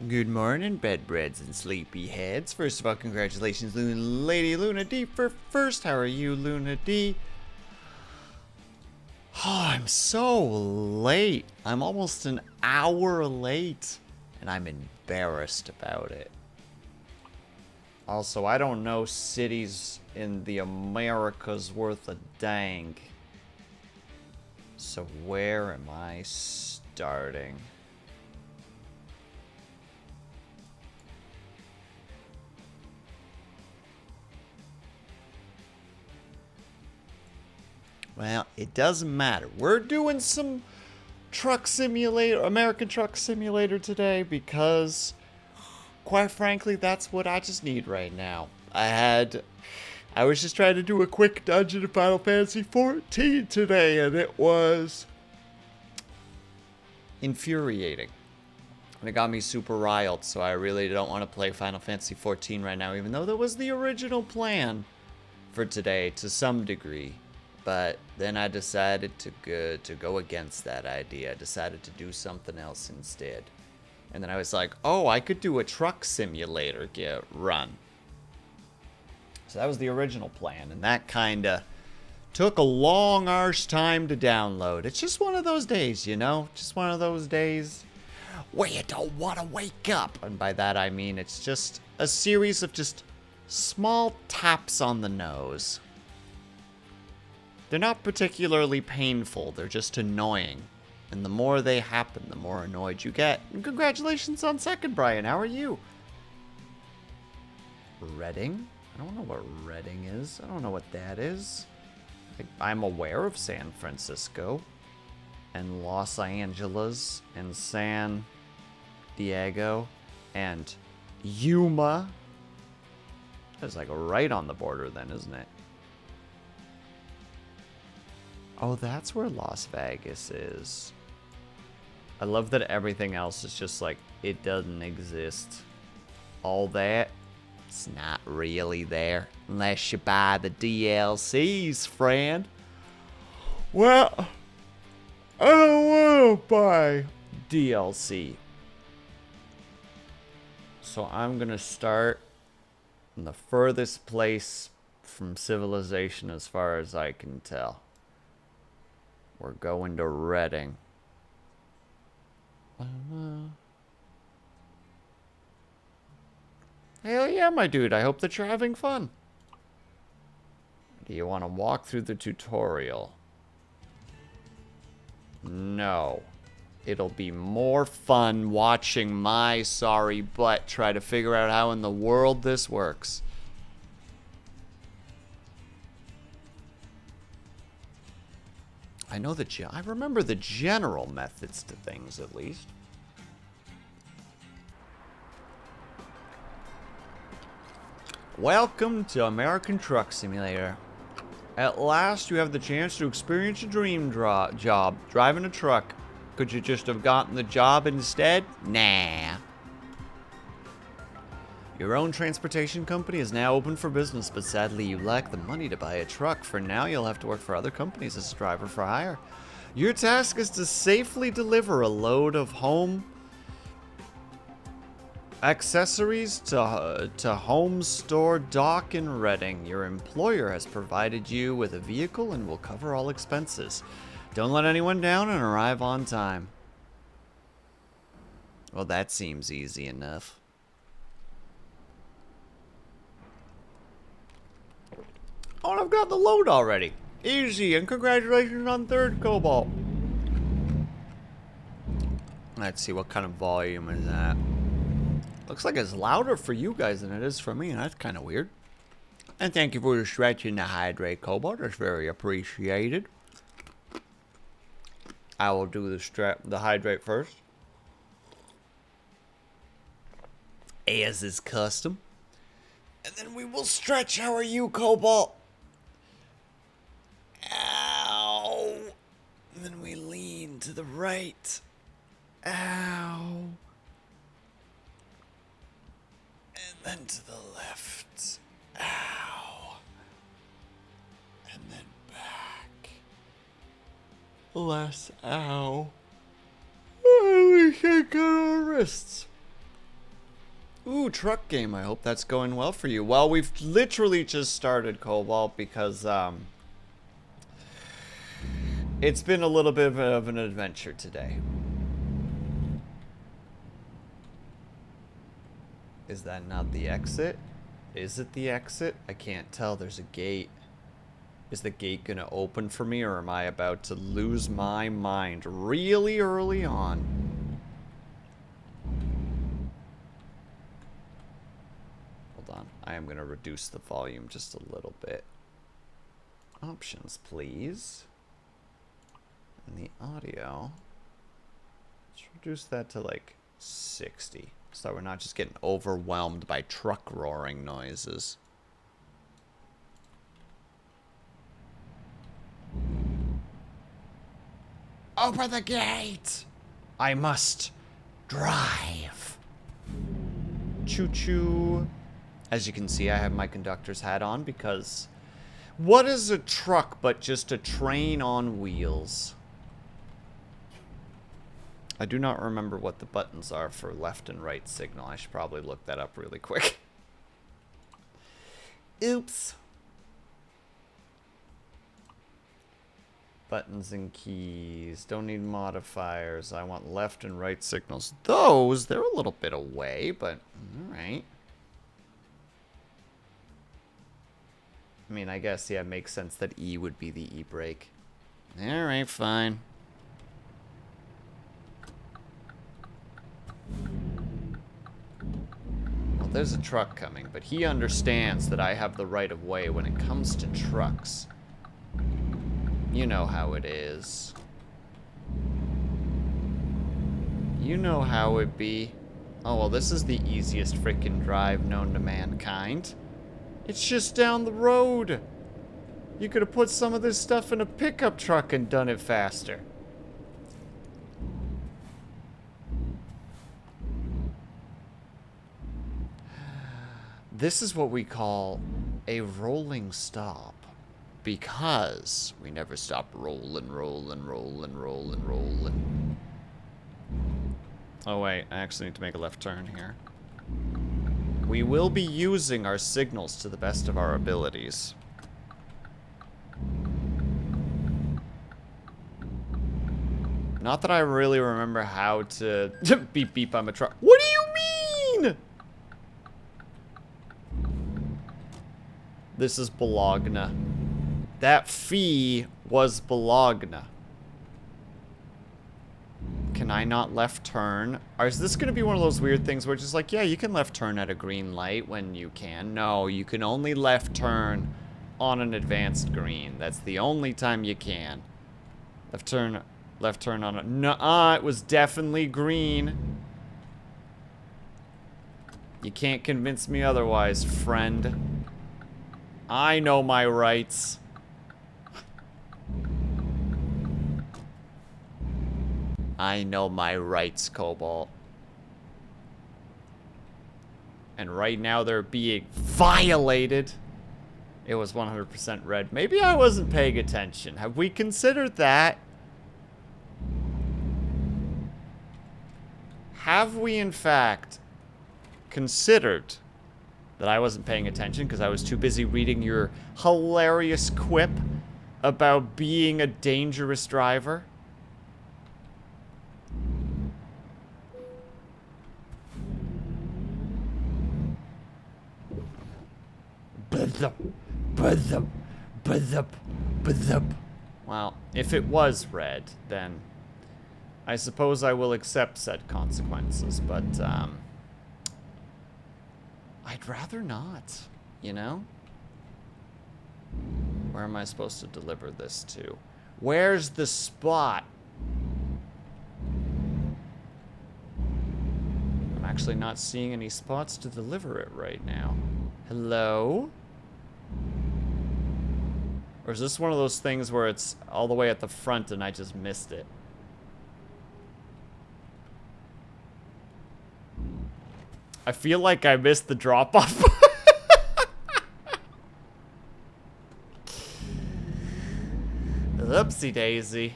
Good morning, bedbreads and sleepyheads. First of all, congratulations, Lady Luna D for first. How are you, Luna D? Oh, I'm so late. I'm almost an hour late, and I'm embarrassed about it. Also, I don't know cities in the Americas worth a dang. So where am I starting? Well, it doesn't matter. We're doing some truck simulator, American Truck Simulator today because, quite frankly, that's what I just need right now. I was just trying to do a quick dungeon in Final Fantasy 14 today, and it was infuriating. And it got me super riled, so I really don't want to play Final Fantasy 14 right now, even though that was the original plan for today to some degree. But then I decided to go against that idea. I decided to do something else instead. And then I was like, oh, I could do a truck simulator run. So that was the original plan, and that kind of took a long arse time to download. It's just one of those days, you know? Just one of those days where you don't want to wake up. And by that I mean it's just a series of just small taps on the nose. They're not particularly painful, they're just annoying. And the more they happen, the more annoyed you get. And congratulations on second, Brian. How are you? Reading? I don't know what Reading is. I don't know what that is. I'm aware of San Francisco and Los Angeles and San Diego and Yuma. That's like right on the border then, isn't it? Oh, that's where Las Vegas is. I love that everything else is just like, it doesn't exist. All that, it's not really there. Unless you buy the DLCs, friend. Well, I don't want to buy DLC. So I'm going to start in the furthest place from civilization as far as I can tell. We're going to Reading. Hell yeah, my dude. I hope that you're having fun. Do you want to walk through the tutorial? No. It'll be more fun watching my sorry butt try to figure out how in the world this works. I remember the general methods to things, at least. Welcome to American Truck Simulator. At last, you have the chance to experience your dream job, driving a truck. Could you just have gotten the job instead? Nah. Your own transportation company is now open for business, but sadly you lack the money to buy a truck. For now, you'll have to work for other companies as a driver for hire. Your task is to safely deliver a load of home accessories to Home Store Dock in Reading. Your employer has provided you with a vehicle and will cover all expenses. Don't let anyone down and arrive on time. Well, that seems easy enough. Oh, and I've got the load already. Easy, and congratulations on third, Cobalt. Let's see, what kind of volume is that? Looks like it's louder for you guys than it is for me, and that's kind of weird. And thank you for the stretching the hydrate, Cobalt. That's very appreciated. I will do the hydrate first. As is custom. And then we will stretch. How are you, Cobalt? Ow. And then we lean to the right. Ow. And then to the left. Ow. And then back. Less ow. Oh, we can't get our wrists. Ooh, truck game. I hope that's going well for you. Well, we've literally just started Cobalt because, it's been a little bit of an adventure today. Is that not the exit? Is it the exit? I can't tell. There's a gate. Is the gate gonna open for me, or am I about to lose my mind really early on? Hold on. I am gonna reduce the volume just a little bit. Options, please. And the audio. Let's reduce that to like 60. So we're not just getting overwhelmed by truck roaring noises. Open the gate! I must drive. Choo-choo. As you can see, I have my conductor's hat on because what is a truck but just a train on wheels? I do not remember what the buttons are for left and right signal. I should probably look that up really quick. Oops. Buttons and keys. Don't need modifiers. I want left and right signals. Those, they're a little bit away, but alright. I mean, I guess, yeah, it makes sense that E would be the E-brake. Alright, fine. Well, there's a truck coming, but he understands that I have the right of way when it comes to trucks. You know how it is. You know how it be. Oh, well, this is the easiest frickin' drive known to mankind. It's just down the road. You could have put some of this stuff in a pickup truck and done it faster. This is what we call a rolling stop. Because we never stop rolling, rolling, rolling, rolling, rolling. Oh wait, I actually need to make a left turn here. We will be using our signals to the best of our abilities. Not that I really remember how to beep beep, I'm a truck. What do you mean? This is Bologna. That fee was Bologna. Can I not left turn? Or is this gonna be one of those weird things where it's just like, yeah, you can left turn at a green light when you can. No, you can only left turn on an advanced green. That's the only time you can. Left turn on a... Nuh-uh, it was definitely green. You can't convince me otherwise, friend. I know my rights. I know my rights, Cobalt. And right now they're being violated. It was 100% red. Maybe I wasn't paying attention. Have we considered that? Have we, in fact, considered that I wasn't paying attention because I was too busy reading your hilarious quip about being a dangerous driver? Well, if it was red, then I suppose I will accept said consequences, but I'd rather not, you know? Where am I supposed to deliver this to? Where's the spot? I'm actually not seeing any spots to deliver it right now. Hello? Or is this one of those things where it's all the way at the front and I just missed it? I feel like I missed the drop-off. Oopsie daisy.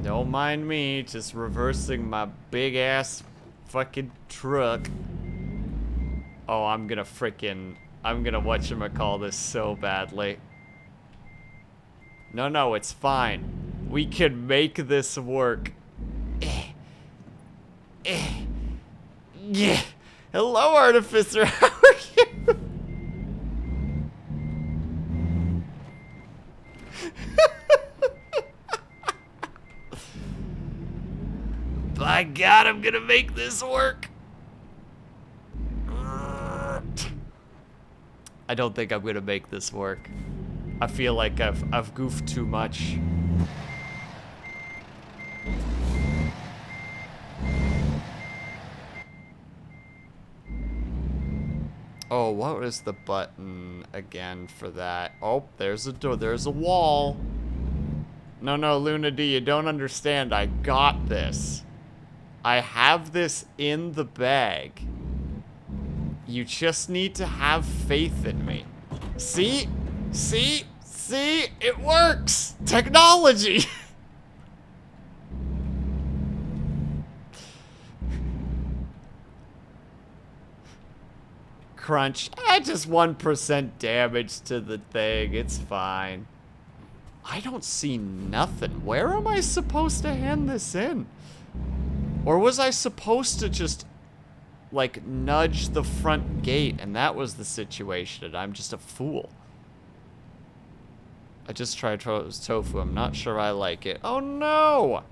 Don't mind me, just reversing my big ass fucking truck. Oh, I'm gonna whatchamacall this so badly. No, no, it's fine. We can make this work. Yeah. Hello, Artificer. How are you? By God, I'm gonna make this work. I don't think I'm gonna make this work. I feel like I've goofed too much. Oh, what was the button again for that? Oh, there's a door. There's a wall. No, no, Luna D, you don't understand. I got this. I have this in the bag. You just need to have faith in me. See? See? See? It works! Technology! Crunch. Just 1% damage to the thing. It's fine. I don't see nothing. Where am I supposed to hand this in? Or was I supposed to just, like, nudge the front gate and that was the situation and I'm just a fool? I just tried tofu. I'm not sure I like it. Oh, no!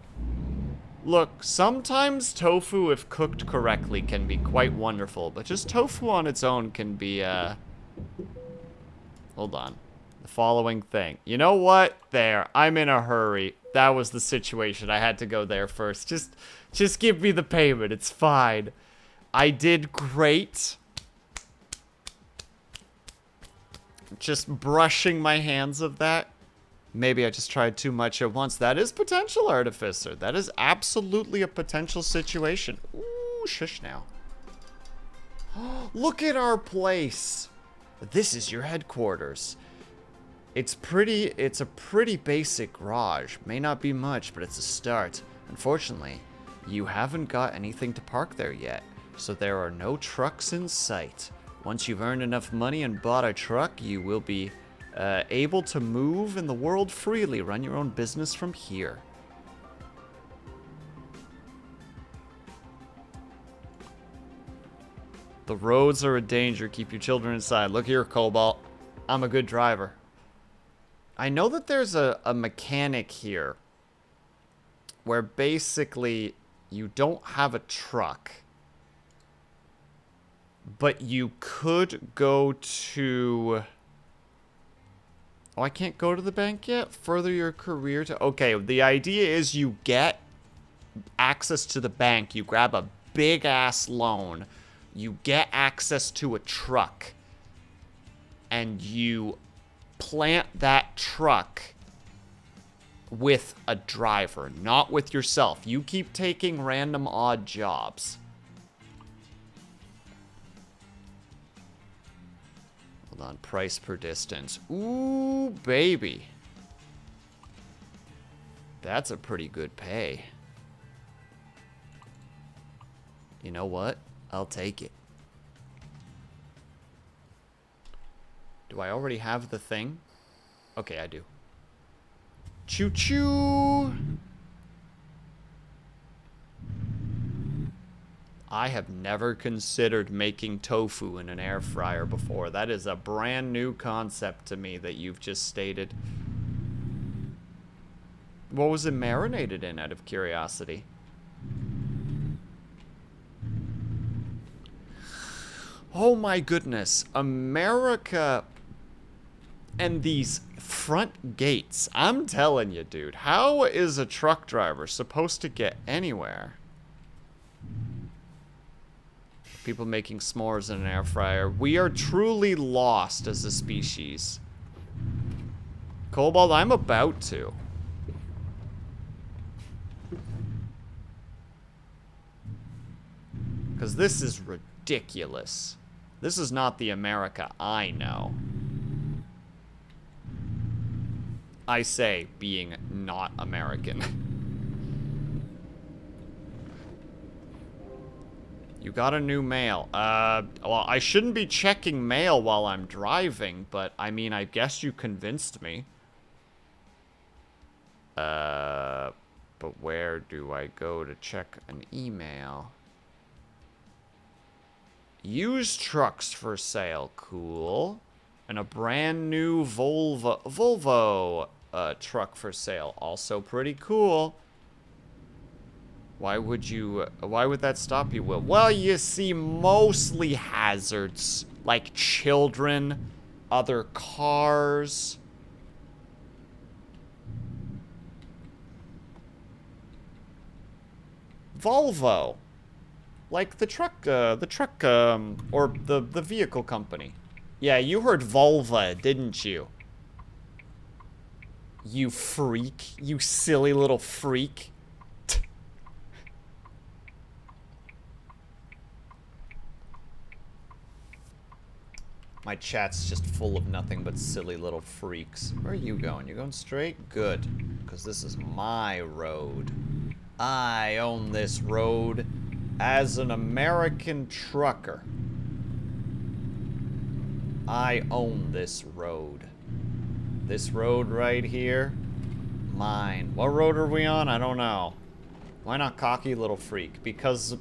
Look, sometimes tofu, if cooked correctly, can be quite wonderful, but just tofu on its own can be, Hold on. The following thing. You know what? There. I'm in a hurry. That was the situation. I had to go there first. Just give me the payment. It's fine. I did great. Just brushing my hands of that. Maybe I just tried too much at once. That is potential, Artificer. That is absolutely a potential situation. Ooh, shush now. Look at our place. This is your headquarters. It's a pretty basic garage. May not be much, but it's a start. Unfortunately, you haven't got anything to park there yet, so there are no trucks in sight. Once you've earned enough money and bought a truck, you will be able to move in the world freely, run your own business from here. The roads are a danger. Keep your children inside. Look here, Cobalt. I'm a good driver. I know that there's a mechanic here where basically you don't have a truck, but you could go to... Oh, I can't go to the bank yet? Further your career to... Okay, the idea is you get access to the bank. You grab a big-ass loan. You get access to a truck. And you plant that truck with a driver, not with yourself. You keep taking random odd jobs. Hold on, price per distance. Ooh, baby. That's a pretty good pay. You know what? I'll take it. Do I already have the thing? Okay, I do. Choo-choo! I have never considered making tofu in an air fryer before. That is a brand new concept to me that you've just stated. What was it marinated in, out of curiosity? Oh my goodness. America and these front gates. I'm telling you, dude. How is a truck driver supposed to get anywhere? People making s'mores in an air fryer. We are truly lost as a species. Cobalt, I'm about to. Because this is ridiculous. This is not the America I know. I say, being not American. You got a new mail. Well, I shouldn't be checking mail while I'm driving, but I mean, I guess you convinced me. But where do I go to check an email? Used trucks for sale. Cool. And a brand new Volvo truck for sale. Also pretty cool. Why would that stop you, Will? Well, you see, mostly hazards. Like children, other cars. Volvo. Like the truck, or the vehicle company. Yeah, you heard Volva, didn't you? You freak. You silly little freak. My chat's just full of nothing but silly little freaks. Where are you going? You going straight? Good. Because this is my road. I own this road as an American trucker. I own this road. This road right here, mine. What road are we on? I don't know. Why not cocky little freak? Because...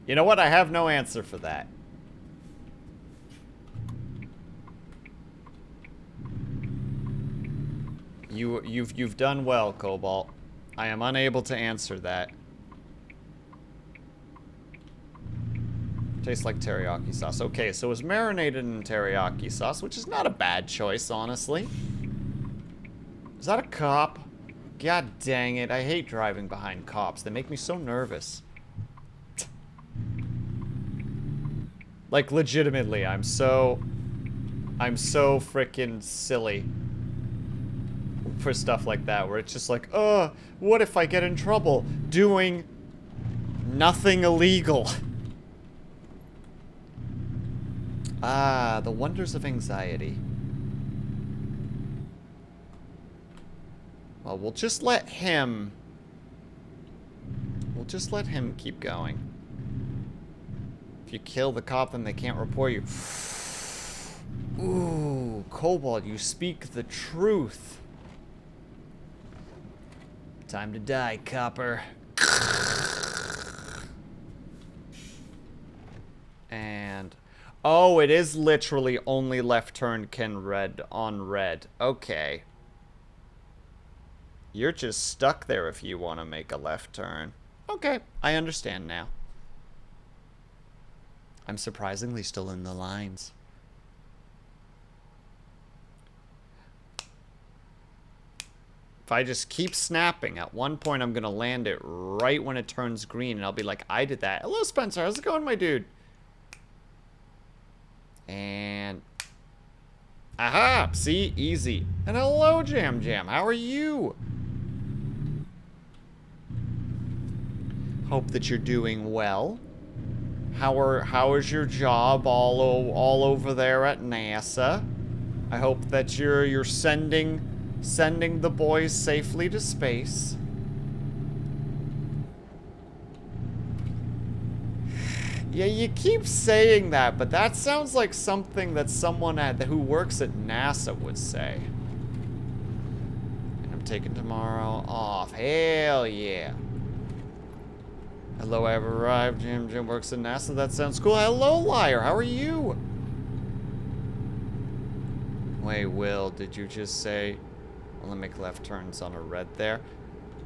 You know what? I have no answer for that. You've done well, Cobalt. I am unable to answer that. Tastes like teriyaki sauce. Okay, so it's marinated in teriyaki sauce, which is not a bad choice, honestly. Is that a cop? God dang it, I hate driving behind cops. They make me so nervous. Like, legitimately, I'm so freaking silly for stuff like that, where it's just like, what if I get in trouble doing nothing illegal? Ah, the wonders of anxiety. Well, we'll just let him keep going. If you kill the cop, then they can't report you. Ooh, Cobalt, you speak the truth. Time to die, copper. And... oh, it is literally only left turn can red on red. Okay. You're just stuck there if you want to make a left turn. Okay, I understand now. I'm surprisingly still in the lines. If I just keep snapping, at one point I'm going to land it right when it turns green, and I'll be like, I did that. Hello, Spencer. How's it going, my dude? And... aha! See? Easy. And hello, Jam Jam. How are you? Hope that you're doing well. How is your job all over there at NASA? I hope that you're sending the boys safely to space. Yeah, you keep saying that, but that sounds like something that someone who works at NASA would say. And I'm taking tomorrow off. Hell yeah. Hello, I've arrived. Jim works at NASA. That sounds cool. Hello, liar. How are you? Wait, Will, did you just say only make left turns on a red there?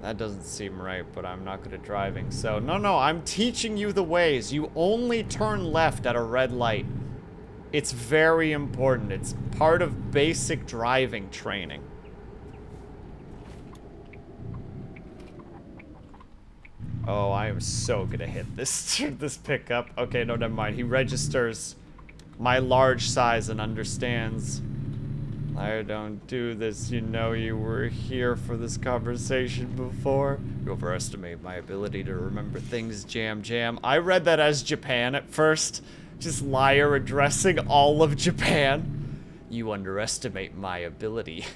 That doesn't seem right, but I'm not good at driving. So, no, I'm teaching you the ways. You only turn left at a red light. It's very important. It's part of basic driving training. Oh, I am so gonna hit this this pickup. Okay, no, never mind. He registers my large size and understands. I don't do this. You know you were here for this conversation before. You overestimate my ability to remember things, Jam Jam. I read that as Japan at first. Just liar addressing all of Japan. You underestimate my ability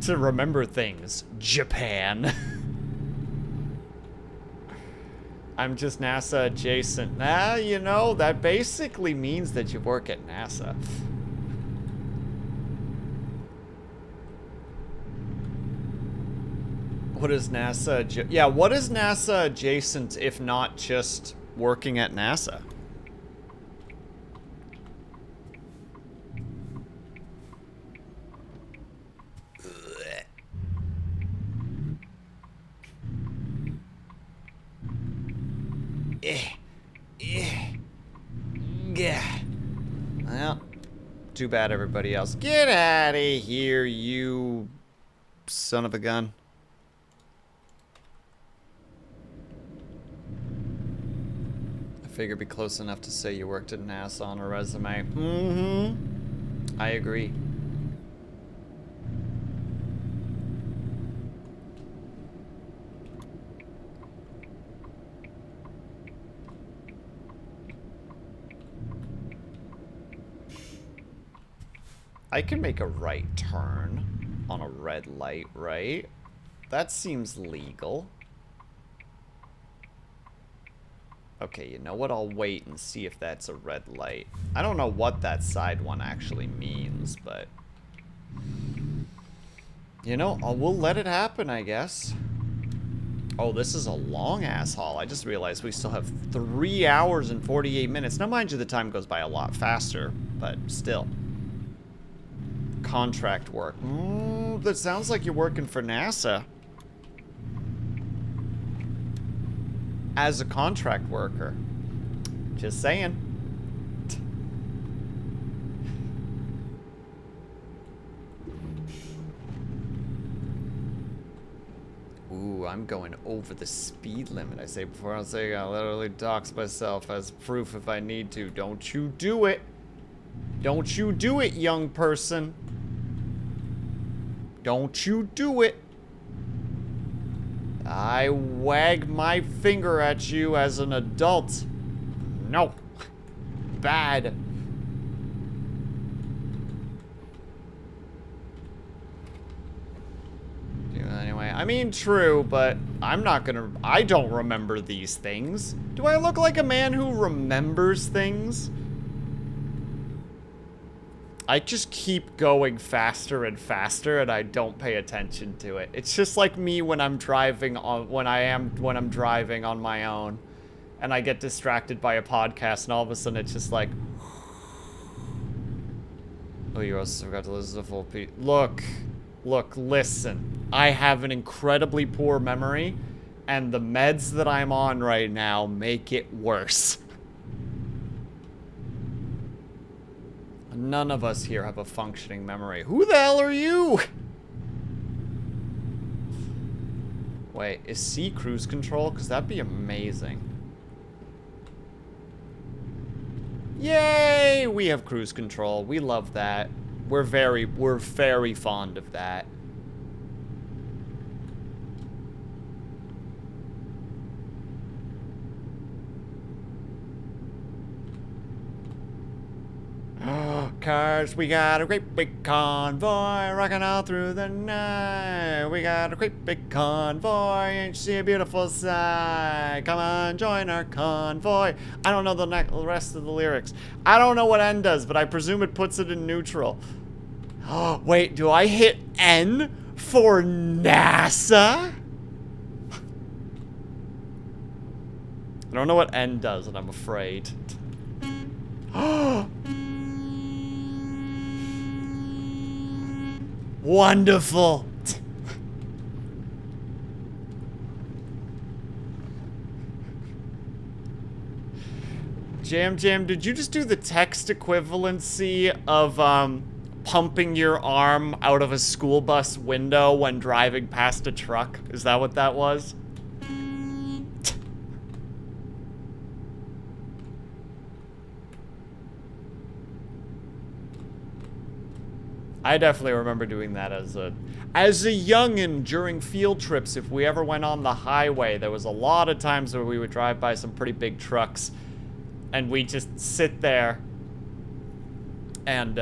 to remember things, Japan. I'm just NASA adjacent. Nah, you know, that basically means that you work at NASA. What is NASA? Yeah, what is NASA adjacent if not just working at NASA? Well, too bad everybody else. Get out of here, you son of a gun. I figure it'd be close enough to say you worked at NASA on a resume. I agree. I can make a right turn on a red light, right? That seems legal. Okay, you know what? I'll wait and see if that's a red light. I don't know what that side one actually means, but... You know, we'll let it happen, I guess. Oh, this is a long-ass haul. I just realized we still have 3 hours and 48 minutes. Now, mind you, the time goes by a lot faster, but still. Contract work. That sounds like you're working for NASA. As a contract worker. Just saying. Ooh, I'm going over the speed limit. I say before I say I literally dox myself as proof if I need to. Don't you do it. Don't you do it, young person. Don't you do it. I wag my finger at you as an adult. No. Bad. Anyway, I mean, true, but I'm not gonna... I don't remember these things. Do I look like a man who remembers things? I just keep going faster and faster, and I don't pay attention to it. It's just like me when I'm driving on when I'm driving on my own, and I get distracted by a podcast, and all of a sudden it's just like, oh, you also forgot to listen to the full piece. Look, listen. I have an incredibly poor memory, and the meds that I'm on right now make it worse. None of us here have a functioning memory. Who the hell are you? Wait, is C cruise control? Because that'd be amazing. Yay! We have cruise control. We love that. We're very fond of that. Cars, we got a great big convoy rocking all through the night. We got a great big convoy, ain't you see a beautiful sight? Come on, join our convoy. I don't know the rest of the lyrics. I don't know what N does, but I presume it puts it in neutral. Oh, wait, do I hit N for NASA? I don't know what N does, and I'm afraid. Wonderful. Jam, did you just do the text equivalency of pumping your arm out of a school bus window when driving past a truck? Is that what that was? I definitely remember doing that as a youngin' during field trips. If we ever went on the highway, there was a lot of times where we would drive by some pretty big trucks, and we just sit there and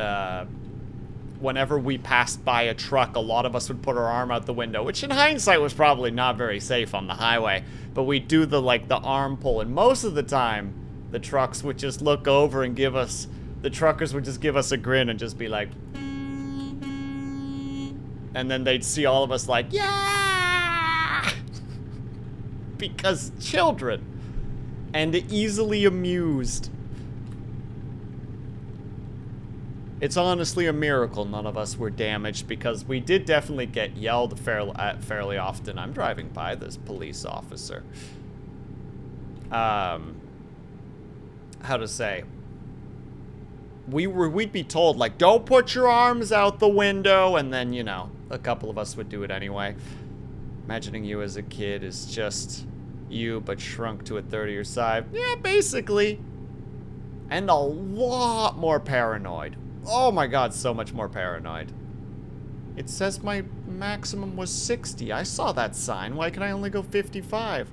whenever we passed by a truck, a lot of us would put our arm out the window, which in hindsight was probably not very safe on the highway. But we'd do the, like, the arm pull, and most of the time, the trucks would just look over and give us, the truckers would just give us a grin and just be like, and then they'd see all of us like, yeah! Because children. And easily amused. It's honestly a miracle none of us were damaged, because we did definitely get yelled at fairly often. I'm driving by this police officer. How to say? We'd be told, like, don't put your arms out the window, and then, you know, a couple of us would do it anyway. Imagining you as a kid is just you, but shrunk to a third of your size. Yeah, basically. And a lot more paranoid. Oh my god, so much more paranoid. It says my maximum was 60. I saw that sign. Why can I only go 55?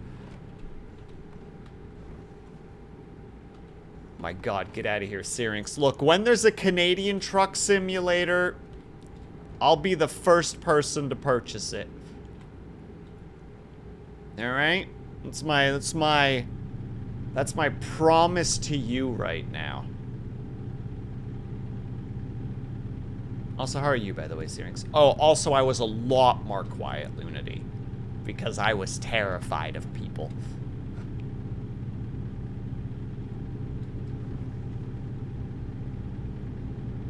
My god, get out of here, Syrinx. Look, when there's a Canadian truck simulator, I'll be the first person to purchase it. Alright? That's my promise to you right now. Also, how are you, by the way, Syrinx? Oh, also, I was a lot more quiet, Lunity. Because I was terrified of people.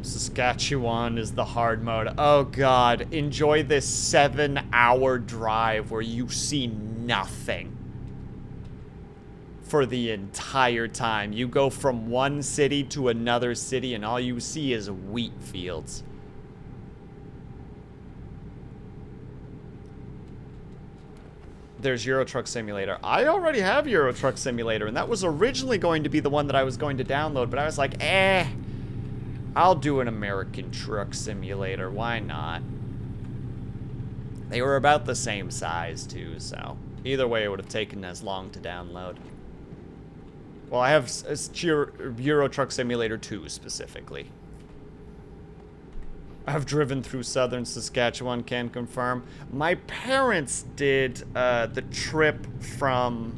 Saskatchewan is the hard mode. Oh, God. Enjoy this 7-hour drive where you see nothing. For the entire time. You go from one city to another city and all you see is wheat fields. There's Euro Truck Simulator. I already have Euro Truck Simulator, and that was originally going to be the one that I was going to download, but I was like, I'll do an American Truck Simulator. Why not? They were about the same size, too, so either way, it would have taken as long to download. Well, I have Euro Truck Simulator 2, specifically. I've driven through southern Saskatchewan, can confirm. My parents did the trip from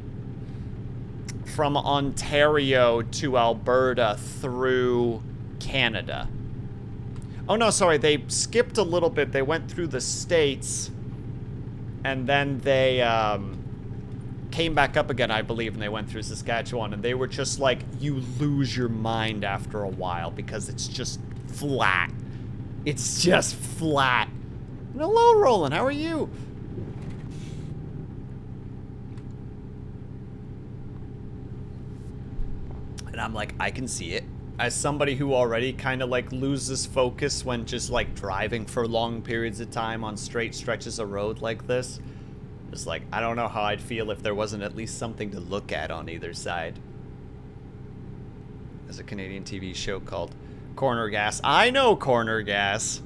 Ontario to Alberta through Canada. Oh no, sorry, they skipped a little bit. They went through the States, and then they came back up again, I believe, and they went through Saskatchewan, and they were just like, you lose your mind after a while because it's just flat. It's just flat. And hello, Roland. How are you? And I'm like, I can see it. As somebody who already kind of like loses focus when just like driving for long periods of time on straight stretches of road like this. Just like, I don't know how I'd feel if there wasn't at least something to look at on either side. There's a Canadian TV show called Corner Gas. I know Corner Gas.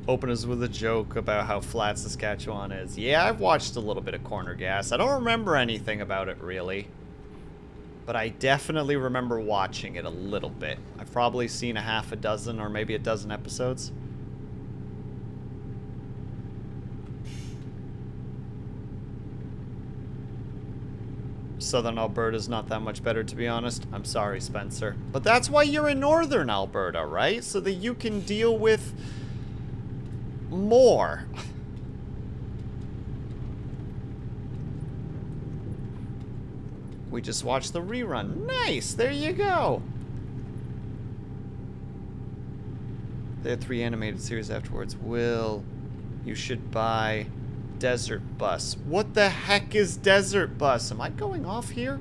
Open us with a joke about how flat Saskatchewan is. Yeah, I've watched a little bit of Corner Gas. I don't remember anything about it, really. But I definitely remember watching it a little bit. I've probably seen a half a dozen or maybe a dozen episodes. Southern Alberta's not that much better, to be honest. I'm sorry, Spencer. But that's why you're in Northern Alberta, right? So that you can deal with more. We just watched the rerun. Nice! There you go! They had 3 animated series afterwards. Will, you should buy Desert Bus. What the heck is Desert Bus? Am I going off here?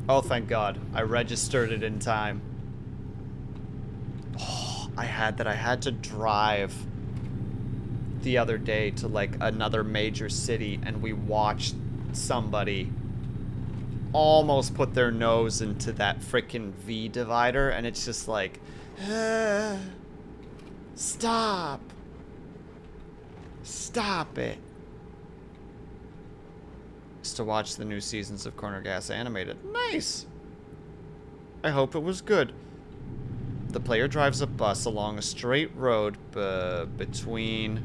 Oh, thank God. I registered it in time. Oh, I had to drive the other day to like another major city, and we watched somebody almost put their nose into that frickin' V divider, and it's just like, stop. Stop it. Just to watch the new seasons of Corner Gas animated. Nice. I hope it was good. The player drives a bus along a straight road between...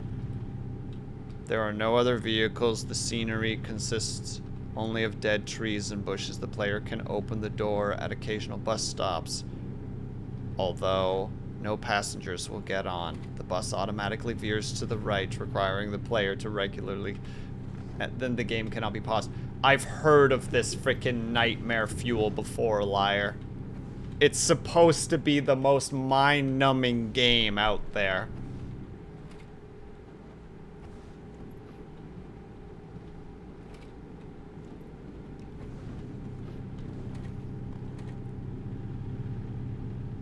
There are no other vehicles. The scenery consists only of dead trees and bushes. The player can open the door at occasional bus stops, although no passengers will get on. The bus automatically veers to the right, requiring the player to regularly... And then the game cannot be paused. I've heard of this frickin' nightmare fuel before, liar. It's supposed to be the most mind-numbing game out there.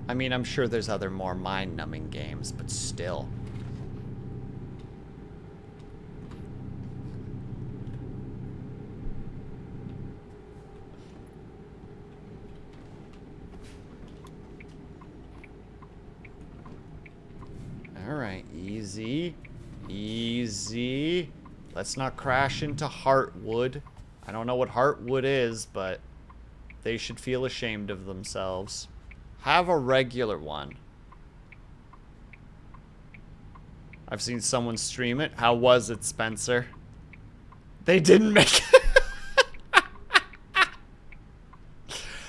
I mean, I'm sure there's other more mind-numbing games, but still. Alright, easy. Easy. Let's not crash into Heartwood. I don't know what Heartwood is, but they should feel ashamed of themselves. Have a regular one. I've seen someone stream it. How was it, Spencer? They didn't make it.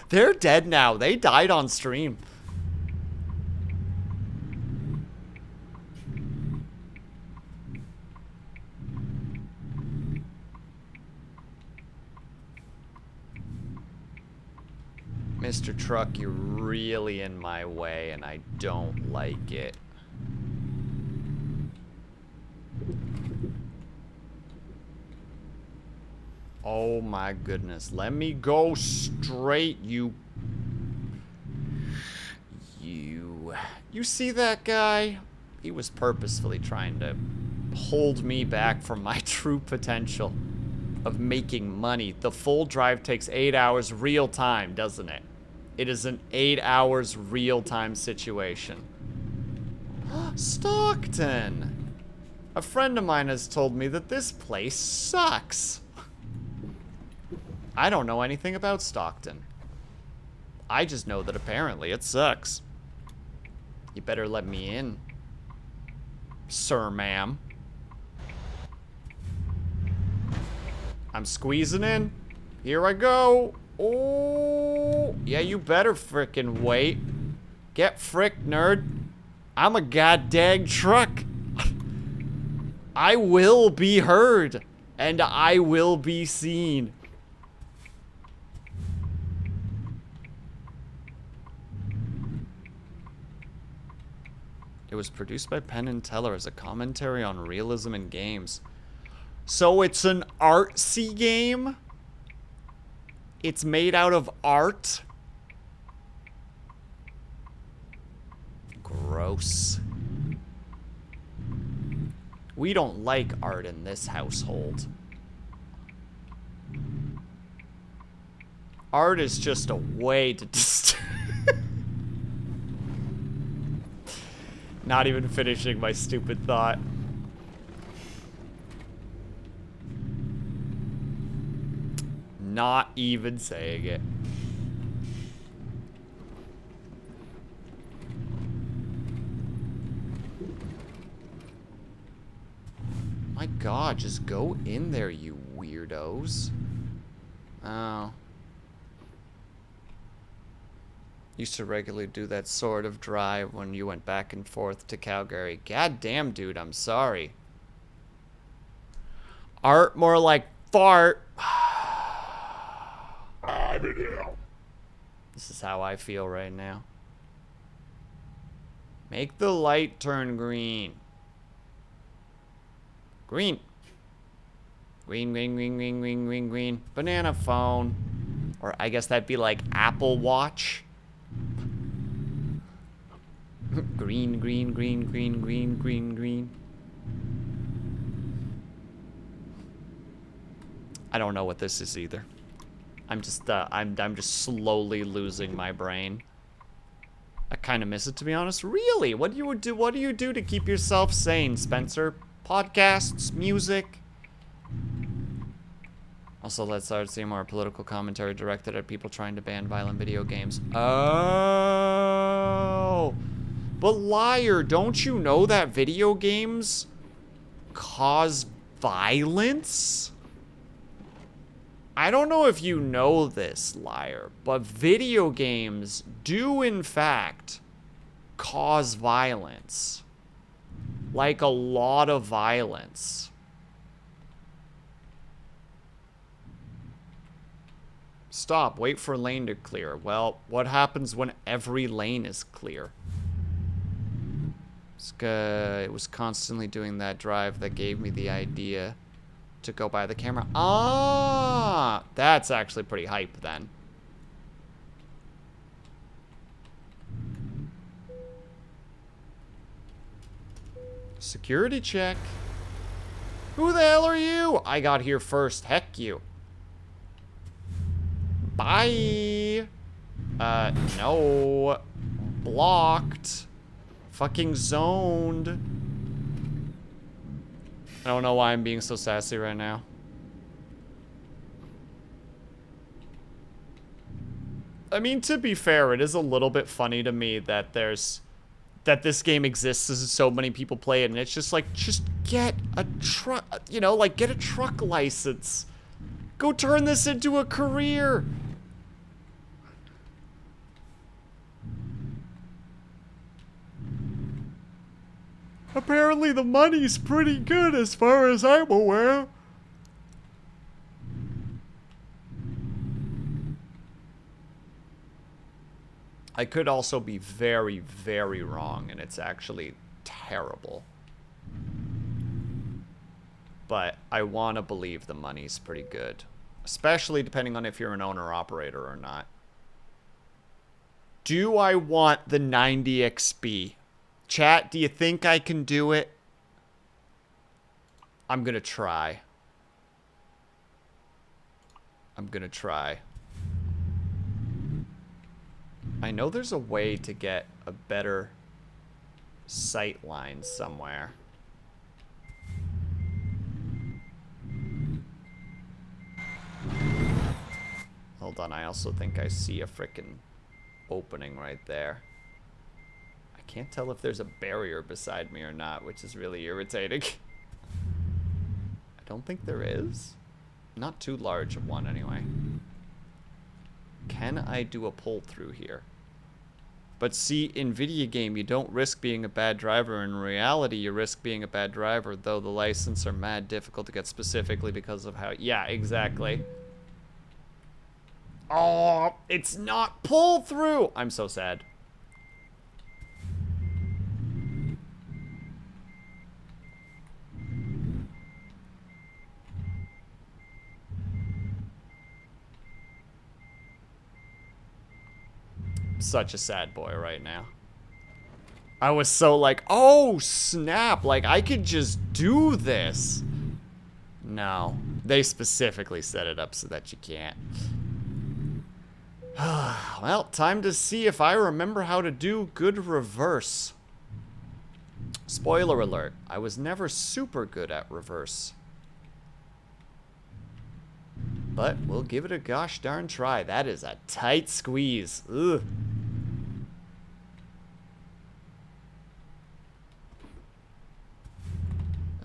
They're dead now. They died on stream. Mr. Truck, you're really in my way, and I don't like it. Oh my goodness. Let me go straight, you... You see that guy? He was purposefully trying to hold me back from my true potential of making money. The full drive takes 8 hours real time, doesn't it? It is an 8 hours real-time situation. Stockton! A friend of mine has told me that this place sucks. I don't know anything about Stockton. I just know that apparently it sucks. You better let me in, sir, ma'am. I'm squeezing in. Here I go. Oh, yeah, you better frickin' wait. Get frick, nerd. I'm a goddamn truck. I will be heard, and I will be seen. It was produced by Penn and Teller as a commentary on realism in games. So it's an artsy game? It's made out of art? Gross. We don't like art in this household. Art is just a way to Not even finishing my stupid thought. Not even saying it. My God, just go in there, you weirdos. Oh. Used to regularly do that sort of drive when you went back and forth to Calgary. God damn, dude, I'm sorry. Art more like fart. This is how I feel right now. Make the light turn green. Green. Green, green, green, green, green, green, green. Banana phone. Or I guess that'd be like Apple Watch. Green, green, green, green, green, green, green. I don't know what this is either. I'm just slowly losing my brain. I kind of miss it, to be honest. Really? What do you do to keep yourself sane, Spencer? Podcasts, music. Also, let's start seeing more political commentary directed at people trying to ban violent video games. Oh. But liar, don't you know that video games cause violence? I don't know if you know this, liar, but video games do in fact cause violence. Like a lot of violence. Stop, wait for lane to clear. Well, what happens when every lane is clear? It was constantly doing that drive that gave me the idea to go by the camera. Ah, that's actually pretty hype then. Security check. Who the hell are you? I got here first. Heck you. Bye. No. Blocked. Fucking zoned. I don't know why I'm being so sassy right now. I mean, to be fair, it is a little bit funny to me that this game exists as so many people play it, and it's just like, just get a truck, you know, like, get a truck license. Go turn this into a career. Apparently the money's pretty good as far as I'm aware. I could also be very, very wrong, and it's actually terrible. But I want to believe the money's pretty good. Especially depending on if you're an owner-operator or not. Do I want the 90 XP? Chat, do you think I can do it? I'm gonna try. I'm gonna try. I know there's a way to get a better sight line somewhere. Hold on, I also think I see a frickin' opening right there. I can't tell if there's a barrier beside me or not, which is really irritating. I don't think there is. Not too large of one, anyway. Can I do a pull through here? But see, in video game, you don't risk being a bad driver. In reality, you risk being a bad driver, though the license are mad difficult to get specifically because of how... Yeah, exactly. Oh, it's not pull through! I'm so sad. Such a sad boy right now. I was so like, oh snap, like I could just do this. No, they specifically set it up so that you can't. Well, time to see if I remember how to do good reverse. Spoiler alert, I was never super good at reverse. But we'll give it a gosh darn try. That is a tight squeeze. Ugh.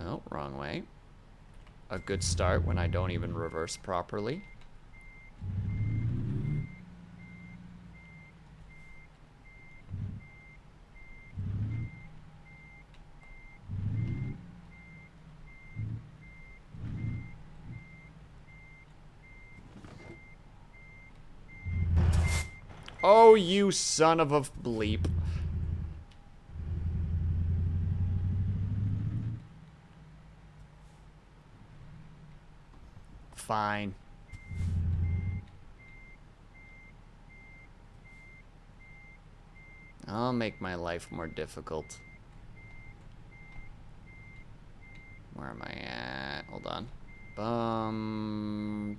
Oh, wrong way. A good start when I don't even reverse properly. Oh, you son of a bleep. Fine. I'll make my life more difficult. Where am I at? Hold on. Bum.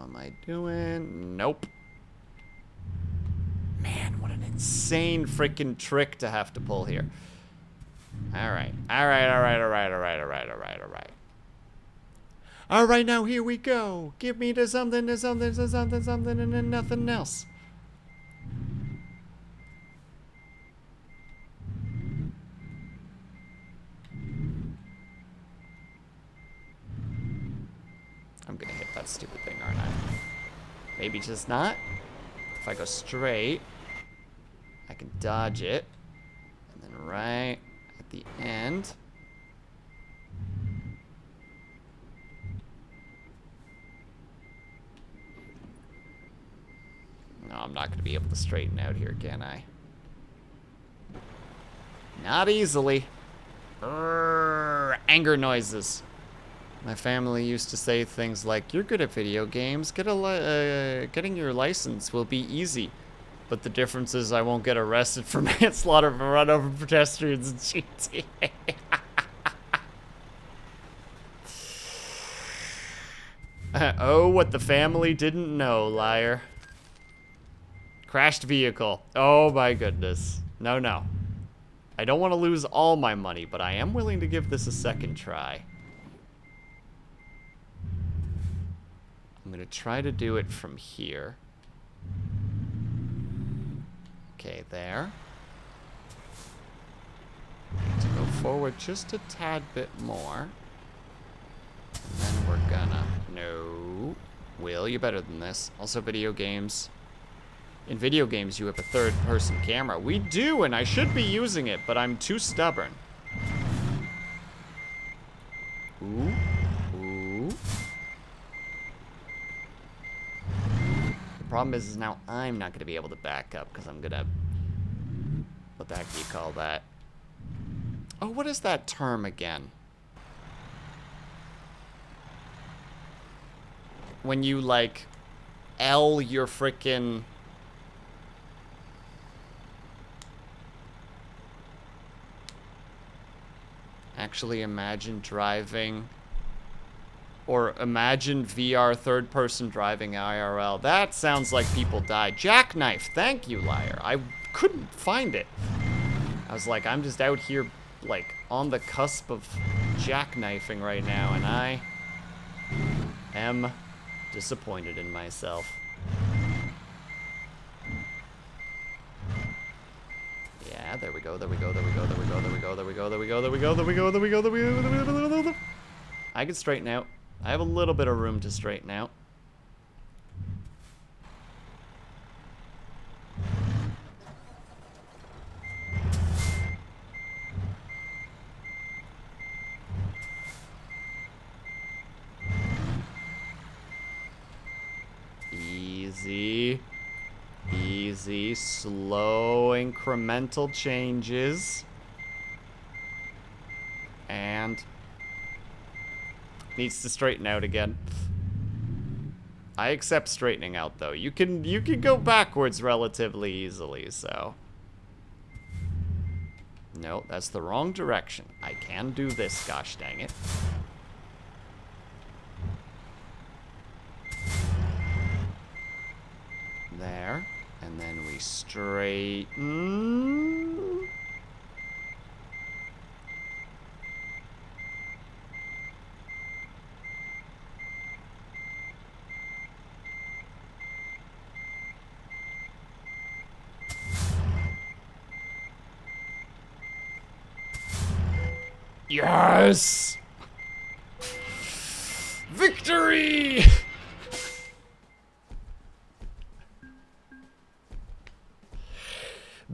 am I doing? Nope. Man, what an insane freaking trick to have to pull here. Alright. Alright, now here we go. Give me to something, to something, to something, something, and then nothing else. I'm gonna hit that stupid thing, aren't I? Maybe just not. If I go straight, I can dodge it. And then right at the end. No, I'm not gonna be able to straighten out here, can I? Not easily. Anger noises. My family used to say things like, "You're good at video games. Getting your license will be easy. But the difference is I won't get arrested for manslaughter for run over pedestrians in GTA." Oh, what the family didn't know, liar. Crashed vehicle. Oh my goodness. No, no. I don't want to lose all my money, but I am willing to give this a second try. I'm going to try to do it from here. Okay, there. To go forward just a tad bit more. And then we're gonna... No. Will, you're better than this. Also, video games. In video games, you have a third-person camera. We do, and I should be using it, but I'm too stubborn. Ooh. Ooh. The problem is now I'm not going to be able to back up because I'm going to... What the heck do you call that? Oh, what is that term again? When you, like, L your frickin'... Actually imagine driving, or imagine VR third-person driving IRL. That sounds like people died. Jackknife, thank you, liar. I couldn't find it. I was like, I'm just out here, like, on the cusp of jackknifing right now, and I am disappointed in myself. Yeah, there we go, there we go, there we go, there we go, there we go, there we go, there we go, there we go, there we go, there we go, there we go, there we go. I can straighten out. I have a little bit of room to straighten out. Easy. Easy, slow, incremental changes. And needs to straighten out again. I accept straightening out though. You can go backwards relatively easily, so. No, that's the wrong direction. I can do this, gosh dang it. There. And then we straighten. Yes! Victory!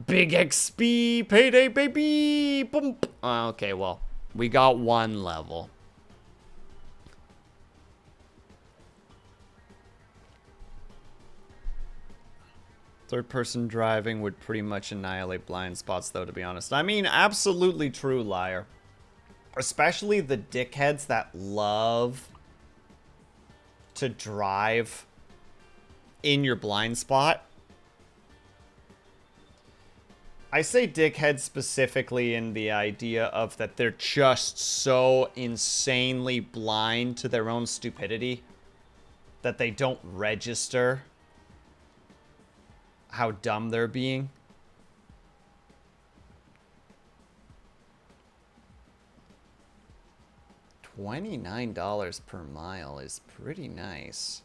Big XP, payday, baby! Boom. Okay, well, we got one level. Third-person driving would pretty much annihilate blind spots, though, to be honest. I mean, absolutely true, liar. Especially the dickheads that love to drive in your blind spot. I say dickheads specifically in the idea of that they're just so insanely blind to their own stupidity that they don't register how dumb they're being. $29 per mile is pretty nice.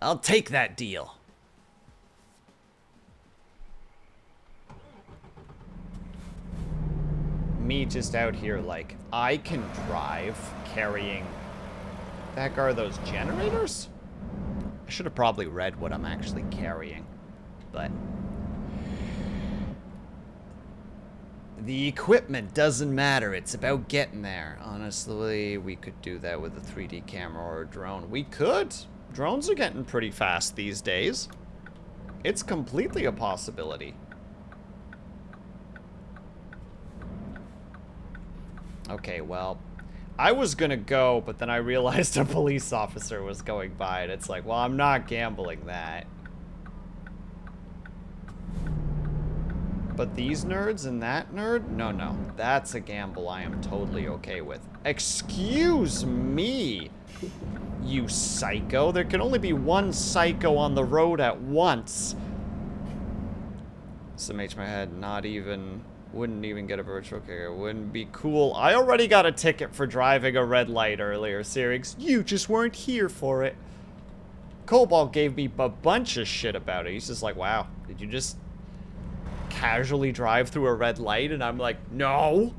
I'll take that deal. Me just out here like, I can drive carrying... The heck are those generators? I should have probably read what I'm actually carrying, but... The equipment doesn't matter. It's about getting there. Honestly, we could do that with a 3D camera or a drone. We could. Drones are getting pretty fast these days. It's completely a possibility. Okay, well, I was gonna go, but then I realized a police officer was going by, and it's like, well, I'm not gambling that. But these nerds and that nerd? No, no. That's a gamble I am totally okay with. Excuse me, you psycho. There can only be one psycho on the road at once. SMH my head, not even... Wouldn't even get a virtual kicker. Wouldn't be cool. I already got a ticket for driving a red light earlier, Sirix. You just weren't here for it. Cobalt gave me a bunch of shit about it. He's just like, wow, did you just casually drive through a red light? And I'm like, no.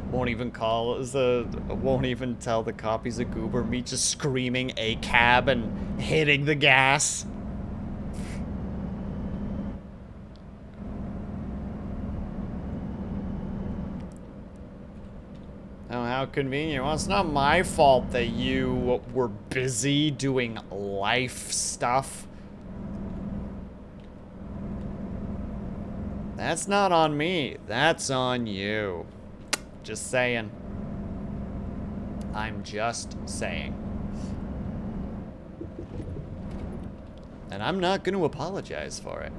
Won't even won't even tell the cop he's a goober. Me just screaming a cab and hitting the gas. Oh, how convenient. Well, it's not my fault that you were busy doing life stuff. That's not on me. That's on you. Just saying. I'm just saying. And I'm not going to apologize for it.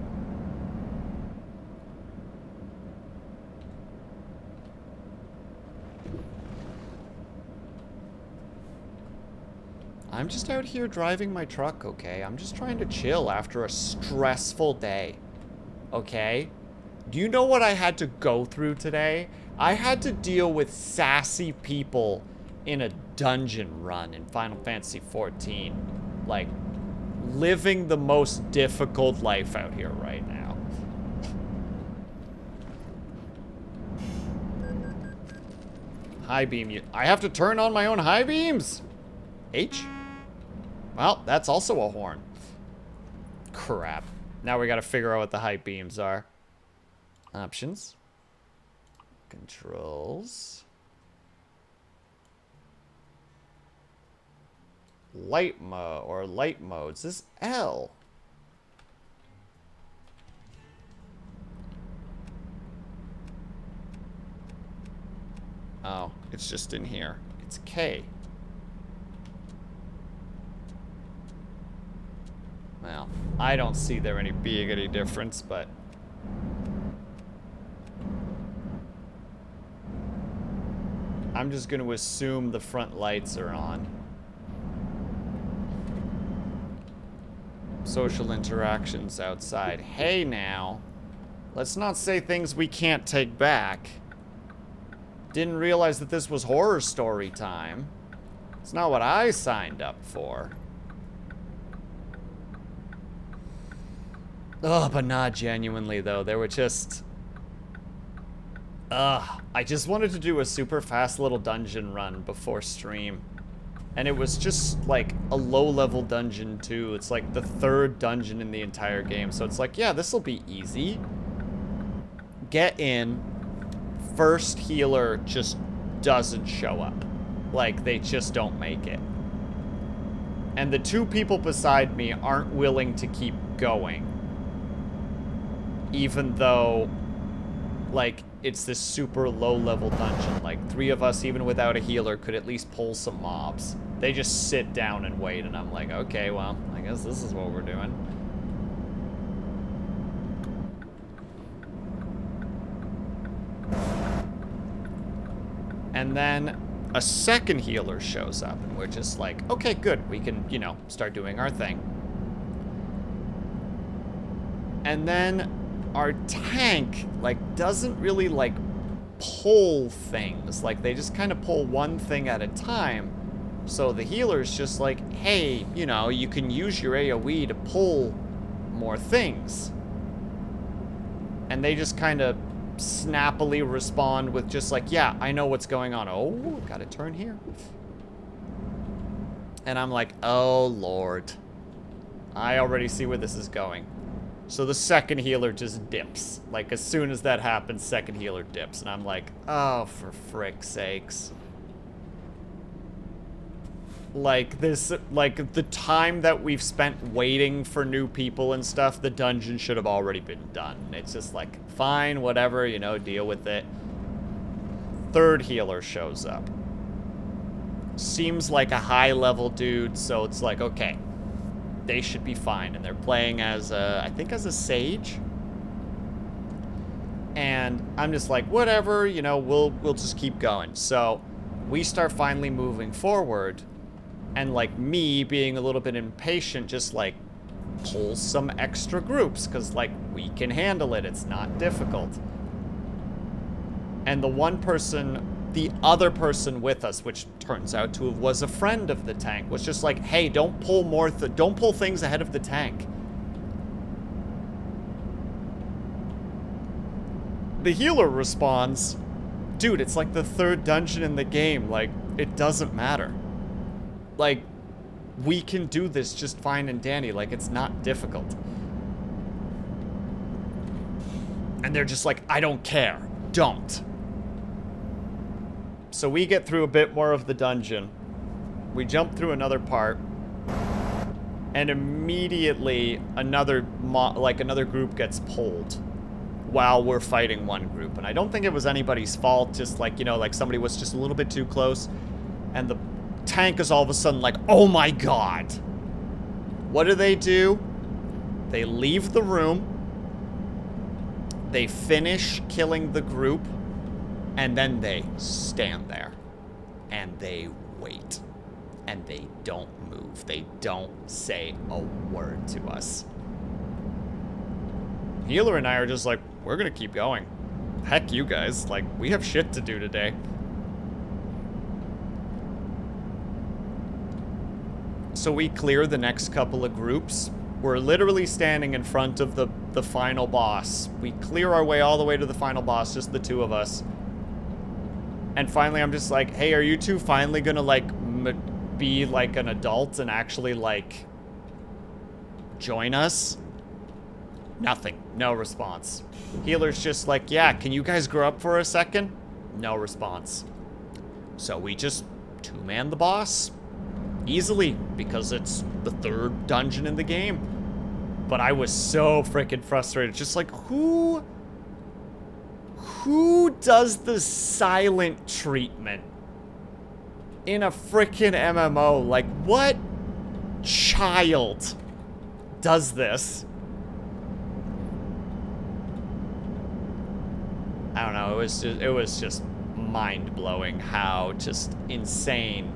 I'm just out here driving my truck, okay? I'm just trying to chill after a stressful day, okay? Do you know what I had to go through today? I had to deal with sassy people in a dungeon run in Final Fantasy XIV. Like, living the most difficult life out here right now. High beam. I have to turn on my own high beams? H? Well, that's also a horn. Crap. Now we gotta figure out what the high beams are. Options. Controls. Light mode or light modes. This is L. Oh, it's just in here. It's K. Well, I don't see there being any difference, but... I'm just going to assume the front lights are on. Social interactions outside. Hey now, let's not say things we can't take back. Didn't realize that this was horror story time. It's not what I signed up for. Ugh, but not genuinely though. They were just... I just wanted to do a super fast little dungeon run before stream. And it was just like a low-level dungeon too. It's like the 3rd dungeon in the entire game. So it's like, yeah, this will be easy. Get in. First healer just doesn't show up. Like, they just don't make it. And the 2 people beside me aren't willing to keep going. Even though, like, it's this super low-level dungeon. Like, 3 of us, even without a healer, could at least pull some mobs. They just sit down and wait, and I'm like, okay, well, I guess this is what we're doing. And then a second healer shows up, and we're just like, okay, good. We can, you know, start doing our thing. And then our tank, like, doesn't really, like, pull things. Like, they just kind of pull one thing at a time. So the healer's just like, hey, you know, you can use your AoE to pull more things. And they just kind of snappily respond with just like, yeah, I know what's going on. Oh, gotta turn here. And I'm like, oh, Lord. I already see where this is going. So the second healer just dips. Like, as soon as that happens, second healer dips. And I'm like, oh, for frick's sakes. Like, this, like, the time that we've spent waiting for new people and stuff, the dungeon should have already been done. It's just like, fine, whatever, you know, deal with it. Third healer shows up. Seems like a high-level dude, so it's like, okay. They should be fine, and they're playing as a, I think as a sage. And I'm just like, whatever, you know, we'll just keep going. So we start finally moving forward, and like me being a little bit impatient, just like pulls some extra groups, because like we can handle it, it's not difficult. And the one person, the other person with us, which turns out to have was a friend of the tank, was just like, hey, don't pull more, don't pull things ahead of the tank. The healer responds, dude, it's like the third dungeon in the game, like, it doesn't matter. Like, we can do this just fine and dandy, like, it's not difficult. And they're just like, I don't care, don't. So we get through a bit more of the dungeon. We jump through another part. And immediately another group gets pulled while we're fighting one group. And I don't think it was anybody's fault, just like, you know, like somebody was just a little bit too close. And the tank is all of a sudden like, oh my god. What do? They leave the room. They finish killing the group. And then they stand there, and they wait, and they don't move. They don't say a word to us. Healer and I are just like, we're gonna keep going. Heck you guys, like, we have shit to do today. So we clear the next couple of groups. We're literally standing in front of the final boss. We clear our way all the way to the final boss, just the two of us. And finally, I'm just like, hey, are you two finally gonna, like, be, like, an adult and actually, like, join us? Nothing. No response. Healer's just like, yeah, can you guys grow up for a second? No response. So we just two-man the boss. Easily, because it's the third dungeon in the game. But I was so freaking frustrated. Just like, who does the silent treatment in a freaking MMO? Like, what child does this? I don't know, it was just mind-blowing how just insane,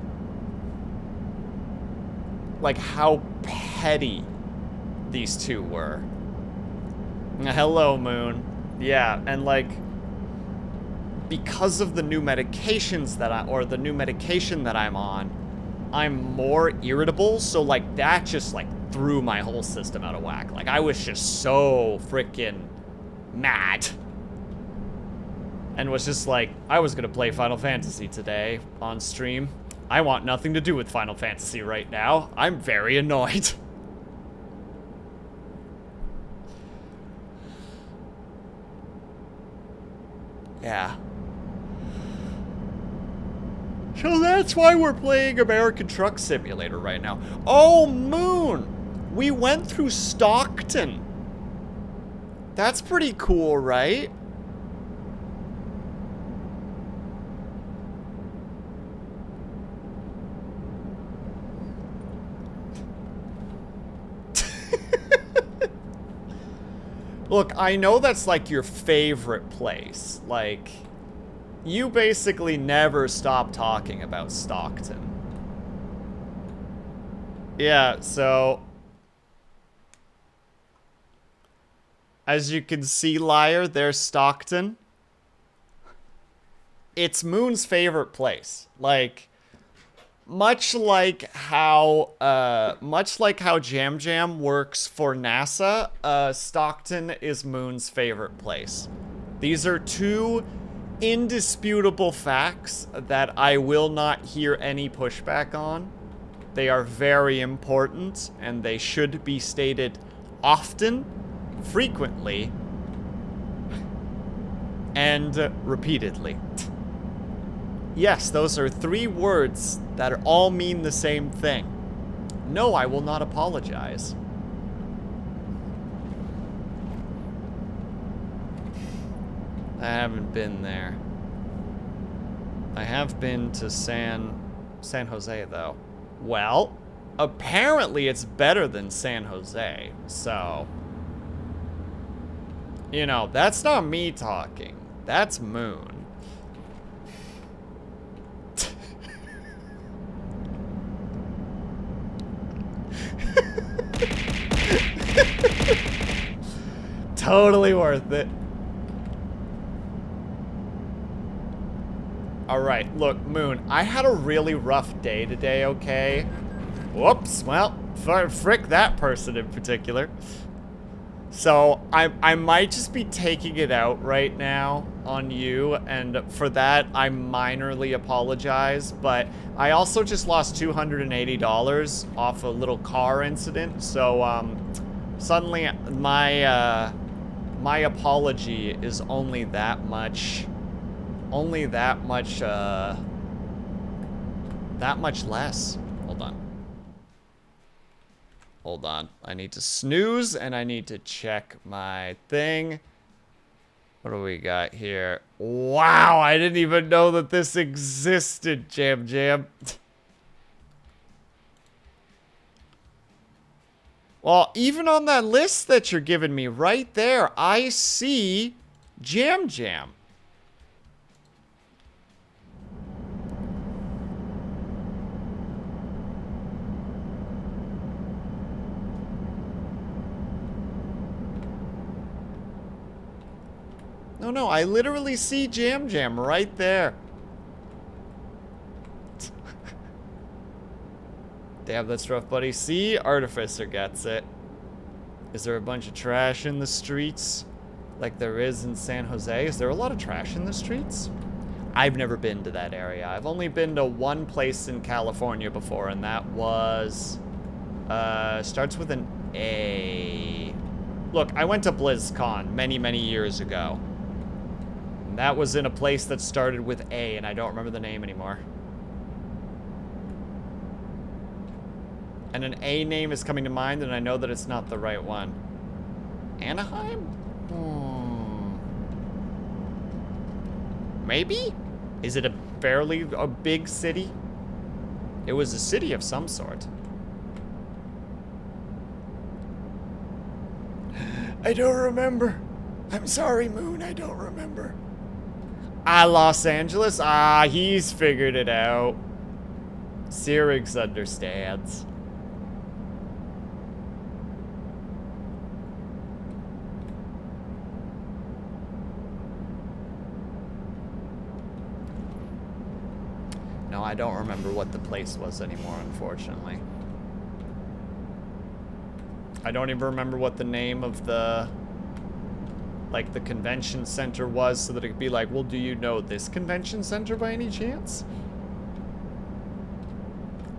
like how petty these two were. Hello, Moon. Yeah, and like, because of the new medications the new medication that I'm on, I'm more irritable, so like that just like threw my whole system out of whack. Like I was just so freaking mad. And was just like, I was gonna play Final Fantasy today on stream. I want nothing to do with Final Fantasy right now. I'm very annoyed. Yeah. So that's why we're playing American Truck Simulator right now. Oh, Moon! We went through Stockton. That's pretty cool, right? Look, I know that's like your favorite place. Like, You basically never stop talking about Stockton. Yeah, so... As you can see, Liar, there's Stockton. It's Moon's favorite place. Like, much like how Jam Jam works for NASA, Stockton is Moon's favorite place. These are two indisputable facts that I will not hear any pushback on. They are very important, and they should be stated often, frequently, and repeatedly. Yes, those are 3 words that all mean the same thing. No, I will not apologize. I haven't been there. I have been to San Jose, though. Well, apparently it's better than San Jose, so... You know, that's not me talking. That's Moon. Totally worth it. Alright, look, Moon, I had a really rough day today, okay? Whoops, well, frick that person in particular. So, I might just be taking it out right now on you, and for that, I minorly apologize, but I also just lost $280 off a little car incident, so, suddenly my apology is only that much less. Hold on. I need to snooze, and I need to check my thing. What do we got here? Wow, I didn't even know that this existed, Jam Jam. Well, even on that list that you're giving me right there, I see Jam Jam. No, I literally see Jam Jam right there. Damn, that's rough, buddy. See? Artificer gets it. Is there a bunch of trash in the streets? Like there is in San Jose? Is there a lot of trash in the streets? I've never been to that area. I've only been to one place in California before, and that was... starts with an A. Look, I went to BlizzCon many, many years ago. And that was in a place that started with A, and I don't remember the name anymore. And an A name is coming to mind, and I know that it's not the right one. Anaheim? Maybe? Is it a big city? It was a city of some sort. I don't remember. I'm sorry, Moon, I don't remember. Los Angeles? He's figured it out. Syrinx understands. No, I don't remember what the place was anymore, unfortunately. I don't even remember what the name of the... like, the convention center was, so that it could be like, well, do you know this convention center by any chance?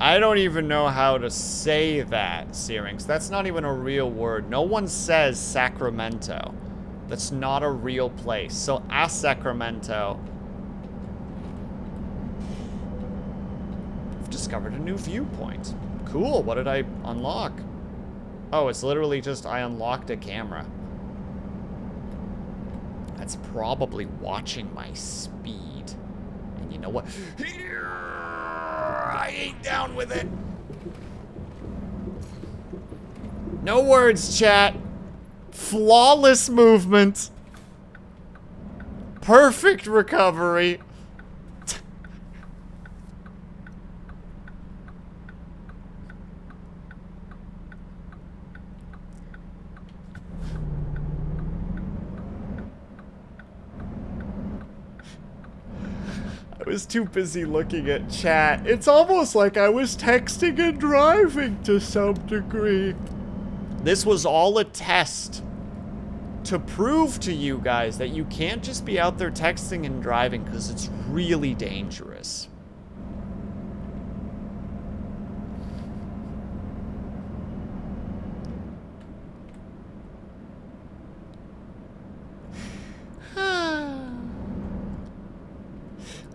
I don't even know how to say that, Syrinx. That's not even a real word. No one says Sacramento. That's not a real place. So, ask Sacramento. I've discovered a new viewpoint. Cool, what did I unlock? Oh, it's literally just I unlocked a camera. That's probably watching my speed. And you know what? I ain't down with it. No words, chat. Flawless movement. Perfect recovery. I was too busy looking at chat. It's almost like I was texting and driving to some degree. This was all a test to prove to you guys that you can't just be out there texting and driving, because it's really dangerous.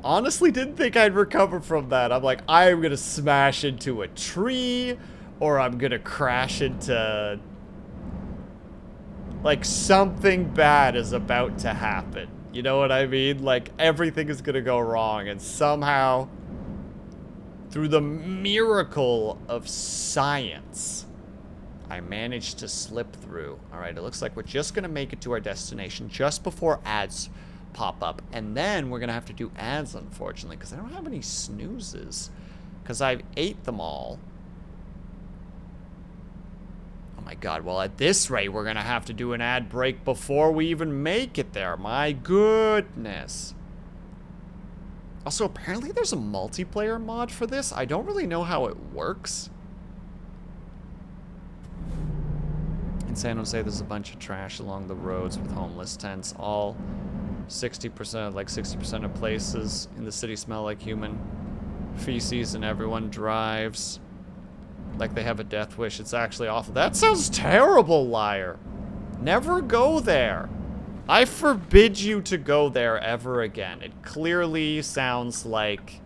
Honestly didn't think I'd recover from that. I'm like, I'm gonna smash into a tree, or I'm gonna crash into... like, something bad is about to happen. You know what I mean? Like, everything is gonna go wrong, and somehow, through the miracle of science, I managed to slip through. Alright, it looks like we're just gonna make it to our destination just before ads pop up, and then we're gonna have to do ads, unfortunately, because I don't have any snoozes, because I've ate them all. Oh my god, well, at this rate we're gonna have to do an ad break before we even make it there. My goodness. Also, apparently there's a multiplayer mod for this. I don't really know how it works. In San Jose, there's a bunch of trash along the roads with homeless tents. All 60% of places in the city smell like human feces, and everyone drives like they have a death wish. It's actually awful. That sounds terrible, liar. Never go there. I forbid you to go there ever again. It clearly sounds like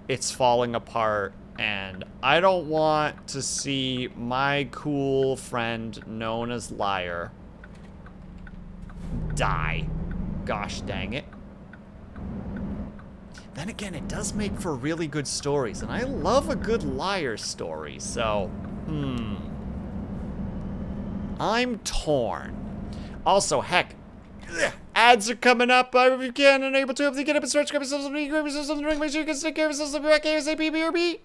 it's falling apart, and I don't want to see my cool friend known as Liar die. Gosh dang it. Then again, it does make for really good stories, and I love a good liar story, so, I'm torn. Also, heck, ads are coming up. If you can, unable to, if you get up and stretch, grab yourself something, make sure you can take care of yourself, be back, ASAP, BRB.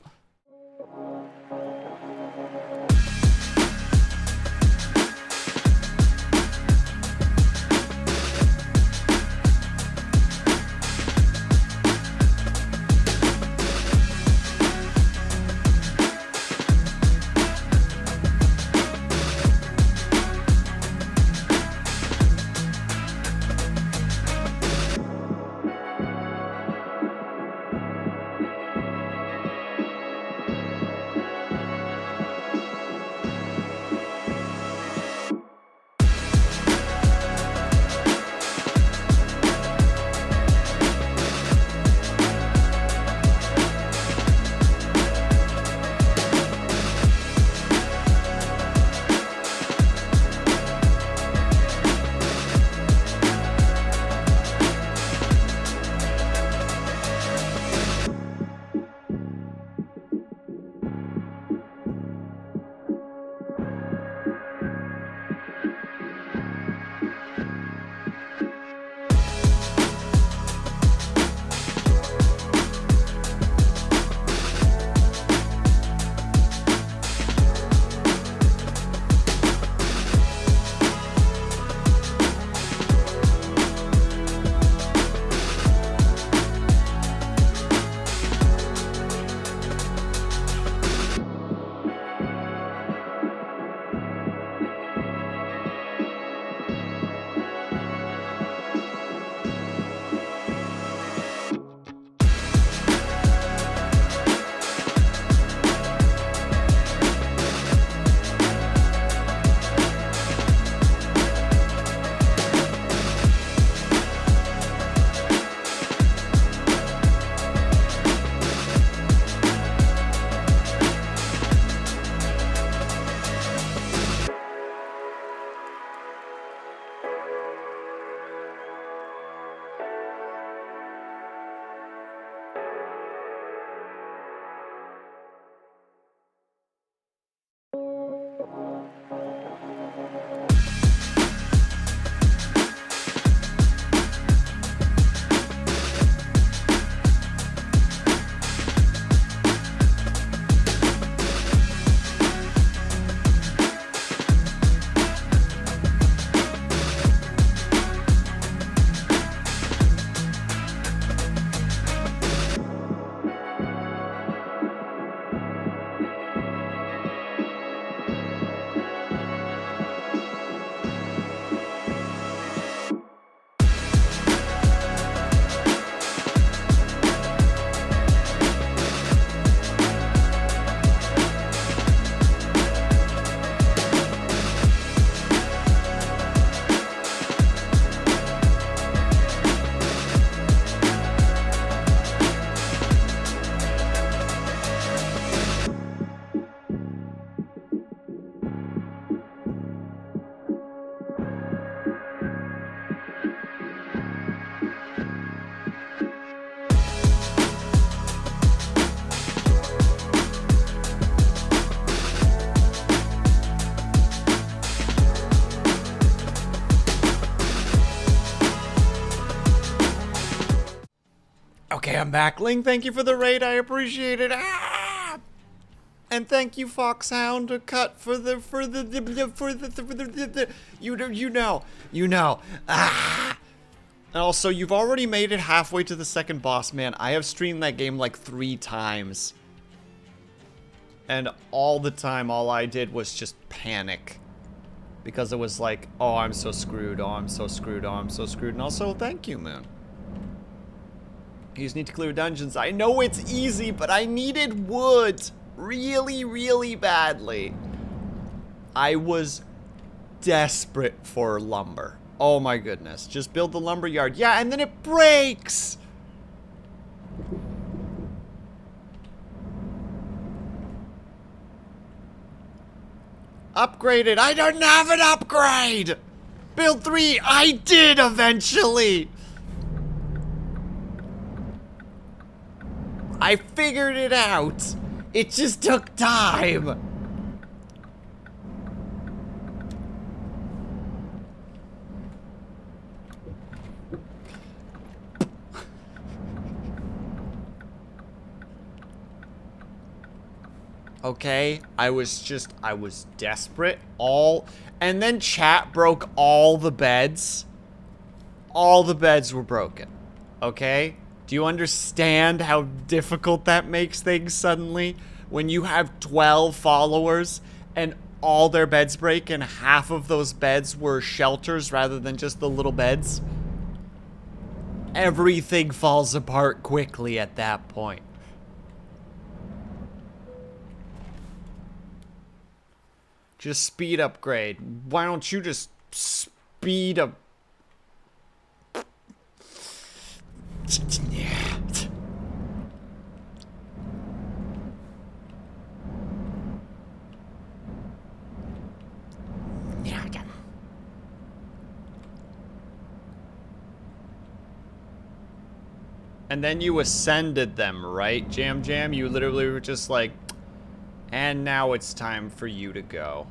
Okay, I'm back. Ling, thank you for the raid. I appreciate it. Ah! And thank you, Foxhound, to cut for the you know. Ah! And also, you've already made it halfway to the second boss, man. I have streamed that game like 3 times. And all the time, all I did was just panic. Because it was like, oh, I'm so screwed, oh, I'm so screwed, oh, I'm so screwed. And also, thank you, Moon. You just need to clear dungeons. I know it's easy, but I needed wood really, really badly. I was desperate for lumber. Oh my goodness. Just build the lumber yard. Yeah, and then it breaks! Upgraded. I don't have an upgrade! Build 3. I did eventually! I figured it out. It just took time. Okay, I was desperate. And then chat broke all the beds. All the beds were broken. Okay? Do you understand how difficult that makes things suddenly? When you have 12 followers and all their beds break and half of those beds were shelters rather than just the little beds? Everything falls apart quickly at that point. Just speed upgrade. Why don't you just speed up? And then you ascended them, right, Jam Jam? You literally were just like, and now it's time for you to go.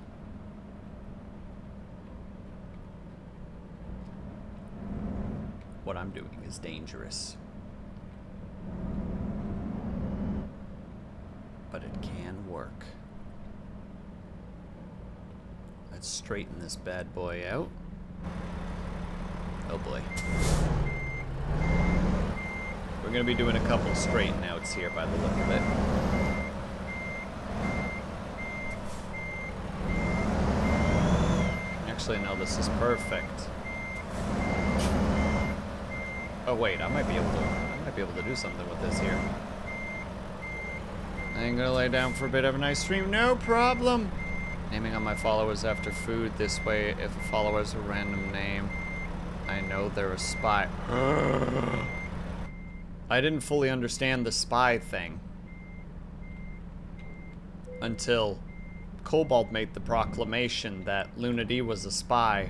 What I'm doing is dangerous. But it can work. Let's straighten this bad boy out. Oh boy. We're gonna be doing a couple straighten outs here by the look of it. Actually, no, this is perfect. Oh wait, I might be able to do something with this here. I'm gonna lay down for a bit of a nice stream, no problem. Naming on my followers after food, this way if a follower has a random name, I know they're a spy. I didn't fully understand the spy thing until Cobalt made the proclamation that Luna D was a spy.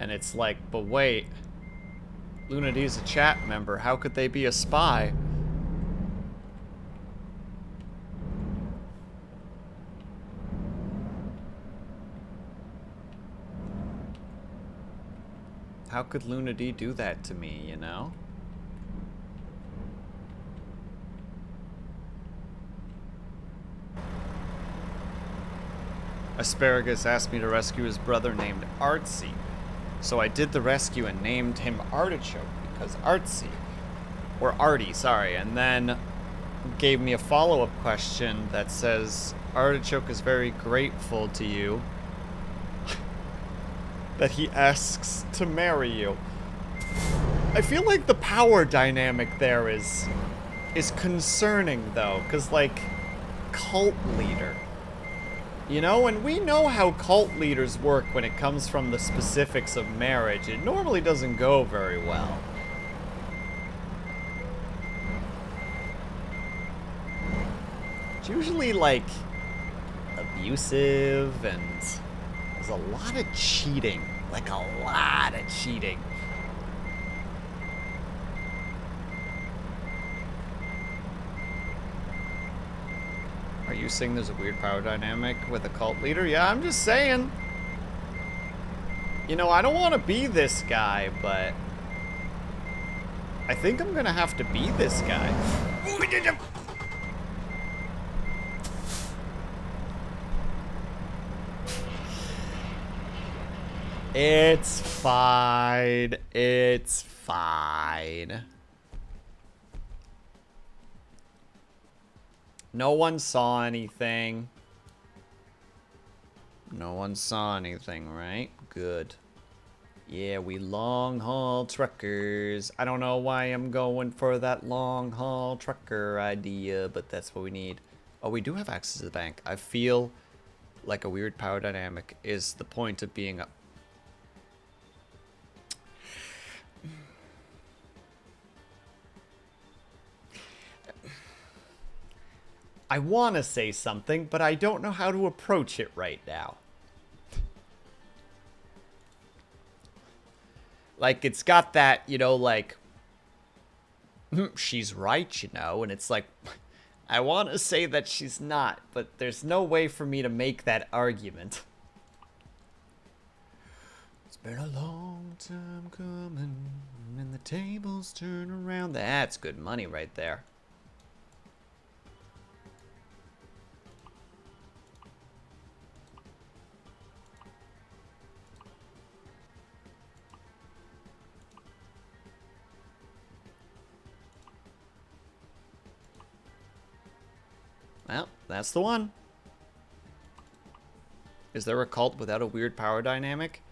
And it's like, but wait, Luna D's a chat member, how could they be a spy? How could Luna D do that to me, you know? Asparagus asked me to rescue his brother named Artsy. So I did the rescue and named him Artichoke because Artsy. Or Artie, sorry. And then gave me a follow-up question that says, Artichoke is very grateful to you that he asks to marry you. I feel like the power dynamic there is concerning though, because like, cult leader. You know, and we know how cult leaders work when it comes from the specifics of marriage. It normally doesn't go very well. It's usually, like, abusive and there's a lot of cheating. Like, a lot of cheating. Are you saying there's a weird power dynamic with a cult leader? Yeah, I'm just saying. You know, I don't want to be this guy, but I think I'm gonna have to be this guy. It's fine. It's fine. No one saw anything. No one saw anything, right? Good. Yeah, we long haul truckers. I don't know why I'm going for that long haul trucker idea, but that's what we need. Oh, we do have access to the bank. I feel like a weird power dynamic is the point of being a... I want to say something, but I don't know how to approach it right now. Like, it's got that, you know, like, she's right, you know, and it's like, I want to say that she's not, but there's no way for me to make that argument. It's been a long time coming, and the tables turn around. That's good money right there. Well, that's the one. Is there a cult without a weird power dynamic?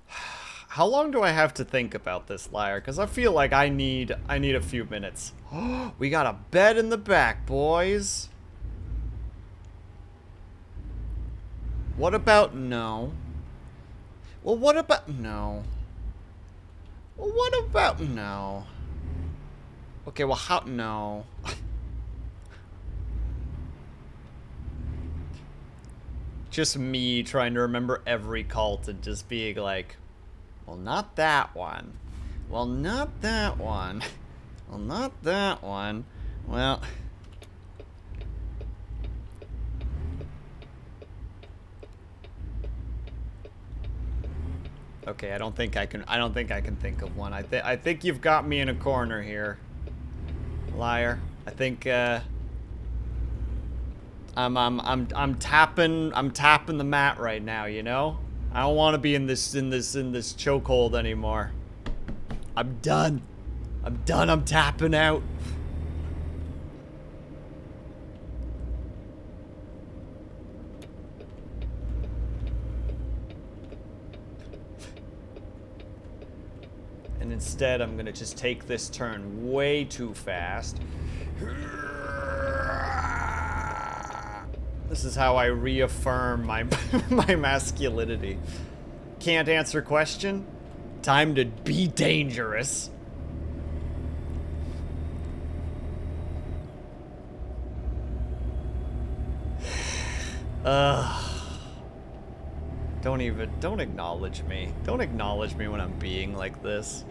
How long do I have to think about this, Liar? Because I feel like I need a few minutes. We got a bed in the back, boys. What about no? Well, what about no? Well, what about no? Okay, well, how? No. Just me trying to remember every cult and just being like, well, not that one. Well, not that one. Well, not that one. Well. Okay, I don't think I can think of one. I think you've got me in a corner here. Liar. I think I'm tapping the mat right now, you know? I don't want to be in this chokehold anymore. I'm done. I'm tapping out. And instead, I'm gonna just take this turn way too fast. This is how I reaffirm my my masculinity. Can't answer question? Time to be dangerous. Don't acknowledge me. Don't acknowledge me when I'm being like this.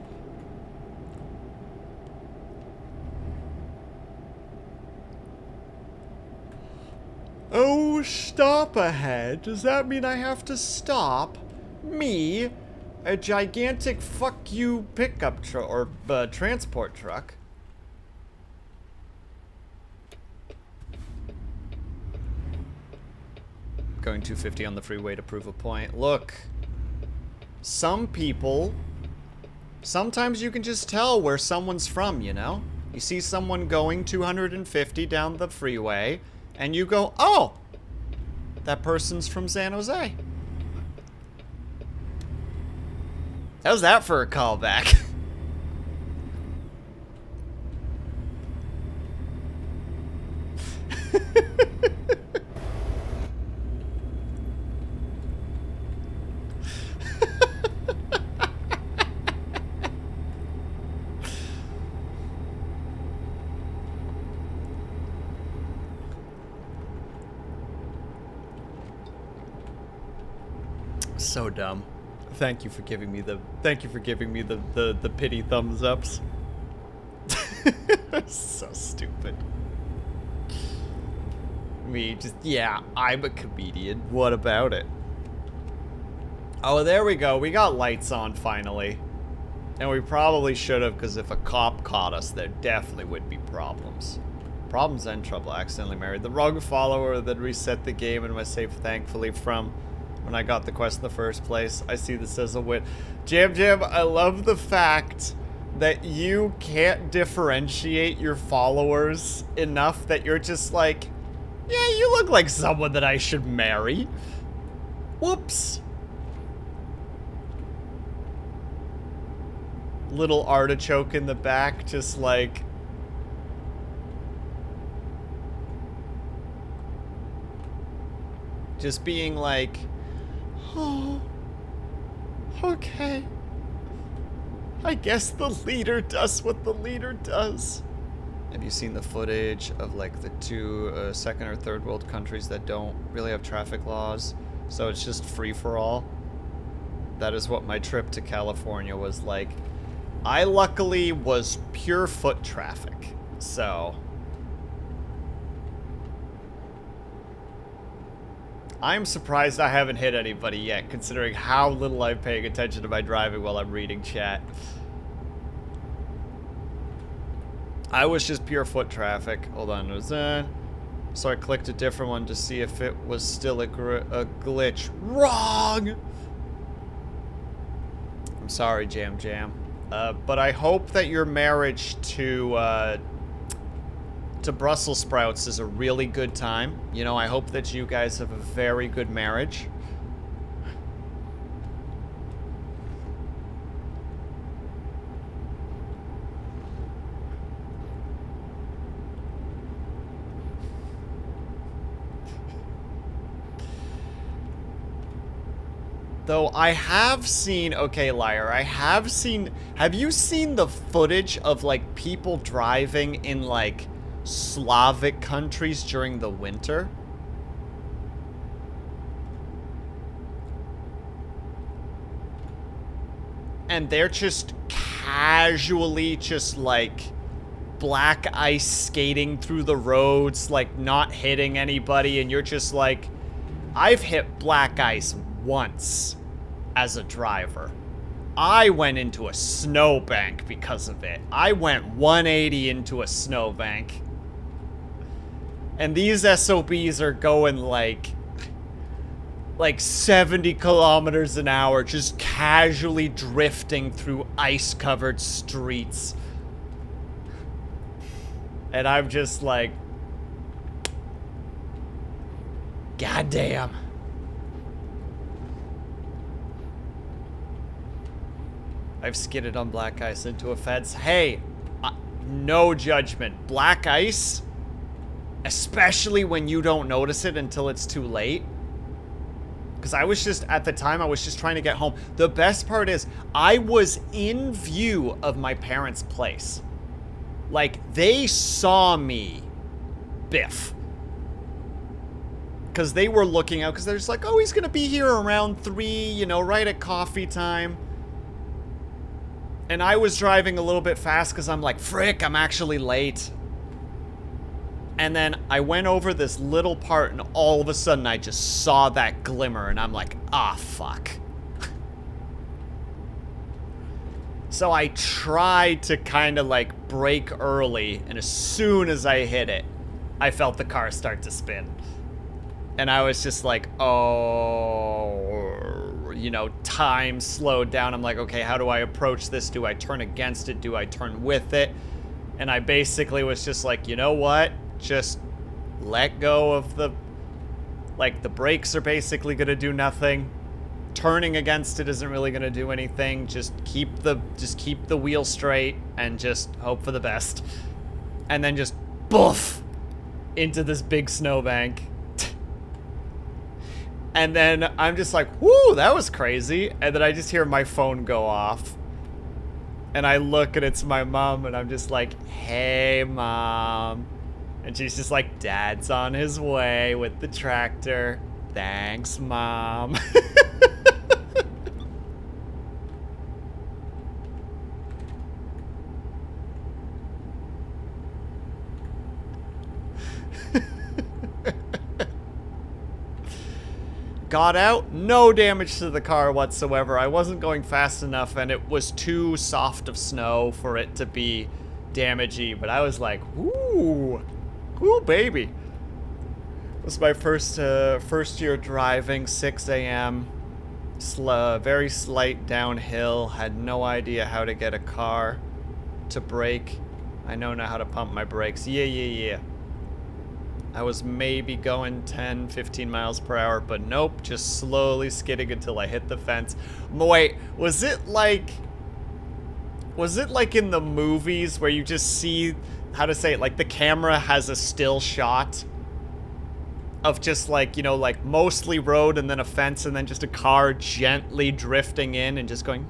Oh, stop ahead. Does that mean I have to stop? Me? A gigantic fuck you pickup truck or transport truck? Going 250 on the freeway to prove a point. Look, some people, sometimes you can just tell where someone's from, you know? You see someone going 250 down the freeway, and you go, oh, that person's from San Jose. How's that for a callback? So dumb. Thank you for giving me the pity thumbs ups. So stupid. Me just, yeah, I'm a comedian. What about it? Oh, there we go. We got lights on finally. And we probably should have, because if a cop caught us, there definitely would be problems. Problems and trouble. Accidentally married the wrong follower, then reset the game and was saved thankfully from when I got the quest in the first place. I see this as a win. Jam Jam, I love the fact that you can't differentiate your followers enough that you're just like, yeah, you look like someone that I should marry. Whoops. Little artichoke in the back, just like... just being like, oh, okay. I guess the leader does what the leader does. Have you seen the footage of like the two second or third world countries that don't really have traffic laws? So it's just free for all. That is what my trip to California was like. I luckily was pure foot traffic, so I'm surprised I haven't hit anybody yet, considering how little I'm paying attention to my driving while I'm reading chat. I was just pure foot traffic. Hold on, it was so I clicked a different one to see if it was still a glitch. Wrong! I'm sorry, Jam Jam. But I hope that your marriage to Brussels sprouts is a really good time. You know, I hope that you guys have a very good marriage. Though I have seen, okay, liar, I have seen, have you seen the footage of like people driving in like Slavic countries during the winter? And they're just casually just like black ice skating through the roads, like not hitting anybody, and you're just like, I've hit black ice once as a driver. I went into a snowbank because of it. I went 180 into a snowbank. And these SOBs are going like 70 kilometers an hour, just casually drifting through ice-covered streets. And I'm just like, goddamn. I've skidded on black ice into a fence. Hey, no judgment. Black ice, especially when you don't notice it until it's too late. Because I was just, at the time, I was just trying to get home. The best part is, I was in view of my parents' place. Like, they saw me biff. Because they were looking out, because they're just like, oh, he's going to be here around 3, you know, right at coffee time. And I was driving a little bit fast because I'm like, frick, I'm actually late. And then I went over this little part and all of a sudden I just saw that glimmer and I'm like, ah, fuck. So I tried to kind of like brake early, and as soon as I hit it, I felt the car start to spin. And I was just like, oh, you know, time slowed down. I'm like, okay, how do I approach this? Do I turn against it? Do I turn with it? And I basically was just like, you know what? Just let go of the, like, the brakes are basically going to do nothing. Turning against it isn't really going to do anything. Just keep the wheel straight and just hope for the best. And then just boof into this big snowbank. And then I'm just like, whoo, that was crazy. And then I just hear my phone go off. And I look and it's my mom and I'm just like, hey, Mom. And she's just like, Dad's on his way with the tractor. Thanks, Mom. got out, no damage to the car whatsoever. I wasn't going fast enough, and it was too soft of snow for it to be damagey. But I was like, ooh, baby. It was my first year driving, 6 a.m. Very slight downhill. Had no idea how to get a car to brake. I know now how to pump my brakes. Yeah. I was maybe going 10, 15 miles per hour, but nope, just slowly skidding until I hit the fence. Wait, was it like in the movies where you just see, how to say it, like the camera has a still shot of just like, you know, like mostly road and then a fence and then just a car gently drifting in and just going,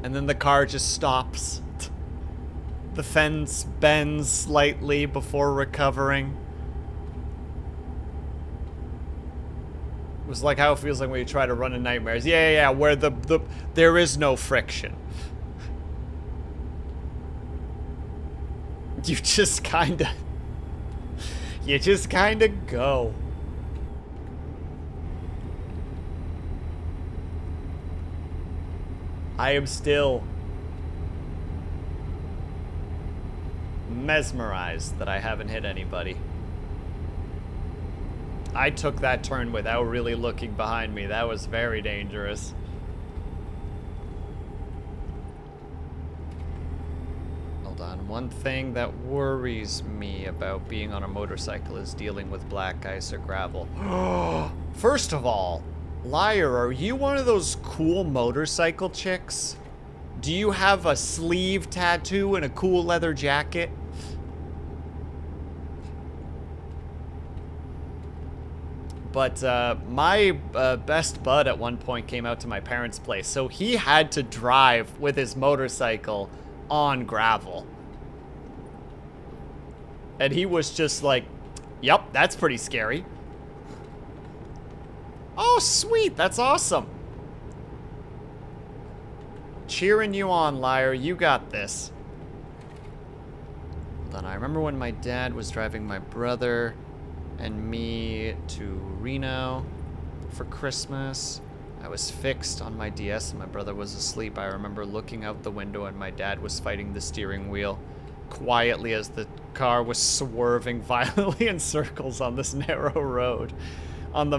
and then the car just stops. The fence bends slightly before recovering. It was like how it feels like when you try to run in Nightmares. Yeah, where there is no friction. You just kinda go. I am still mesmerized that I haven't hit anybody. I took that turn without really looking behind me. That was very dangerous. Hold on. One thing that worries me about being on a motorcycle is dealing with black ice or gravel. First of all, Liar, are you one of those cool motorcycle chicks? Do you have a sleeve tattoo and a cool leather jacket? But my best bud at one point came out to my parents' place, so he had to drive with his motorcycle on gravel. And he was just like, yep, that's pretty scary. Oh, sweet, that's awesome. Cheering you on, Liar, you got this. Hold on, I remember when my dad was driving my brother and me to Reno for Christmas. I was fixed on my DS and my brother was asleep. I remember looking out the window and my dad was fighting the steering wheel quietly as the car was swerving violently in circles on this narrow road on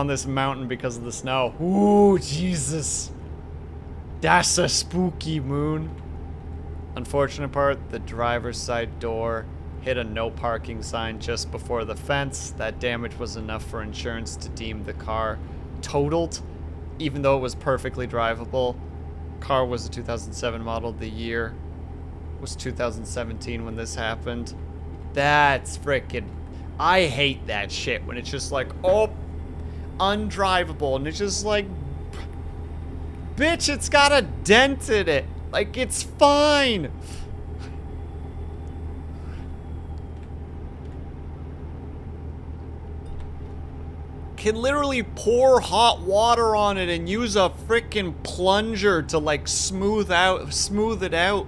this mountain because of the snow. Ooh, Jesus. That's a spooky moon. Unfortunate part, the driver's side door hit a no parking sign just before the fence. That damage was enough for insurance to deem the car totaled, even though it was perfectly drivable. Car was a 2007 model. The year was 2017 when this happened. That's frickin'... I hate that shit when it's just like, oh, undrivable, and it's just like, bitch, it's got a dent in it. Like, it's fine. Can literally pour hot water on it and use a frickin' plunger to like smooth it out.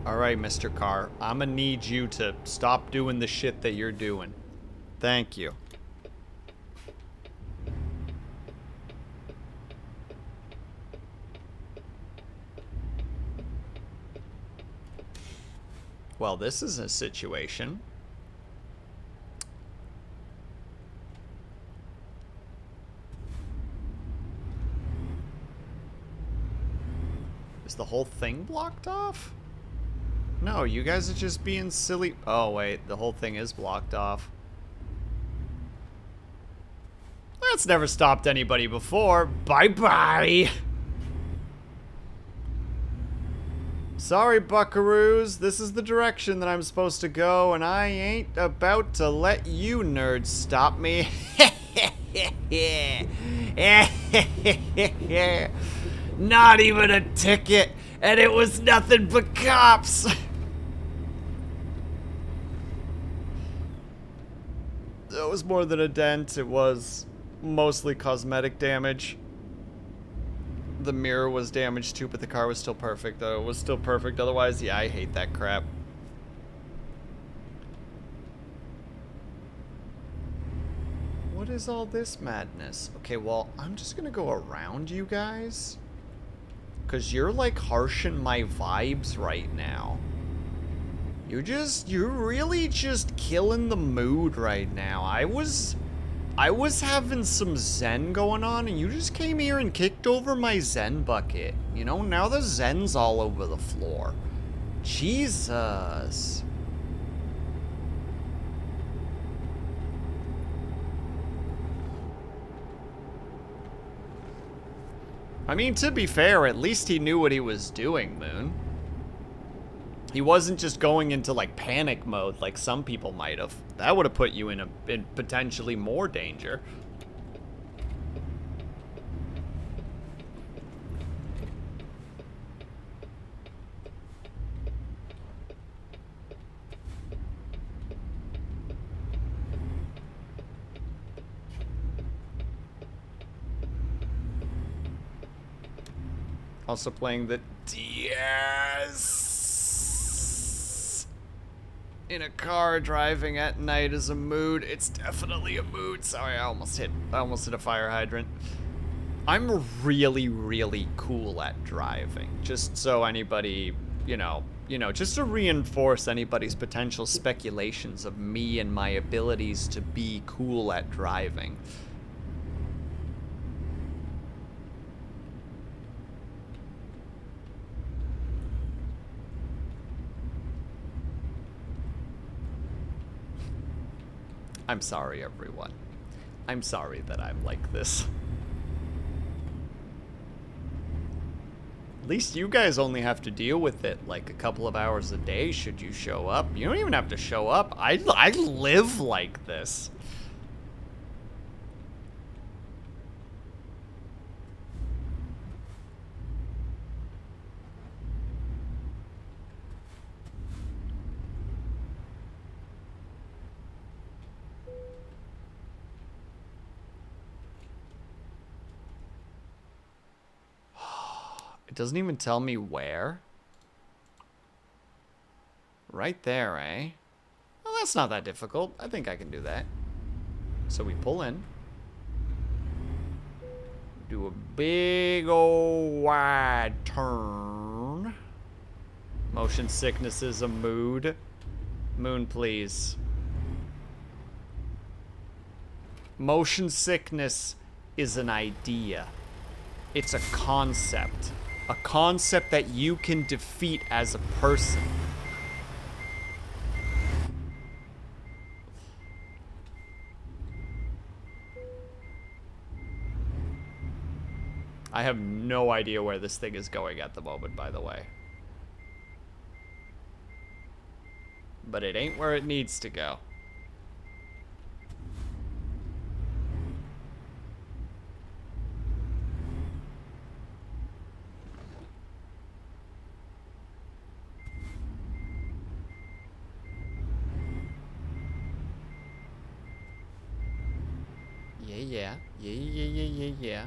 Alright, Mr. Carr, I'ma need you to stop doing the shit that you're doing. Thank you. Well, this is a situation. Is the whole thing blocked off? No, you guys are just being silly. Oh, wait, the whole thing is blocked off. That's never stopped anybody before. Bye-bye. Sorry, buckaroos. This is the direction that I'm supposed to go, and I ain't about to let you nerds stop me. Not even a ticket, and it was nothing but cops. It was more than a dent. It was mostly cosmetic damage. The mirror was damaged too, but the car was still perfect, though. It was still perfect. Otherwise, yeah, I hate that crap. What is all this madness? Okay, well, I'm just gonna go around you guys. Because you're, like, harshing my vibes right now. You're really just killing the mood right now. I was having some zen going on, and you just came here and kicked over my zen bucket. You know, now the zen's all over the floor. Jesus. I mean, to be fair, at least he knew what he was doing, Moon. He wasn't just going into, like, panic mode like some people might have. That would have put you in potentially more danger. Also playing the DS in a car driving at night is a mood. It's definitely a mood. Sorry, I almost hit a fire hydrant. I'm really, really cool at driving. Just so anybody, you know, just to reinforce anybody's potential speculations of me and my abilities to be cool at driving. I'm sorry, everyone. I'm sorry that I'm like this. At least you guys only have to deal with it like a couple of hours a day should you show up. You don't even have to show up. I live like this. It doesn't even tell me where. Right there, eh? Well, that's not that difficult. I think I can do that. So we pull in. Do a big old wide turn. Motion sickness is a mood. Moon, please. Motion sickness is an idea. It's a concept. A concept that you can defeat as a person. I have no idea where this thing is going at the moment, by the way. But it ain't where it needs to go. Yeah.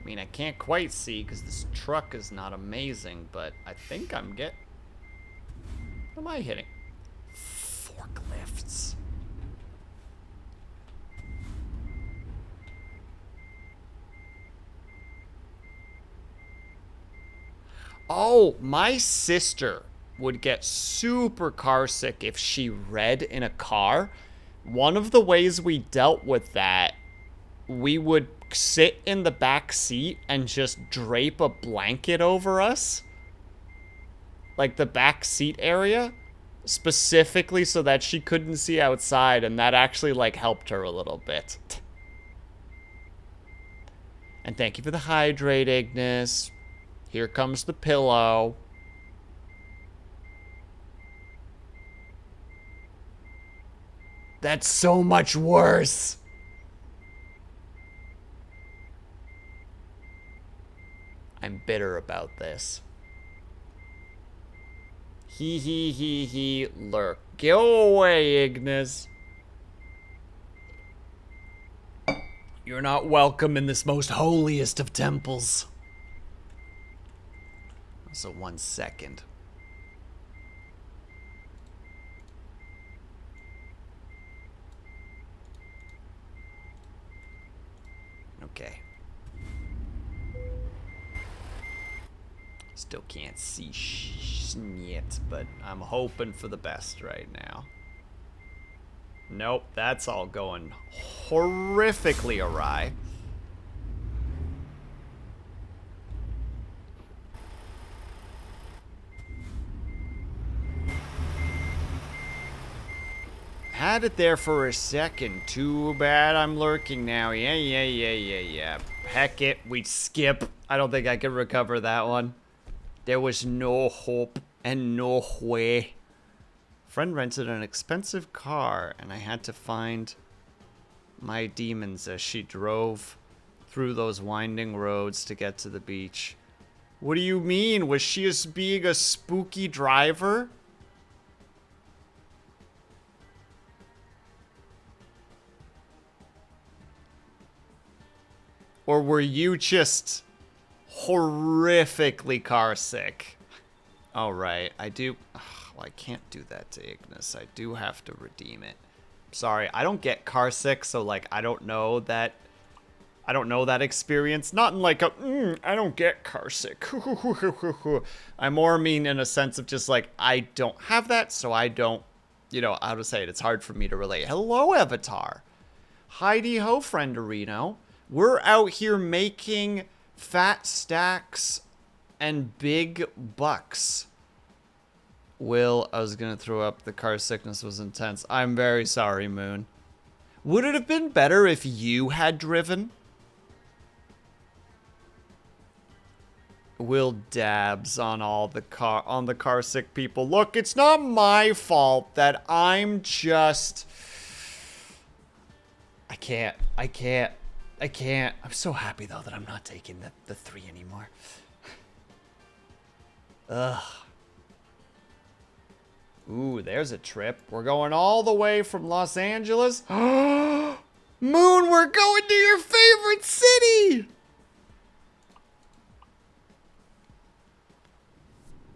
I mean, I can't quite see because this truck is not amazing, but I think I'm What am I hitting? Forklifts. Oh, my sister would get super car sick if she read in a car. One of the ways we dealt with that, we would sit in the back seat and just drape a blanket over us. Like the back seat area. Specifically so that she couldn't see outside, and that actually, like, helped her a little bit. And thank you for the hydrate, Ignis. Here comes the pillow. That's so much worse. I'm bitter about this. He, lurk. Go away, Ignis. You're not welcome in this most holiest of temples. So 1 second. Okay. Still can't see shit, but I'm hoping for the best right now. Nope, that's all going horrifically awry. Had it there for a second. Too bad I'm lurking now. Yeah. Heck it, we skip. I don't think I can recover that one. There was no hope and no way. Friend rented an expensive car, and I had to find my demons as she drove through those winding roads to get to the beach. What do you mean? Was she just being a spooky driver? Or were you just horrifically car sick? All right, I do. Well, I can't do that to Ignis. I do have to redeem it. Sorry, I don't get car sick, so like I don't know that experience. Not in like a I don't get car sick. I more mean in a sense of just like I don't have that, so I don't, you know, how to say it. It's hard for me to relate. Hello, Avatar. Heidi ho, frienderino. We're out here making fat stacks and big bucks. Will, I was gonna throw up. The car sickness was intense. I'm very sorry, Moon. Would it have been better if you had driven? Will dabs on all the car sick people. Look, it's not my fault that I'm just... I can't. I'm so happy, though, that I'm not taking the 3 anymore. Ugh. Ooh, there's a trip. We're going all the way from Los Angeles. Moon, we're going to your favorite city!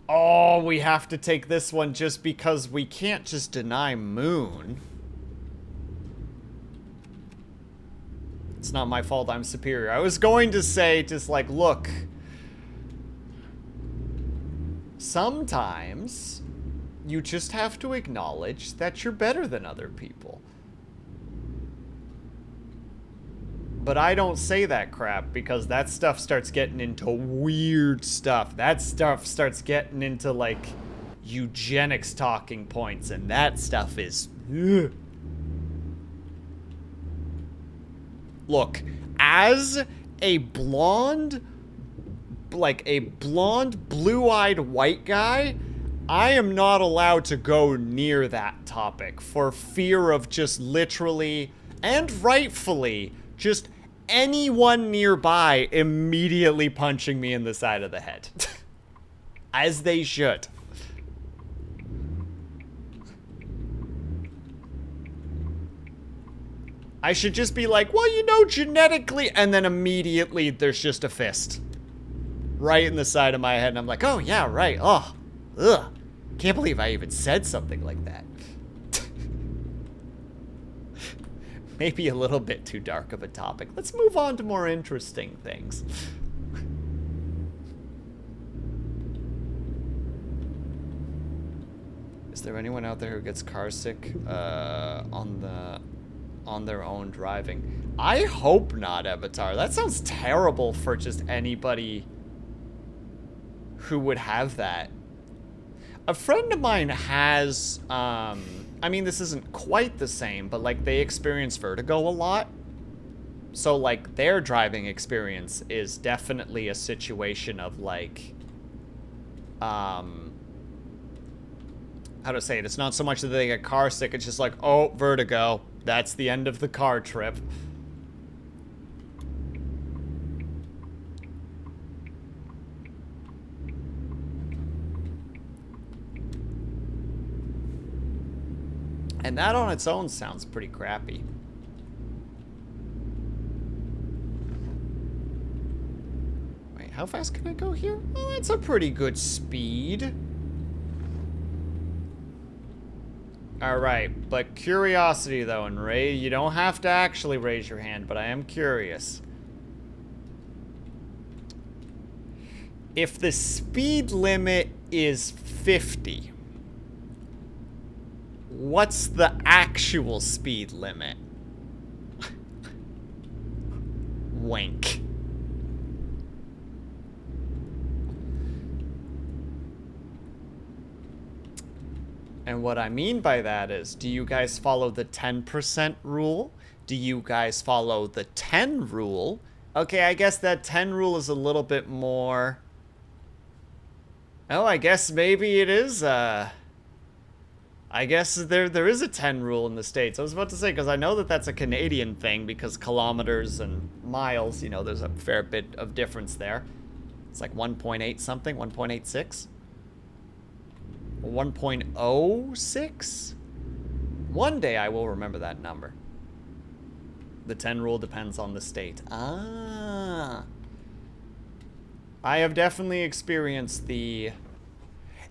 Oh, we have to take this one just because we can't just deny Moon. It's not my fault I'm superior. I was going to say, just like, look. Sometimes you just have to acknowledge that you're better than other people. But I don't say that crap because that stuff starts getting into weird stuff. That stuff starts getting into, like, eugenics talking points, and that stuff is... Ugh. Look, as a blonde, like a blonde, blue-eyed white guy, I am not allowed to go near that topic for fear of just literally, and rightfully, just anyone nearby immediately punching me in the side of the head. As they should. I should just be like, well, you know, genetically, and then immediately there's just a fist. Right in the side of my head, and I'm like, oh, yeah, right, oh, ugh. Can't believe I even said something like that. Maybe a little bit too dark of a topic. Let's move on to more interesting things. Is there anyone out there who gets car sick on their own driving? I hope not, Avatar. That sounds terrible for just anybody who would have that. A friend of mine has, I mean, this isn't quite the same, but, like, they experience vertigo a lot. So, like, their driving experience is definitely a situation of, like, how to say it? It's not so much that they get car sick, it's just like, oh, vertigo. That's the end of the car trip. And that on its own sounds pretty crappy. How fast can I go here? Oh, that's a pretty good speed. Alright, but curiosity though, and Ray, you don't have to actually raise your hand, but I am curious. If the speed limit is 50, what's the actual speed limit? Wink. And what I mean by that is, do you guys follow the 10% rule? Do you guys follow the 10 rule? Okay, I guess that 10 rule is a little bit more... Oh, I guess maybe it is, I guess there is a 10 rule in the States. I was about to say, because I know that that's a Canadian thing, because kilometers and miles, you know, there's a fair bit of difference there. It's like 1.8 something, 1.86? 1.06? One day I will remember that number. The 10 rule depends on the state. Ah. I have definitely experienced the...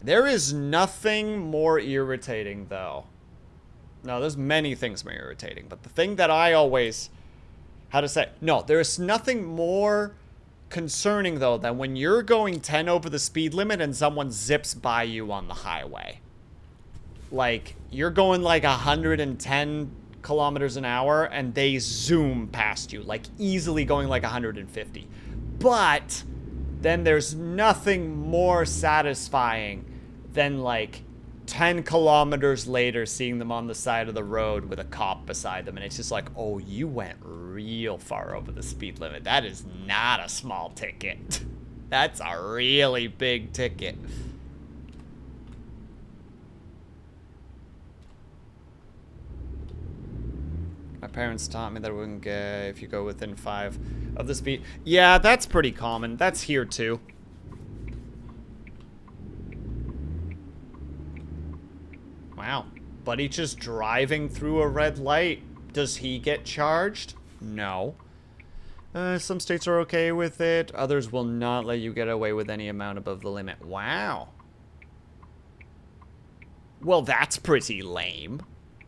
There is nothing more irritating, though. No, there's many things more irritating, but the thing that I always... How to say... No, there's nothing more concerning, though, than when you're going 10 over the speed limit and someone zips by you on the highway. Like, you're going like 110 kilometers an hour, and they zoom past you, like easily going like 150. But then there's nothing more satisfying than like 10 kilometers later seeing them on the side of the road with a cop beside them, and it's just like, oh, you went real far over the speed limit. That is not a small ticket. That's a really big ticket. My parents taught me that it wouldn't get if you go within 5 of the speed. Yeah, that's pretty common. That's here too. Wow. Buddy just driving through a red light. Does he get charged? No. Some states are okay with it. Others will not let you get away with any amount above the limit. Wow. Well, that's pretty lame.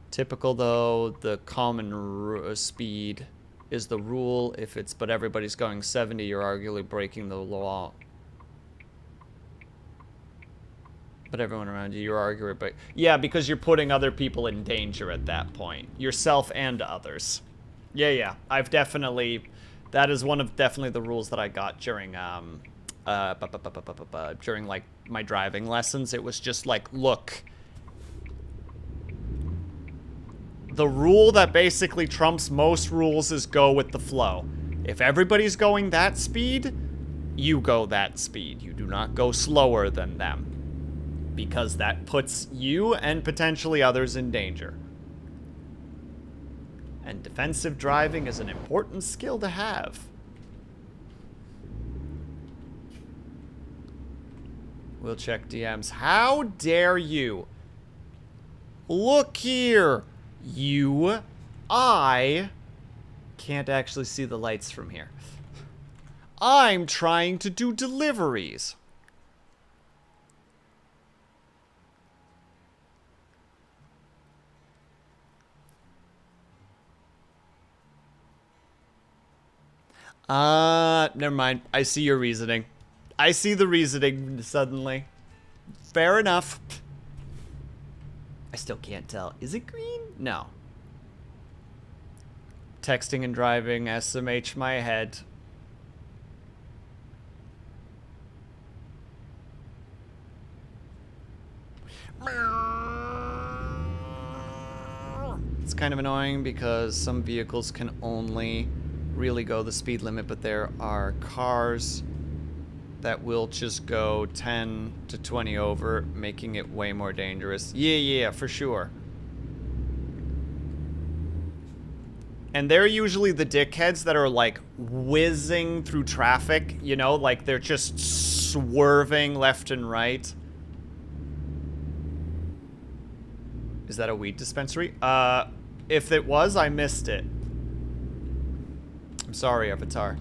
Typical, though, the common speed is the rule. If it's, but everybody's going 70, you're arguably breaking the law. But everyone around you, you're arguing, but yeah, because you're putting other people in danger at that point. Yourself and others. Yeah, I've definitely, that is one of definitely the rules that I got during, during, like, my driving lessons. It was just like, look, the rule that basically trumps most rules is go with the flow. If everybody's going that speed, you go that speed. You do not go slower than them, because that puts you and potentially others in danger. And defensive driving is an important skill to have. We'll check DMs. How dare you? Look here. I can't actually see the lights from here. I'm trying to do deliveries. Never mind. I see your reasoning. I see the reasoning suddenly. Fair enough. I still can't tell. Is it green? No. Texting and driving, SMH my head. It's kind of annoying because some vehicles can only really go the speed limit, but there are cars that will just go 10 to 20 over, making it way more dangerous. Yeah, for sure. And they're usually the dickheads that are like whizzing through traffic, you know, like they're just swerving left and right. Is that a weed dispensary? If it was, I missed it. I'm sorry, Avatar.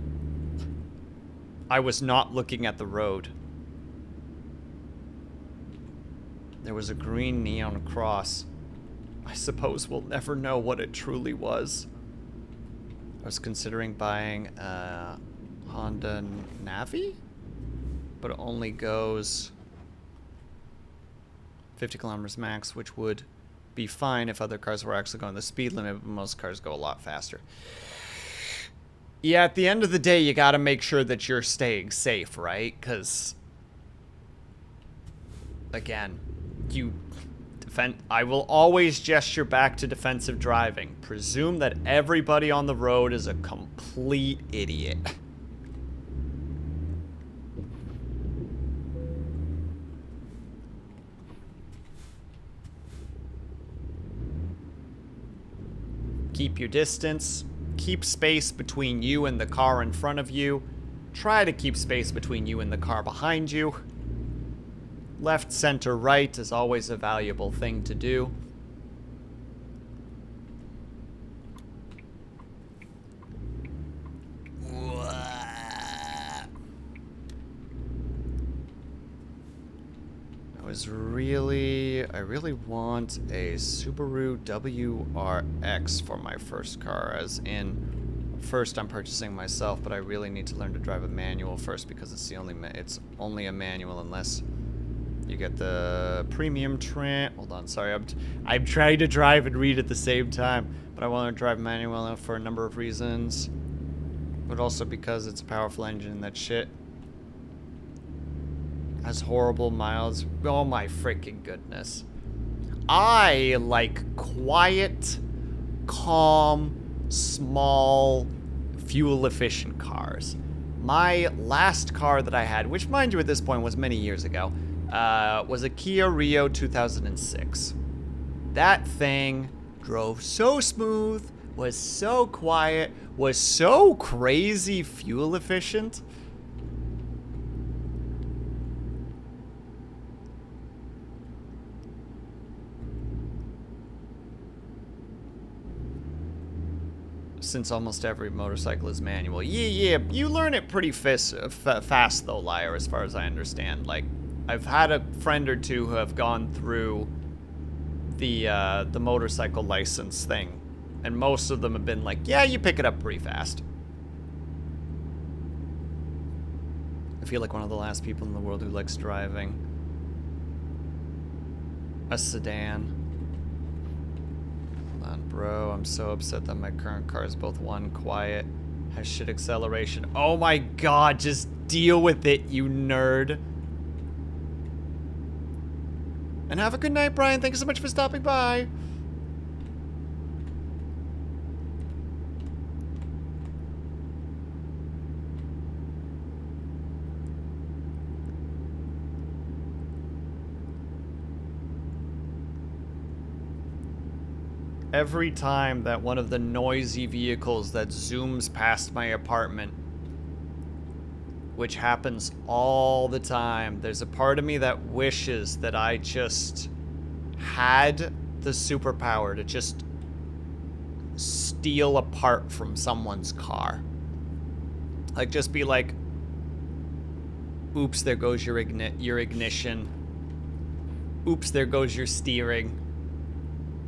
I was not looking at the road. There was a green neon cross. I suppose we'll never know what it truly was. I was considering buying a Honda Navi, but it only goes 50 kilometers max, which would be fine if other cars were actually going the speed limit, but most cars go a lot faster. Yeah, at the end of the day, you gotta make sure that you're staying safe, right? Because, again, I will always gesture back to defensive driving. Presume that everybody on the road is a complete idiot. Keep your distance. Keep space between you and the car in front of you. Try to keep space between you and the car behind you. Left, center, right is always a valuable thing to do. I really want a Subaru WRX for my first car, as in, first I'm purchasing myself, but I really need to learn to drive a manual first because it's only a manual unless you get the premium trim. Hold on, sorry, I'm trying to drive and read at the same time, but I want to drive manual for a number of reasons, but also because it's a powerful engine and that shit has horrible miles. Oh my freaking goodness. I like quiet, calm, small, fuel-efficient cars. My last car that I had, which mind you at this point was many years ago, was a Kia Rio 2006. That thing drove so smooth, was so quiet, was so crazy fuel efficient. Since almost every motorcycle is manual. Yeah, you learn it pretty fast though, Liar, as far as I understand. Like, I've had a friend or two who have gone through the motorcycle license thing, and most of them have been like, yeah, you pick it up pretty fast. I feel like one of the last people in the world who likes driving a sedan. Bro, I'm so upset that my current car is both one, quiet, has shit acceleration. Oh my god, just deal with it, you nerd. And have a good night, Brian. Thank you so much for stopping by. Every time that one of the noisy vehicles that zooms past my apartment, which happens all the time, there's a part of me that wishes that I just had the superpower to just steal a part from someone's car. Like, just be like, oops, there goes your ignition. Oops, there goes your steering.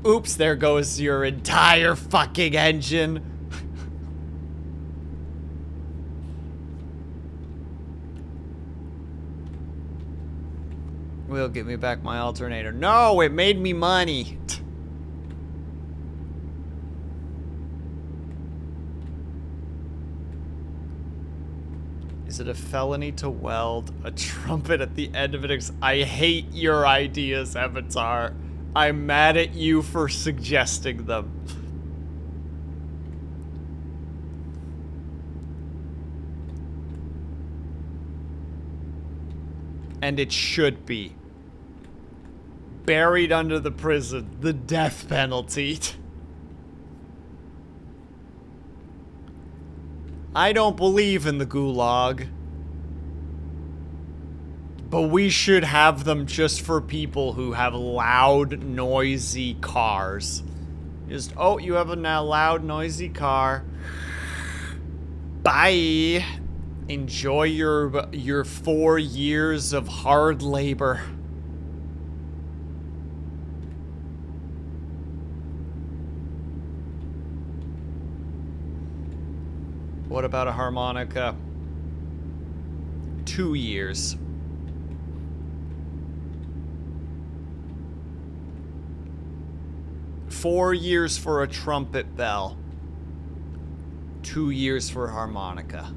Oops, there goes your entire fucking engine. Will, give me back my alternator. No, it made me money. Is it a felony to weld a trumpet at the end of it? I hate your ideas, Avatar. I'm mad at you for suggesting them. And it should be. Buried under the prison, the death penalty. I don't believe in the gulag. But we should have them just for people who have loud, noisy cars. Just, oh, you have a now loud, noisy car. Bye. Enjoy your 4 years of hard labor. What about a harmonica? 2 years. Four years for a trumpet bell. 2 years for a harmonica.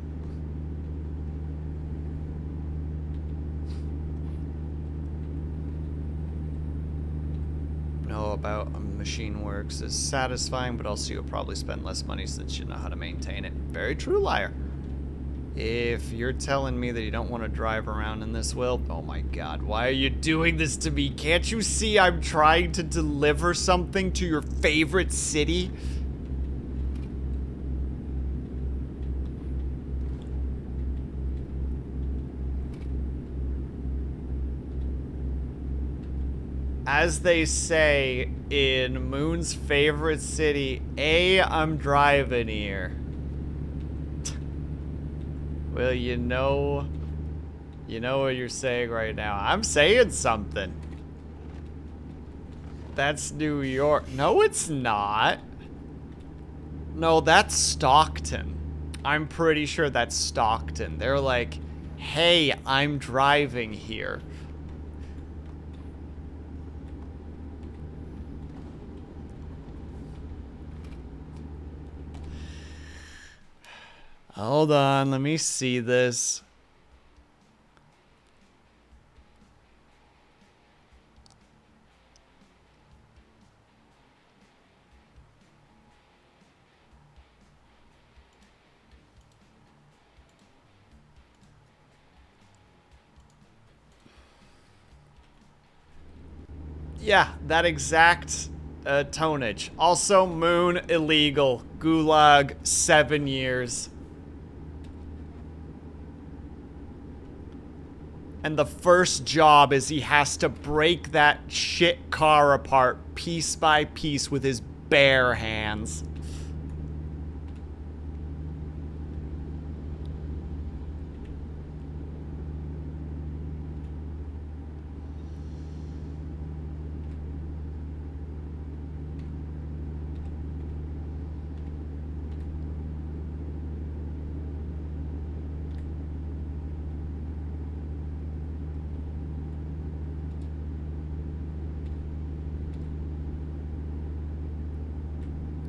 Know about a machine works is satisfying, but also you'll probably spend less money since you know how to maintain it. Very true, liar. If you're telling me that you don't want to drive around in this, Will, oh my god, why are you doing this to me? Can't you see I'm trying to deliver something to your favorite city? As they say in Moon's favorite city, I'm driving here. Well, you know what you're saying right now. I'm saying something. That's New York. No, it's not. No, that's Stockton. I'm pretty sure that's Stockton. They're like, hey, I'm driving here. Hold on, let me see this. Yeah, that exact tonnage. Also, Moon illegal. Gulag 7 years. And the first job is he has to break that shit car apart piece by piece with his bare hands.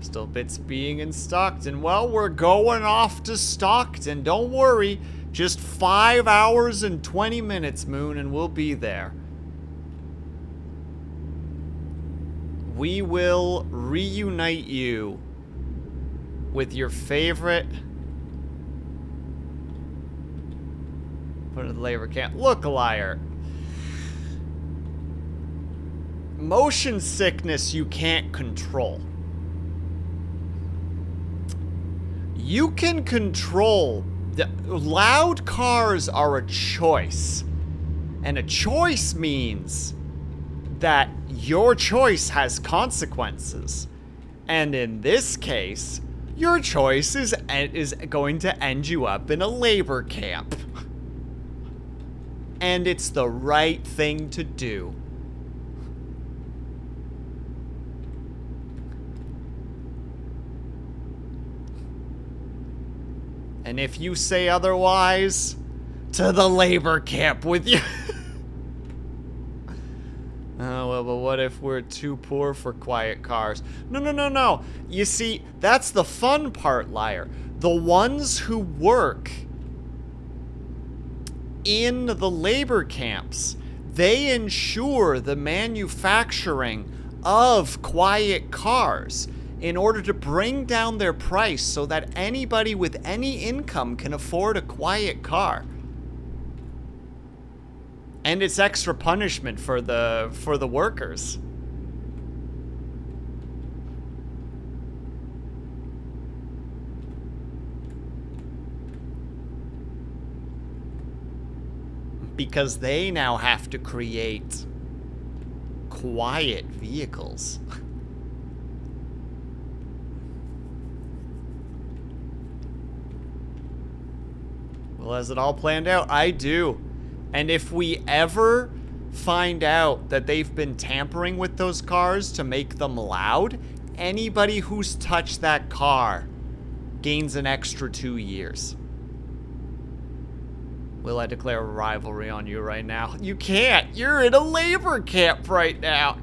Still bits being in Stockton. Well, we're going off to Stockton. Don't worry. Just 5 hours and 20 minutes, Moon, and we'll be there. We will reunite you with your favorite... Put it in the labor camp. Look, liar. Motion sickness you can't control. You can control. Loud cars are a choice. And a choice means that your choice has consequences. And in this case, your choice is going to end you up in a labor camp. And it's the right thing to do. And if you say otherwise, to the labor camp with you. Oh, well, but what if we're too poor for quiet cars? No. You see, that's the fun part, liar. The ones who work in the labor camps, they ensure the manufacturing of quiet cars in order to bring down their price so that anybody with any income can afford a quiet car. And it's extra punishment for the workers. Because they now have to create quiet vehicles. Will has it all planned out? I do. And if we ever find out that they've been tampering with those cars to make them loud, anybody who's touched that car gains an extra 2 years. Will I declare a rivalry on you right now? You can't. You're in a labor camp right now.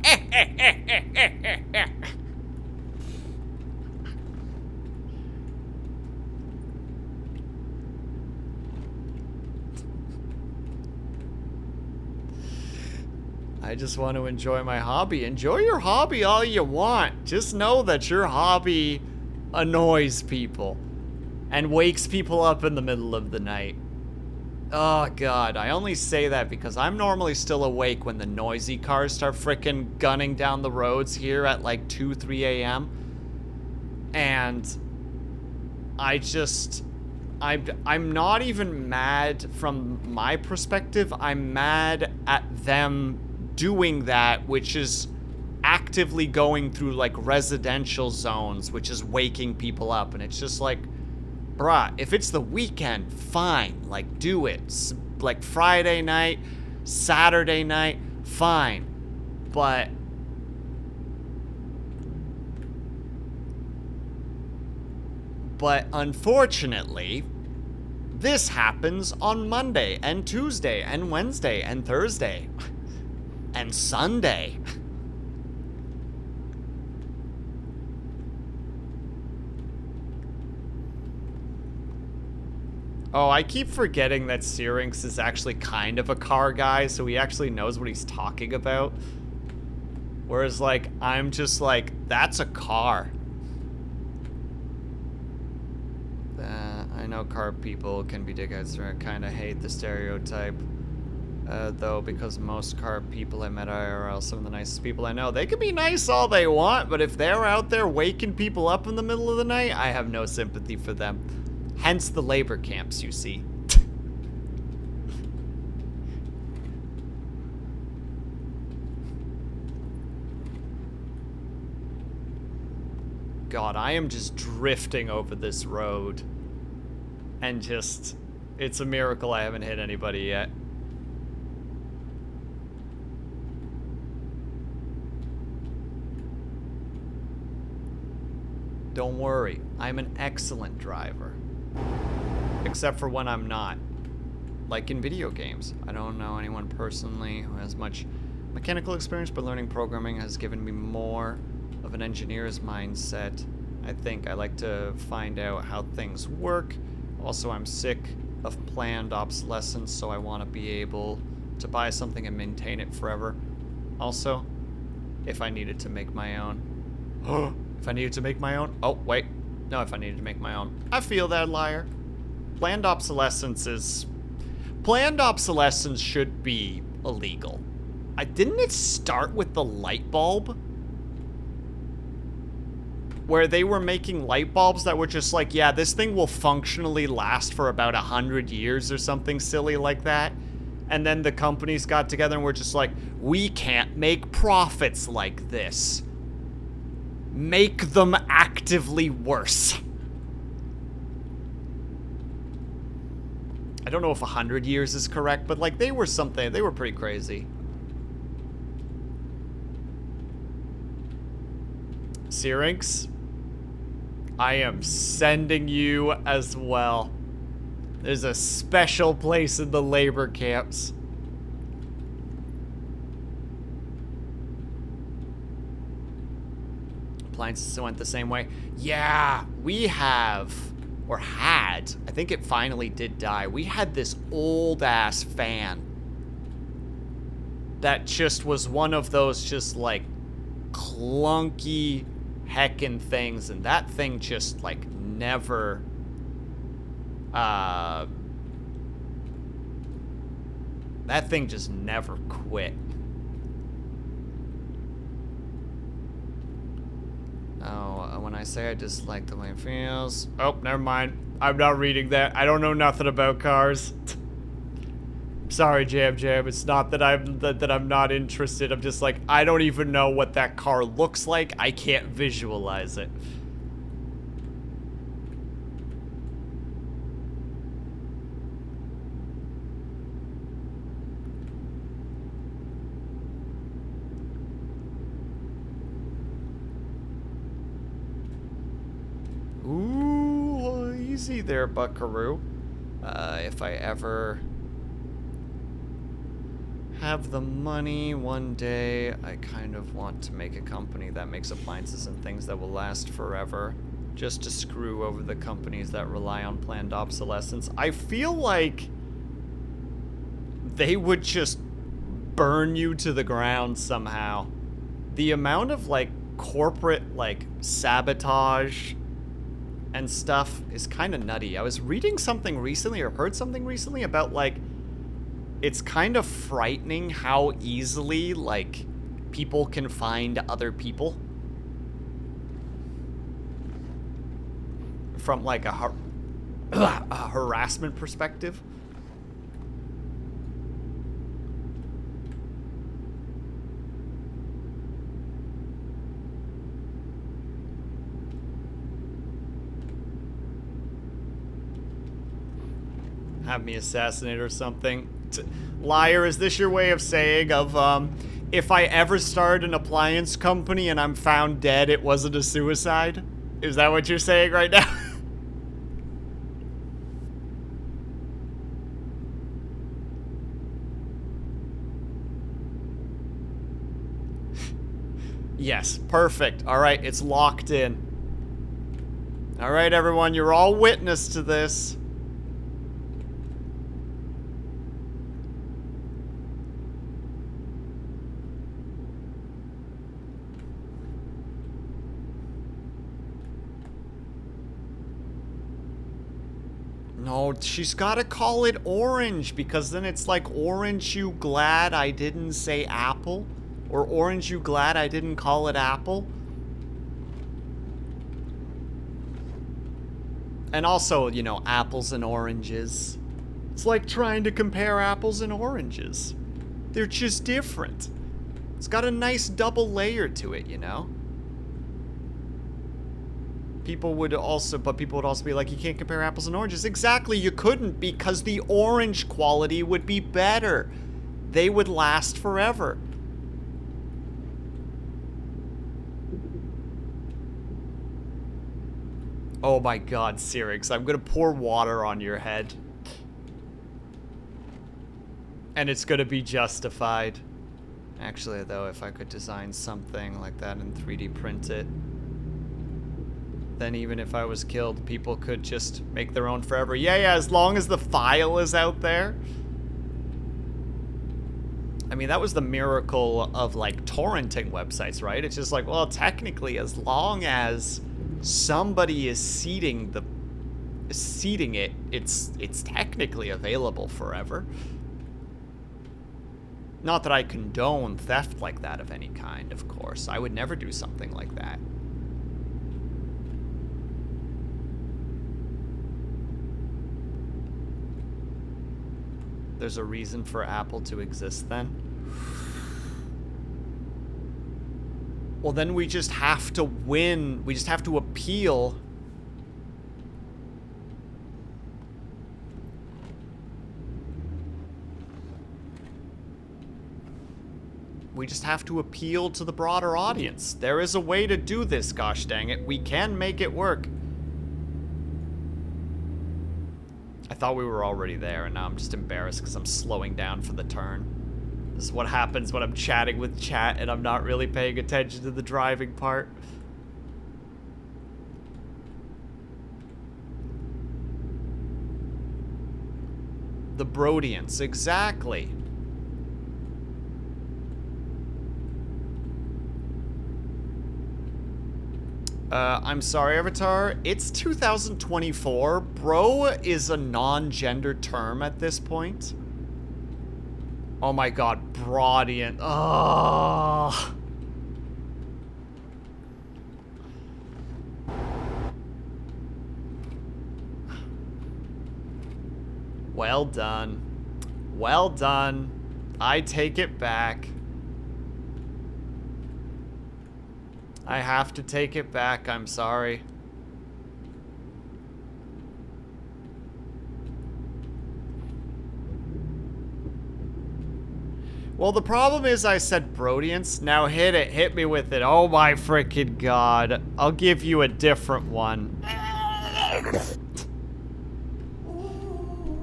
I just want to enjoy my hobby. Enjoy your hobby all you want. Just know that your hobby annoys people and wakes people up in the middle of the night. Oh, God. I only say that because I'm normally still awake when the noisy cars start frickin' gunning down the roads here at like 2, 3 a.m. And I'm not even mad from my perspective. I'm mad at them doing that, which is actively going through like residential zones, which is waking people up. And it's just like, bruh, if it's the weekend, fine, like do it. Like Friday night, Saturday night, fine. But unfortunately, this happens on Monday and Tuesday and Wednesday and Thursday and Sunday. Oh, I keep forgetting that Syrinx is actually kind of a car guy, so he actually knows what he's talking about. Whereas, like, I'm just like, that's a car. I know car people can be dickheads, or I kind of hate the stereotype. Though, because most car people I met IRL, some of the nicest people I know. They can be nice all they want, but if they're out there waking people up in the middle of the night, I have no sympathy for them. Hence the labor camps, you see. God, I am just drifting over this road. And just, it's a miracle I haven't hit anybody yet. Don't worry, I'm an excellent driver. Except for when I'm not. Like in video games. I don't know anyone personally who has much mechanical experience, but learning programming has given me more of an engineer's mindset. I think I like to find out how things work. Also, I'm sick of planned obsolescence, so I want to be able to buy something and maintain it forever. Also, if I needed to make my own. If I needed to make my own? Oh, wait. No, if I needed to make my own. I feel that, liar. Planned obsolescence should be illegal. Didn't it start with the light bulb? Where they were making light bulbs that were just like, yeah, this thing will functionally last for about 100 years or something silly like that. And then the companies got together and were just like, we can't make profits like this. Make them actively worse. I don't know if 100 years is correct, but like they were pretty crazy. Syrinx, I am sending you as well. There's a special place in the labor camps. Appliances went the same way. Yeah, we have, or had, I think it finally did die. We had this old ass fan that just was one of those just like clunky heckin' things, and that thing just like never that thing just never quit. Oh, when I say I dislike the way it feels. Oh, never mind. I'm not reading that. I don't know nothing about cars. Sorry, Jam Jam. It's not that I'm not interested. I'm just like, I don't even know what that car looks like. I can't visualize it. easy there, buckaroo. If I ever have the money one day, I kind of want to make a company that makes appliances and things that will last forever, just to screw over the companies that rely on planned obsolescence. I feel like they would just burn you to the ground somehow. The amount of, like, corporate, like, sabotage and stuff is kind of nutty. I was reading something recently, or heard something recently, about, like, it's kind of frightening how easily, like, people can find other people. From, like, a harassment perspective. Have me assassinate or something. Liar, is this your way of saying of, if I ever start an appliance company and I'm found dead, it wasn't a suicide? Is that what you're saying right now? Yes, perfect. All right, it's locked in. All right, everyone, you're all witness to this. No, she's gotta call it orange, because then it's like, orange, you glad I didn't say apple? Or orange, you glad I didn't call it apple? And also, you know, apples and oranges. It's like trying to compare apples and oranges. They're just different. It's got a nice double layer to it, you know? People would also be like, you can't compare apples and oranges. Exactly, you couldn't, because the orange quality would be better. They would last forever. Oh my god, Cyrix, I'm gonna pour water on your head. And it's gonna be justified. Actually, though, if I could design something like that and 3D print it, then even if I was killed, people could just make their own forever. Yeah, as long as the file is out there. I mean, that was the miracle of, like, torrenting websites, right? It's just like, well, technically, as long as somebody is seeding it, it's technically available forever. Not that I condone theft like that of any kind, of course. I would never do something like that. There's a reason for Apple to exist then? Well, then we just have to win. We just have to appeal. We just have to appeal to the broader audience. There is a way to do this, gosh dang it. We can make it work. I thought we were already there, and now I'm just embarrassed because I'm slowing down for the turn. This is what happens when I'm chatting with chat and I'm not really paying attention to the driving part. The Brodians, exactly. I'm sorry, Avatar. It's 2024. Bro is a non-gender term at this point. Oh my god, Brodian. Oh. Well done. Well done. I take it back. I have to take it back. I'm sorry. Well, the problem is I said Brodians. Now hit it. Hit me with it. Oh my freaking god. I'll give you a different one.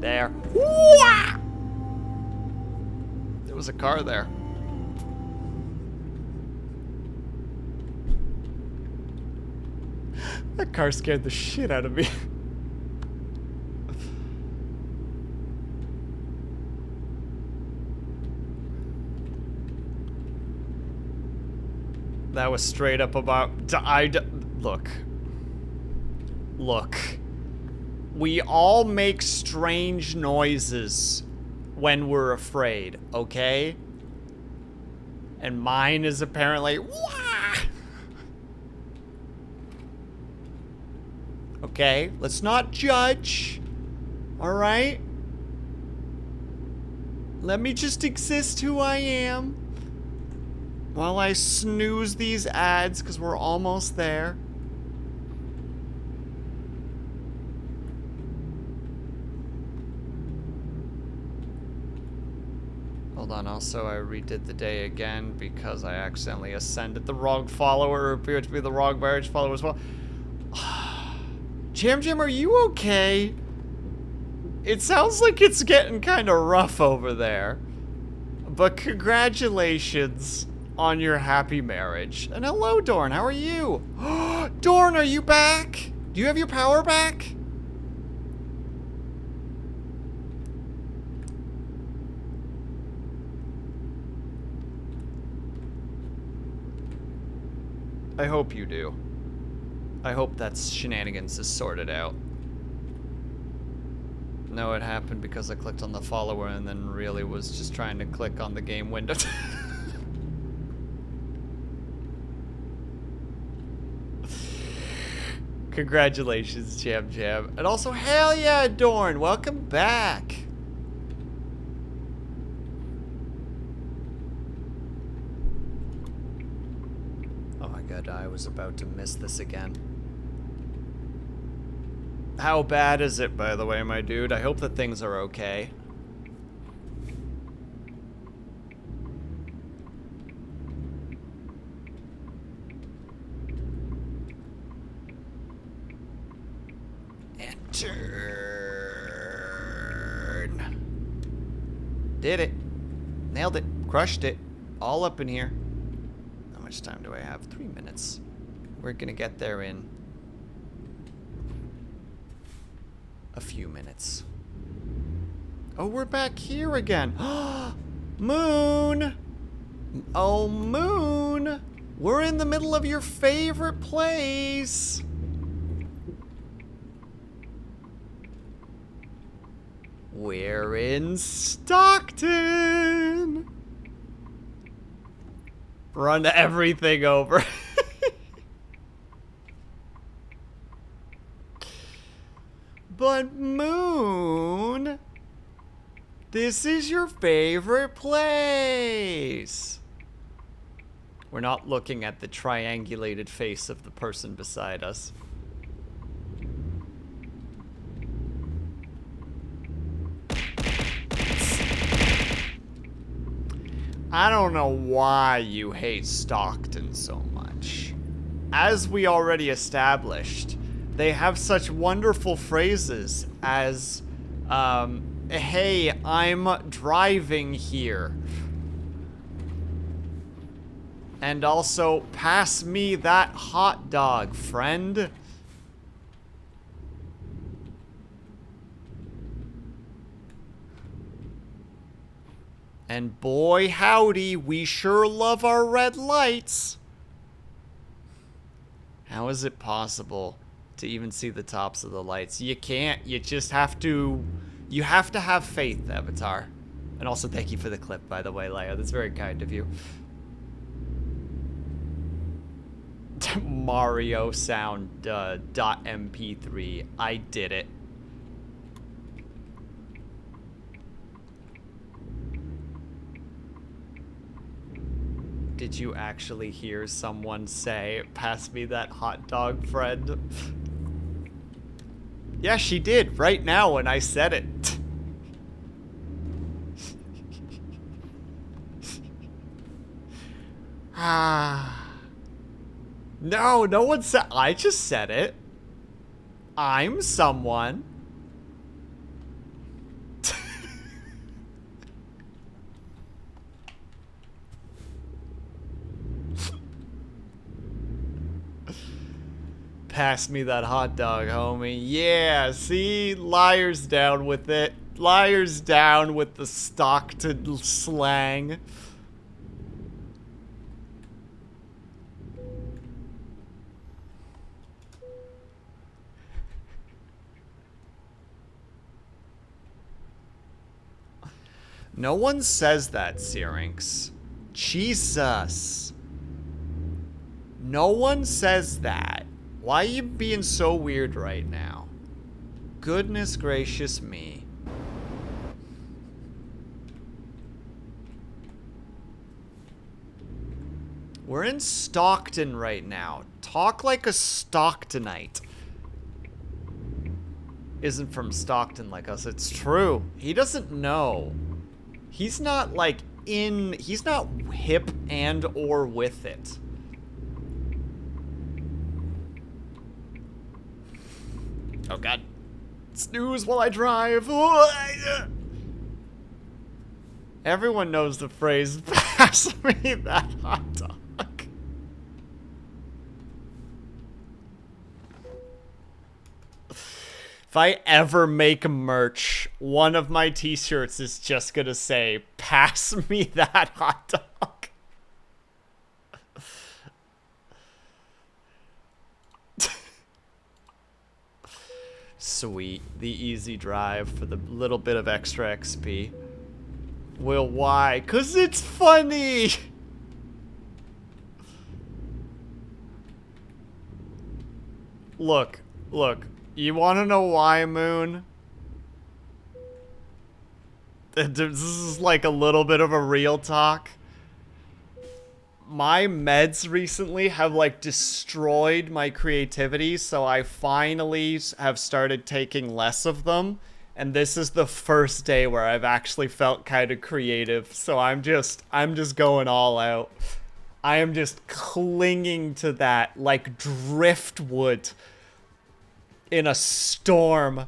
There. Wah! There was a car there. That car scared the shit out of me. That was straight up about... Look. Look. We all make strange noises when we're afraid, okay? And mine is apparently... Wah! Okay, let's not judge. Alright? Let me just exist who I am. While I snooze these ads, because we're almost there. Hold on, also I redid the day again because I accidentally ascended the wrong follower, or appeared to be the wrong marriage follower as well. Jim, are you okay? It sounds like it's getting kind of rough over there. But congratulations on your happy marriage. And hello, Dorn, how are you? Dorn, are you back? Do you have your power back? I hope you do. I hope that's shenanigans is sorted out. No, it happened because I clicked on the follower and then really was just trying to click on the game window. Congratulations, Jam. And also, hell yeah, Dorn, welcome back. Oh my god, I was about to miss this again. How bad is it, by the way, my dude? I hope that things are okay. And turn. Did it. Nailed it. Crushed it. All up in here. How much time do I have? 3 minutes. We're gonna get there in a few minutes. Oh, we're back here again. Moon! Oh, Moon! We're in the middle of your favorite place! We're in Stockton! Run everything over. But Moon, this is your favorite place. We're not looking at the triangulated face of the person beside us. I don't know why you hate Stockton so much. As we already established, they have such wonderful phrases as, hey, I'm driving here. And also, pass me that hot dog, friend. And boy howdy, we sure love our red lights. How is it possible to even see the tops of the lights? You can't. You just have to... You have to have faith, Avatar. And also thank you for the clip, by the way, Leia. That's very kind of you. Mario sound .mp3. I did it. Did you actually hear someone say, pass me that hot dog, friend? Yeah, she did, right now when I said it. No, no one said, I just said it. I'm someone. Pass me that hot dog, homie. Yeah, see? Liar's down with it. Liar's down with the Stockton slang. No one says that, Syrinx. Jesus. No one says that. Why are you being so weird right now? Goodness gracious me. We're in Stockton right now. Talk like a Stocktonite. Isn't from Stockton like us. It's true. He doesn't know. He's not like he's not hip and or with it. Oh god. Snooze while I drive. Everyone knows the phrase, pass me that hot dog. If I ever make merch, one of my t-shirts is just gonna say, pass me that hot dog. Sweet. The easy drive for the little bit of extra XP. Well, why? 'Cause it's funny! Look. You wanna know why, Moon? This is like a little bit of a real talk. My meds recently have like destroyed my creativity, so I finally have started taking less of them. And this is the first day where I've actually felt kind of creative. So I'm just going all out. I am just clinging to that like driftwood in a storm.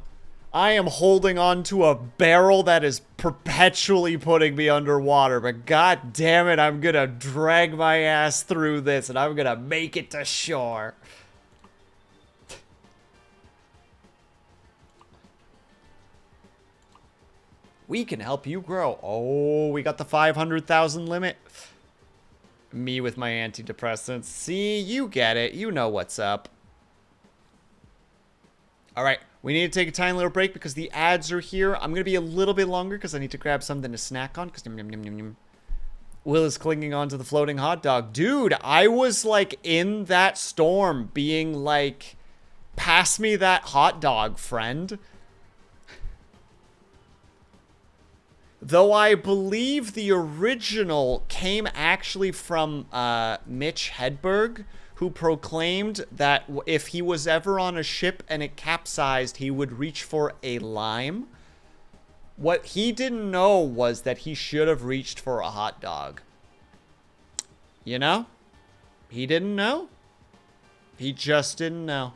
I am holding on to a barrel that is perpetually putting me underwater, but god damn it, I'm gonna drag my ass through this and I'm gonna make it to shore. We can help you grow. Oh, we got the 500,000 limit. Me with my antidepressants. See, you get it. You know what's up. All right, we need to take a tiny little break because the ads are here. I'm going to be a little bit longer because I need to grab something to snack on. Will is clinging on to the floating hot dog. Dude, I was like in that storm being like, pass me that hot dog, friend. Though I believe the original came actually from Mitch Hedberg, who proclaimed that if he was ever on a ship and it capsized, he would reach for a lime. What he didn't know was that he should have reached for a hot dog. You know? He didn't know. He just didn't know.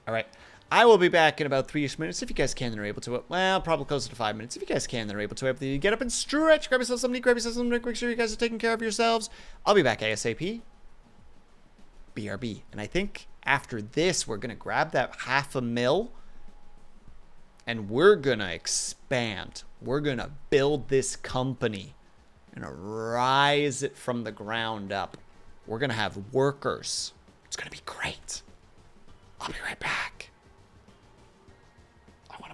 All right. I will be back in about 3-ish minutes, if you guys can and are able to. Well, probably closer to 5 minutes, if you guys can and are able to. Get up and stretch, grab yourself something, grab yourself something, make sure you guys are taking care of yourselves. I'll be back ASAP. BRB. And I think after this, we're going to grab that $500,000 and we're going to expand. We're going to build this company and rise it from the ground up. We're going to have workers. It's going to be great. I'll be right back.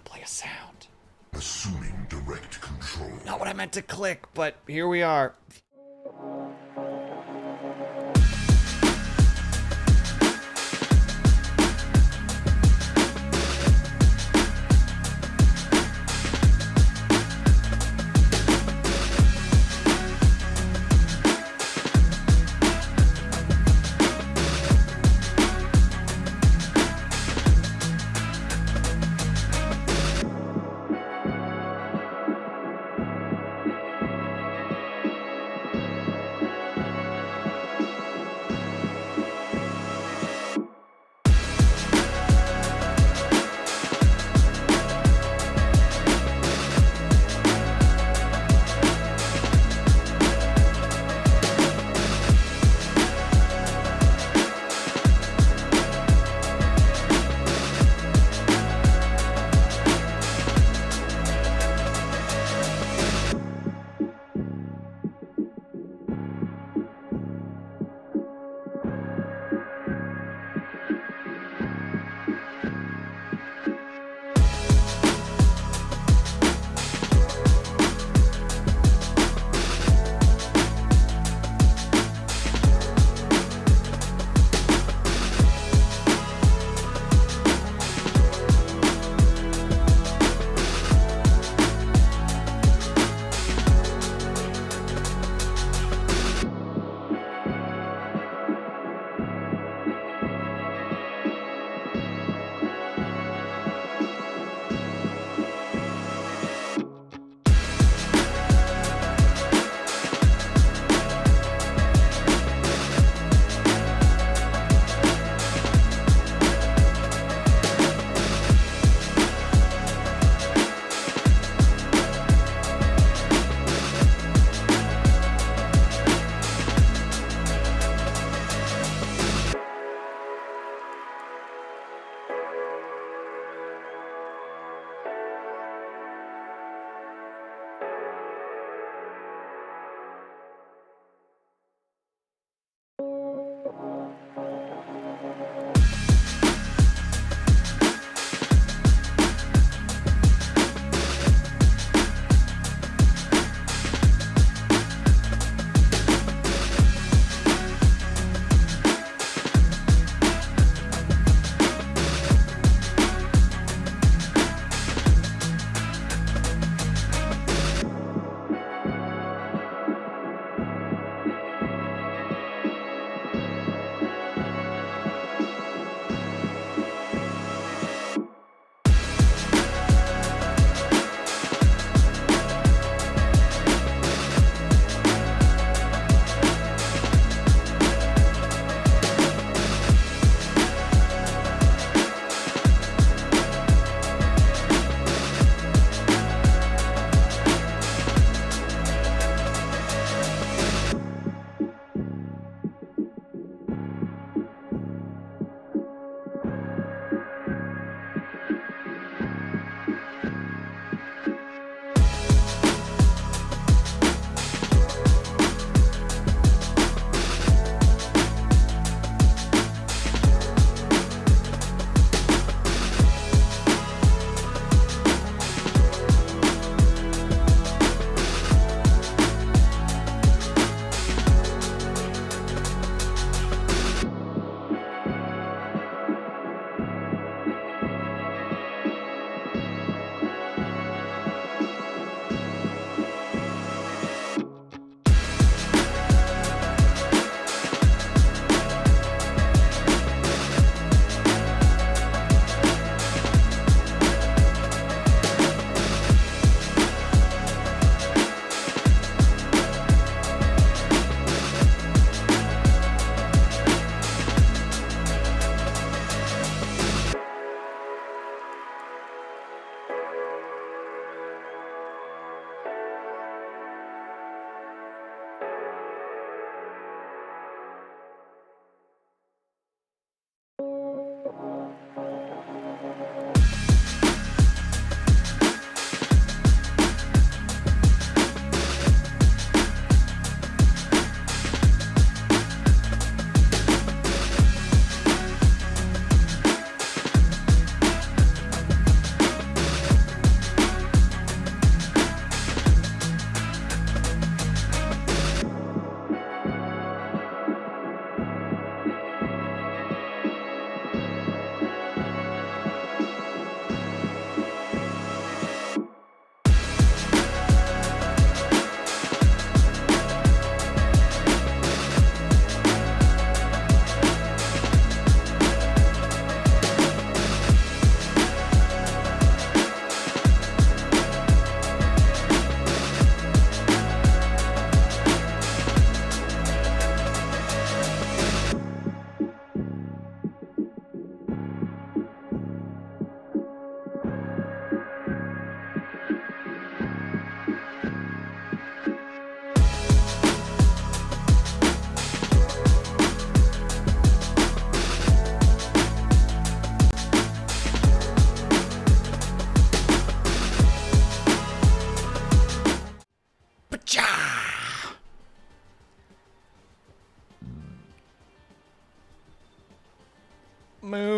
Play a sound. Assuming direct control. Not what I meant to click, but here we are.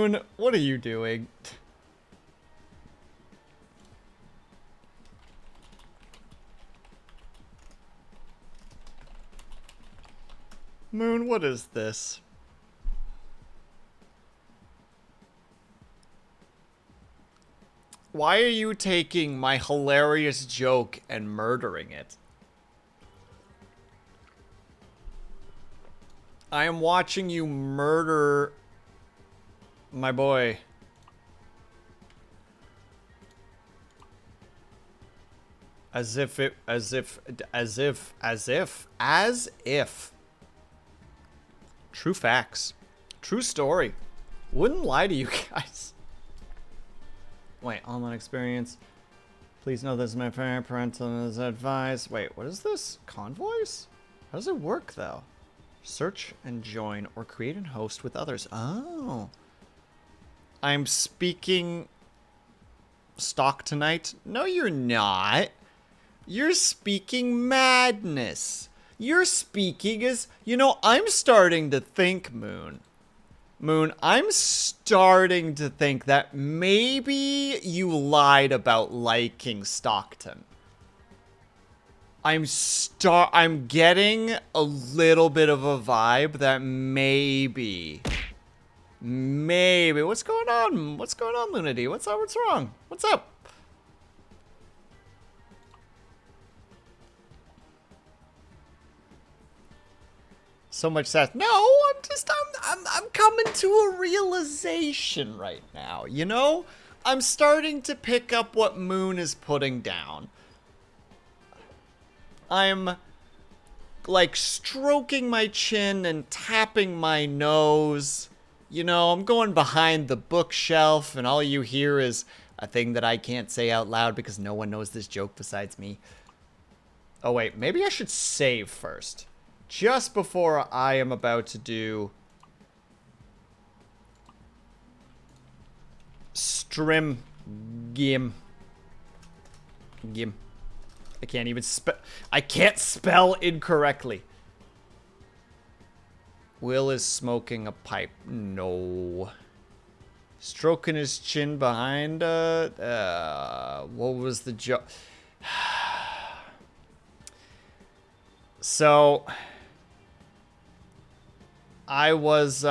Moon, what are you doing? Moon, what is this? Why are you taking my hilarious joke and murdering it? I am watching you murder my boy. As if. True facts. True story. Wouldn't lie to you guys. Wait, online experience. Please know this is my parental advice. Wait, what is this? Convoys? How does it work, though? Search and join or create and host with others. Oh. I'm speaking stock tonight? No, you're not. You're speaking madness. You're speaking as... You know, I'm starting to think, Moon. Moon, I'm starting to think that maybe you lied about liking Stockton. I'm getting a little bit of a vibe that maybe... What's going on? What's going on, Lunity? What's up? What's wrong? What's up? So much sass. No, I'm coming to a realization right now, you know? I'm starting to pick up what Moon is putting down. I'm, like, stroking my chin and tapping my nose. You know, I'm going behind the bookshelf, and all you hear is a thing that I can't say out loud because no one knows this joke besides me. Oh, wait, maybe I should save first. Just before I am about to do Gim. I can't even I can't spell incorrectly. Will is smoking a pipe. No. Stroking his chin behind what was the joke? So I was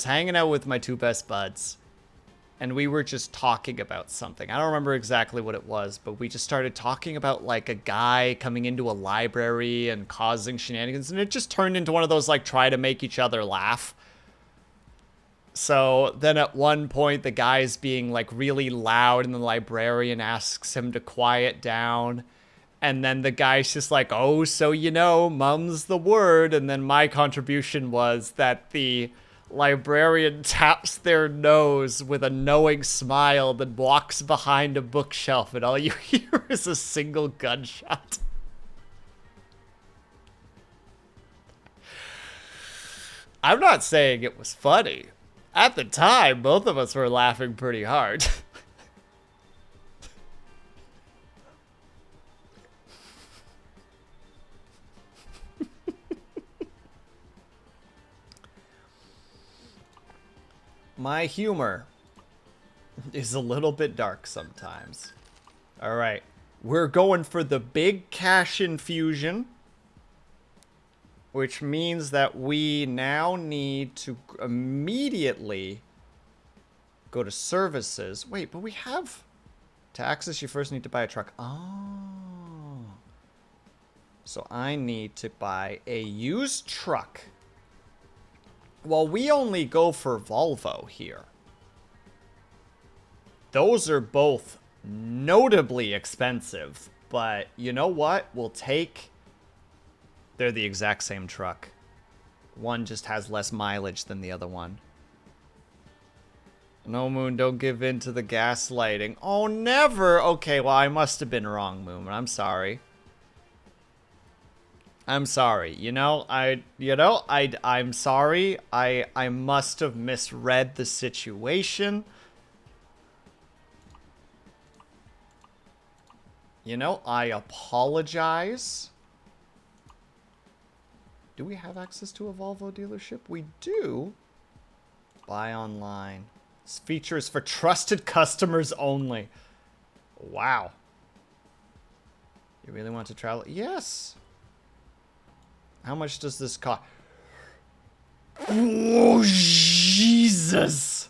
hanging out with my two best buds, and we were just talking about something. I don't remember exactly what it was, but we just started talking about, like, a guy coming into a library and causing shenanigans, and it just turned into one of those, like, try to make each other laugh. So then at one point, the guy's being, like, really loud, and the librarian asks him to quiet down. And then the guy's just like, oh, so you know, mum's the word. And then my contribution was that the librarian taps their nose with a knowing smile, then walks behind a bookshelf, and all you hear is a single gunshot. I'm not saying it was funny. At the time, both of us were laughing pretty hard. My humor is a little bit dark sometimes. All right. We're going for the big cash infusion, which means that we now need to immediately go to services. Wait, but we have... To access, you first need to buy a truck. Oh. So I need to buy a used truck. Well, we only go for Volvo here. Those are both notably expensive, but you know what? We'll take... They're the exact same truck. One just has less mileage than the other one. No, Moon, don't give in to the gaslighting. Oh, never! Okay, well, I must have been wrong, Moon. I'm sorry. I'm sorry. I'm sorry. I must have misread the situation. You know, I apologize. Do we have access to a Volvo dealership? We do. Buy online. This feature is for trusted customers only. Wow. You really want to travel? Yes. How much does this cost? Oh, Jesus.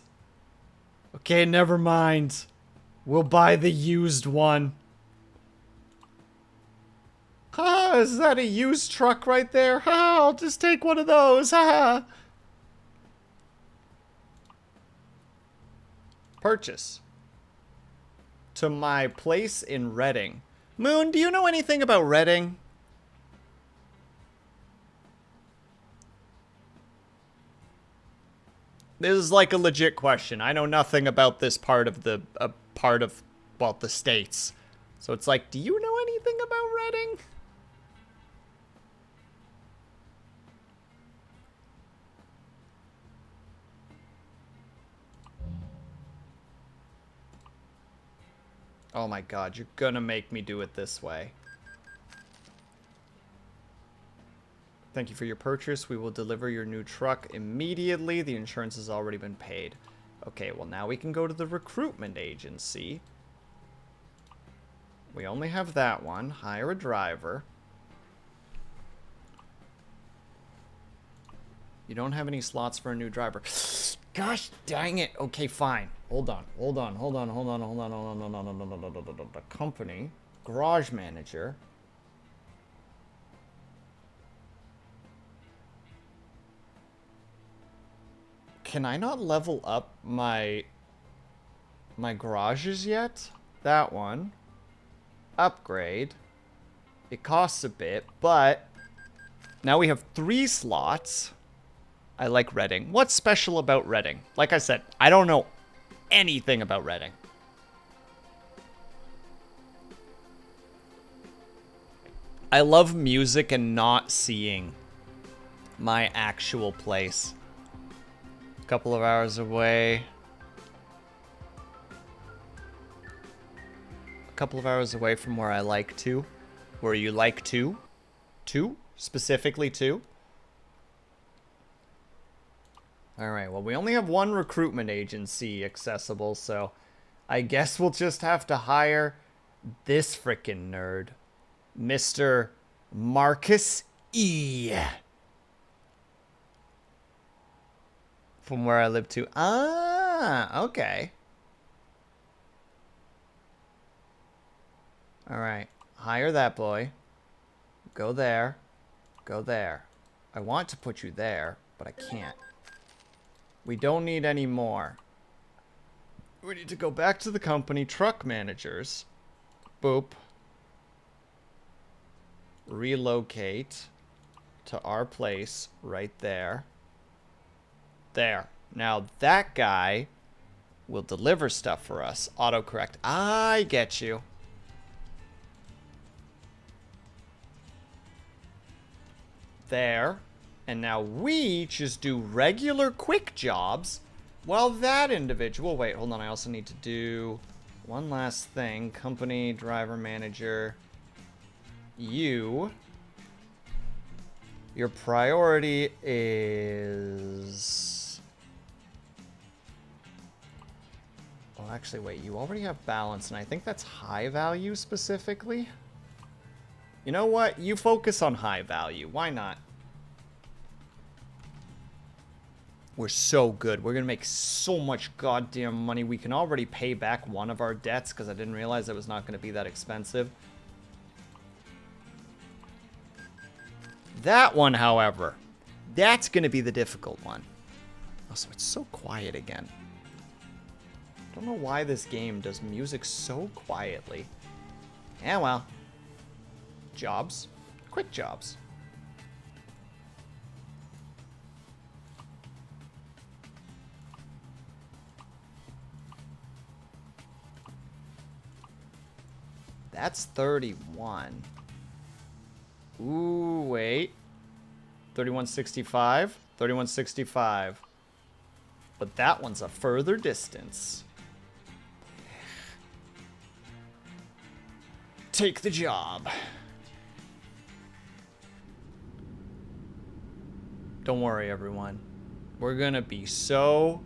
Okay, never mind. We'll buy the used one. Ha, is that a used truck right there? Ha, I'll just take one of those. Ha. Purchase. To my place in Reading. Moon, do you know anything about Reading? This is like a legit question. I know nothing about this part of the well, the states. So it's like, do you know anything about Reading? Oh my god, you're gonna make me do it this way. Thank you for your purchase. We will deliver your new truck immediately. The insurance has already been paid. Okay, well now we can go to the recruitment agency. We only have that one. Hire a driver. You don't have any slots for a new driver. Gosh dang it. Okay, fine. Hold on. The company. Garage manager. Can I not level up my garages yet? That one. Upgrade. It costs a bit, but now we have 3 slots. I like Reading. What's special about Reading? Like I said, I don't know anything about Reading. I love music and not seeing my actual place. A couple of hours away. A couple of hours away from where I like to. Where you like to. To? Specifically to. Alright, well we only have one recruitment agency accessible, so I guess we'll just have to hire this frickin' nerd. Mr. Marcus E. From where I live to. Ah, okay. Alright, hire that boy. Go there. Go there. I want to put you there, but I can't. We don't need any more. We need to go back to the company. Truck managers. Boop. Relocate to our place right there. There. Now that guy will deliver stuff for us. Autocorrect. I get you. There. And now we just do regular quick jobs while that individual... Wait, hold on. I also need to do one last thing. Company, driver, manager. You. Your priority is... Oh, actually, wait. You already have balance, and I think that's high value specifically. You know what? You focus on high value. Why not? We're so good. We're going to make so much goddamn money. We can already pay back one of our debts because I didn't realize it was not going to be that expensive. That one, however, that's going to be the difficult one. Also, it's so quiet again. I don't know why this game does music so quietly. Yeah, well. Jobs. Quick jobs. That's 31. Ooh, wait. 3165. 3165. But that one's a further distance. Take the job. Don't worry, everyone. We're gonna be so...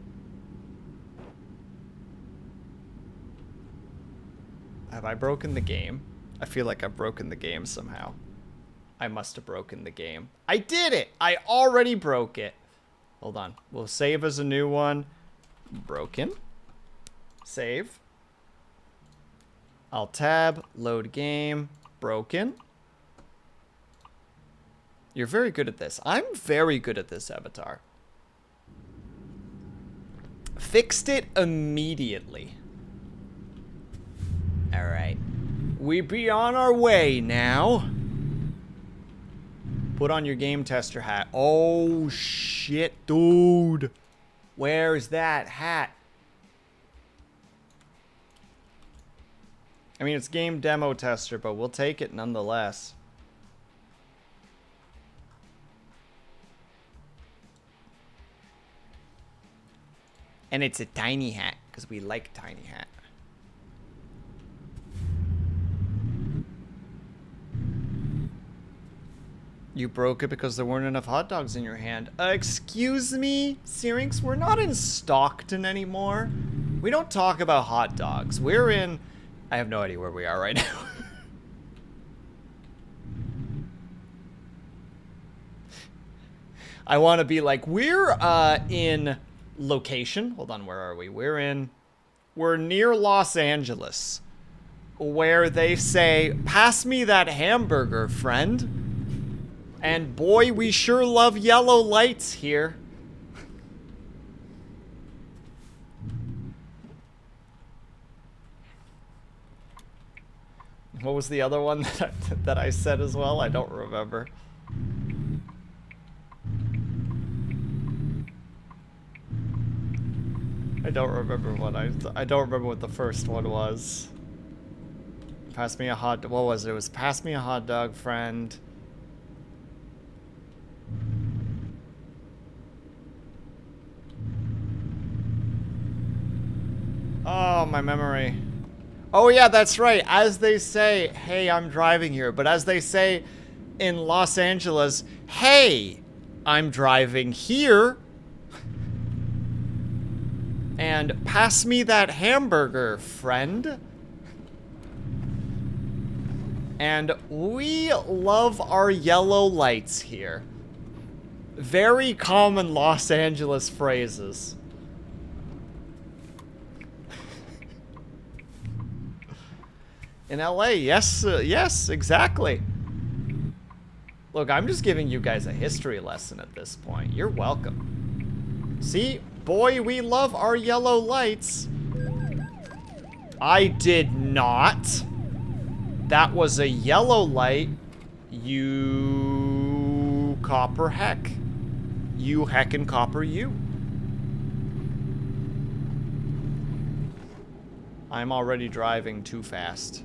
Have I broken the game? I feel like I've broken the game somehow. I must have broken the game. I did it! I already broke it. Hold on. We'll save as a new one. Broken. Save. I'll tab. Load game. Broken. You're very good at this. I'm very good at this, Avatar. Fixed it immediately. Alright. We be on our way now. Put on your game tester hat. Oh, shit, dude. Where's that hat? I mean, it's game demo tester, but we'll take it nonetheless. And it's a tiny hat, because we like tiny hat. You broke it because there weren't enough hot dogs in your hand. Excuse me, Syrinx, we're not in Stockton anymore. We don't talk about hot dogs. We're in... I have no idea where we are right now. I want to be like, we're in location. Hold on, where are we? We're near Los Angeles, where they say, pass me that hamburger, friend. And boy, we sure love yellow lights here. What was the other one that I said as well? I don't remember. I don't remember what the first one was. Pass me a hot... What was it? It was pass me a hot dog, friend. Oh, my memory. Oh, yeah, that's right. As they say, hey, I'm driving here. But as they say in Los Angeles, hey, I'm driving here. And pass me that hamburger, friend. And we love our yellow lights here. Very common Los Angeles phrases. In LA, yes, yes, exactly. Look, I'm just giving you guys a history lesson at this point. You're welcome. See, boy, we love our yellow lights. I did not. That was a yellow light. You copper heck. You heckin' copper you. I'm already driving too fast.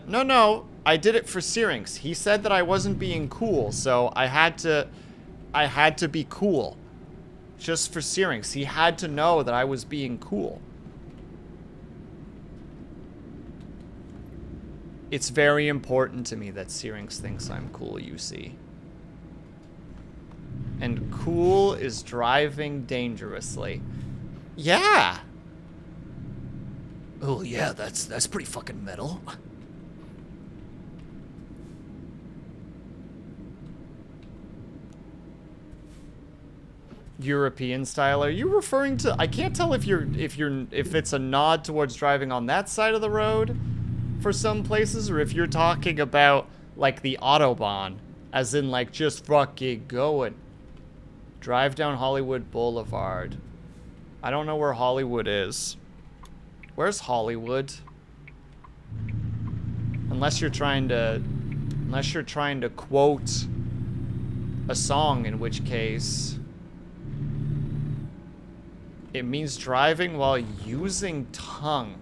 No, I did it for Syrinx. He said that I wasn't being cool, so I had to be cool. Just for Syrinx. He had to know that I was being cool. It's very important to me that Syrinx thinks I'm cool, you see. And cool is driving dangerously. Yeah! Oh yeah, that's pretty fucking metal. European style. Are you referring to? I can't tell if it's a nod towards driving on that side of the road for some places, or if you're talking about like the Autobahn, as in like just fucking going. Drive down Hollywood Boulevard. I don't know where Hollywood is. Where's Hollywood? Unless you're trying to quote a song, in which case it means driving while using tongue.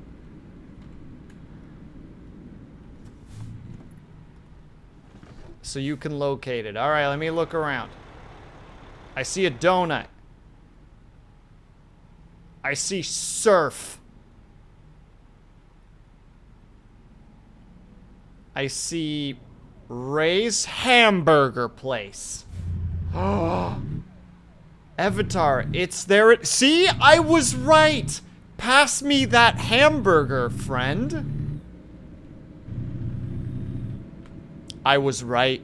So you can locate it. All right, let me look around. I see a donut. I see surf. I see Ray's hamburger place. Avatar, it's there. See, I was right. Pass me that hamburger, friend. I was right.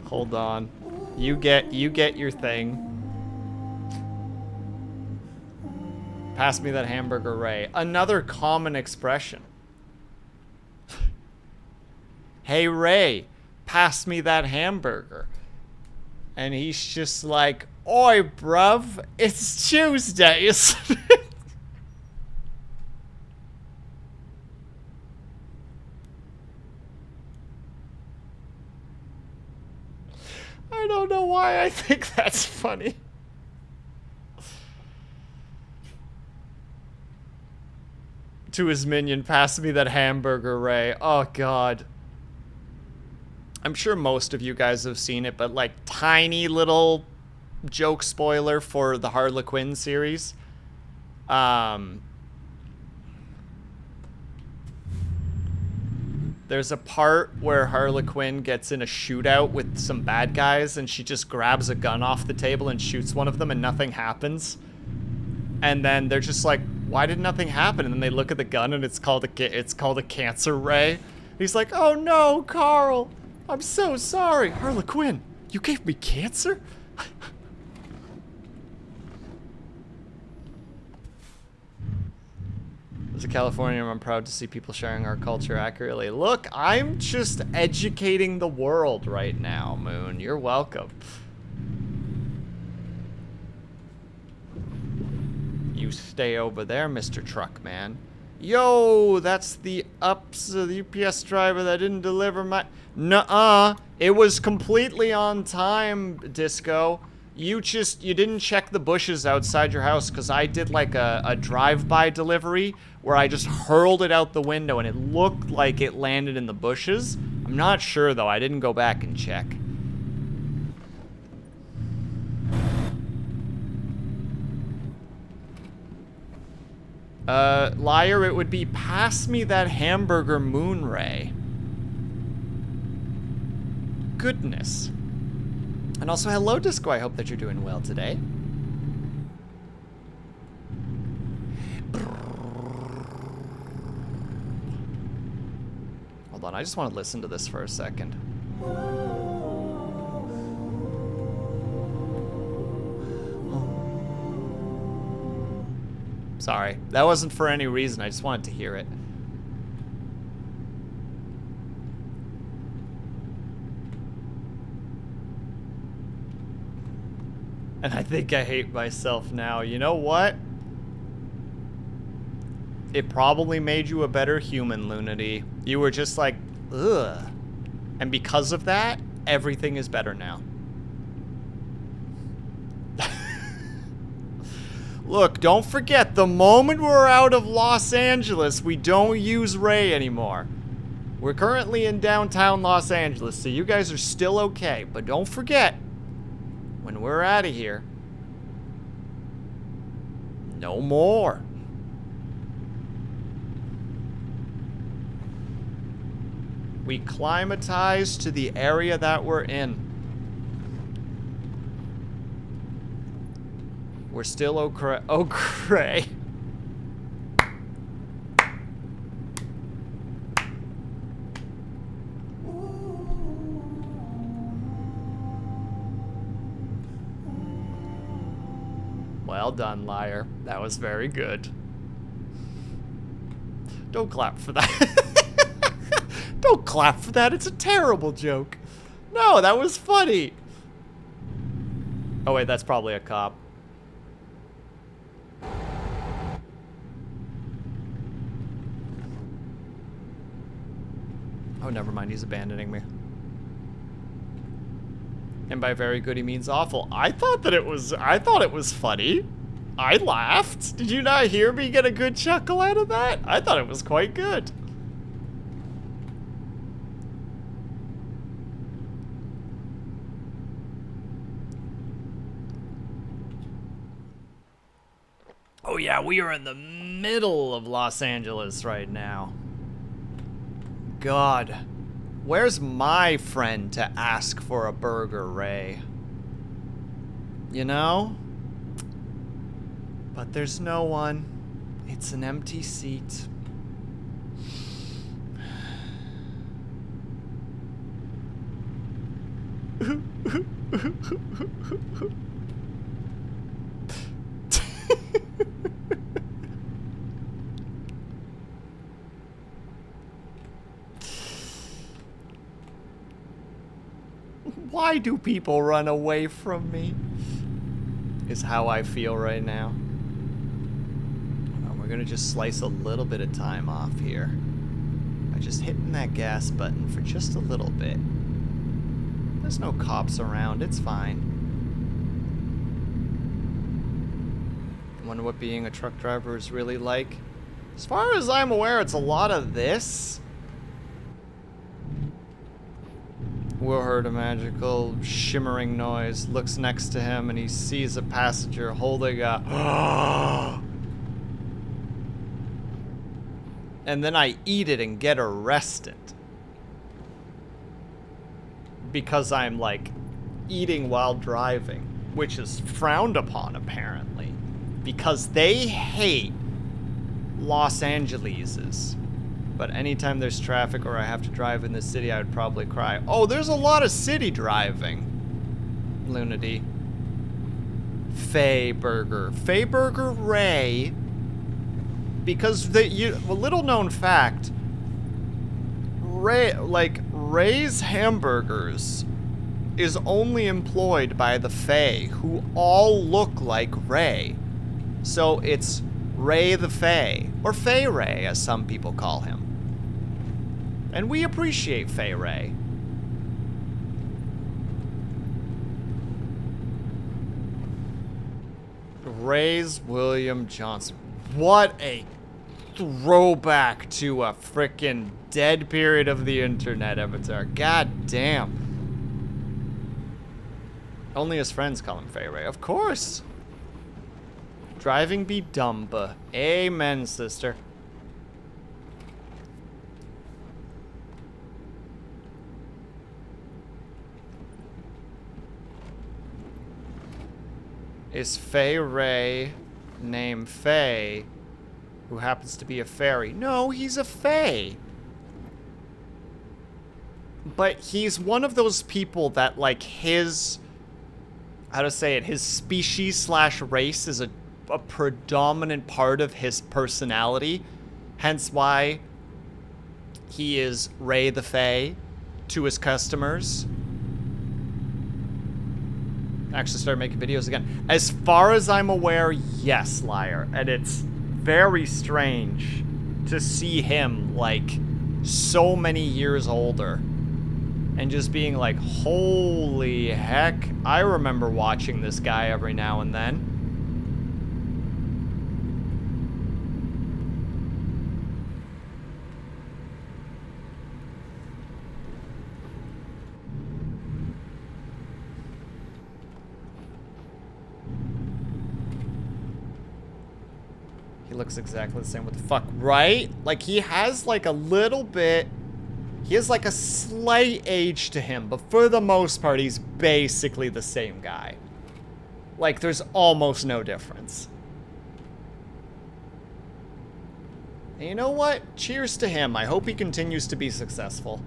Hold on. You get your thing. Pass me that hamburger, Ray. Another common expression. Hey, Ray, pass me that hamburger. And he's just like, oi, bruv, it's Tuesday, isn't it? I don't know why I think that's funny. To his minion, pass me that hamburger, Ray. Oh, God. I'm sure most of you guys have seen it, but like tiny little joke spoiler for the Harlequin series. There's a part where Harlequin gets in a shootout with some bad guys and she just grabs a gun off the table and shoots one of them and nothing happens. And then they're just like, why did nothing happen? And then they look at the gun and it's called a cancer ray. He's like, oh no, Carl. I'm so sorry. Harlequin, you gave me cancer? As a Californian, I'm proud to see people sharing our culture accurately. Look, I'm just educating the world right now, Moon. You're welcome. You stay over there, Mr. Truckman. Yo, that's the UPS driver that didn't deliver my... Nuh-uh. It was completely on time, Disco. You didn't check the bushes outside your house because I did like a drive-by delivery where I just hurled it out the window and it looked like it landed in the bushes. I'm not sure though. I didn't go back and check. Liar, it would be pass me that hamburger, Moonray. Goodness. And also, hello, Disco. I hope that you're doing well today. Hold on, I just want to listen to this for a second. Sorry, that wasn't for any reason. I just wanted to hear it. And I think I hate myself now. You know what? It probably made you a better human, Lunity. You were just like, ugh. And because of that, everything is better now. Look, don't forget, the moment we're out of Los Angeles, we don't use Ray anymore. We're currently in downtown Los Angeles, so you guys are still okay. But don't forget, when we're out of here, no more. We climatize to the area that we're in. We're still okay. Well done, liar. That was very good. Don't clap for that. Don't clap for that. It's a terrible joke. No, that was funny. Oh, wait, that's probably a cop. Oh, never mind. He's abandoning me. And by very good, he means awful. I thought it was funny. I laughed. Did you not hear me get a good chuckle out of that? I thought it was quite good. Oh yeah, we are in the middle of Los Angeles right now. God. Where's my friend to ask for a burger, Ray? You know? But there's no one. It's an empty seat. Why do people run away from me? Is how I feel right now. We're gonna just slice a little bit of time off here by just hitting that gas button for just a little bit. There's no cops around, it's fine. I wonder what being a truck driver is really like. As far as I'm aware, it's a lot of this. Will heard a magical shimmering noise, looks next to him, and he sees a passenger holding a... And then I eat it and get arrested. Because I'm, like, eating while driving, which is frowned upon, apparently. Because they hate Los Angeleses. But anytime there's traffic or I have to drive in the city, I would probably cry. Oh, there's a lot of city driving. Lunity. Faye Burger. Faye Burger Ray. Because a little known fact, Ray's Hamburgers is only employed by the Fae, who all look like Ray. So it's Ray the Fae, or Fae Ray, as some people call him. And we appreciate Fae Ray. Ray's William Johnson. What a throwback to a frickin' dead period of the internet, Avatar. God damn. Only his friends call him Fae Ray. Of course. Driving be dumba. Amen, sister. Is Fae Ray named Faye, who happens to be a fairy? No, he's a Fae. But he's one of those people that, like, his... how to say it? His species slash race is a predominant part of his personality. Hence why he is Ray the Fae to his customers. Actually started making videos again. As far as I'm aware, yes, liar. And it's very strange to see him, like, so many years older. And just being like, holy heck. I remember watching this guy every now and then. He looks exactly the same. What the fuck, right? Like, he has, like, a little bit... he has, like, a slight age to him, but for the most part, he's basically the same guy. Like, there's almost no difference. And you know what? Cheers to him. I hope he continues to be successful.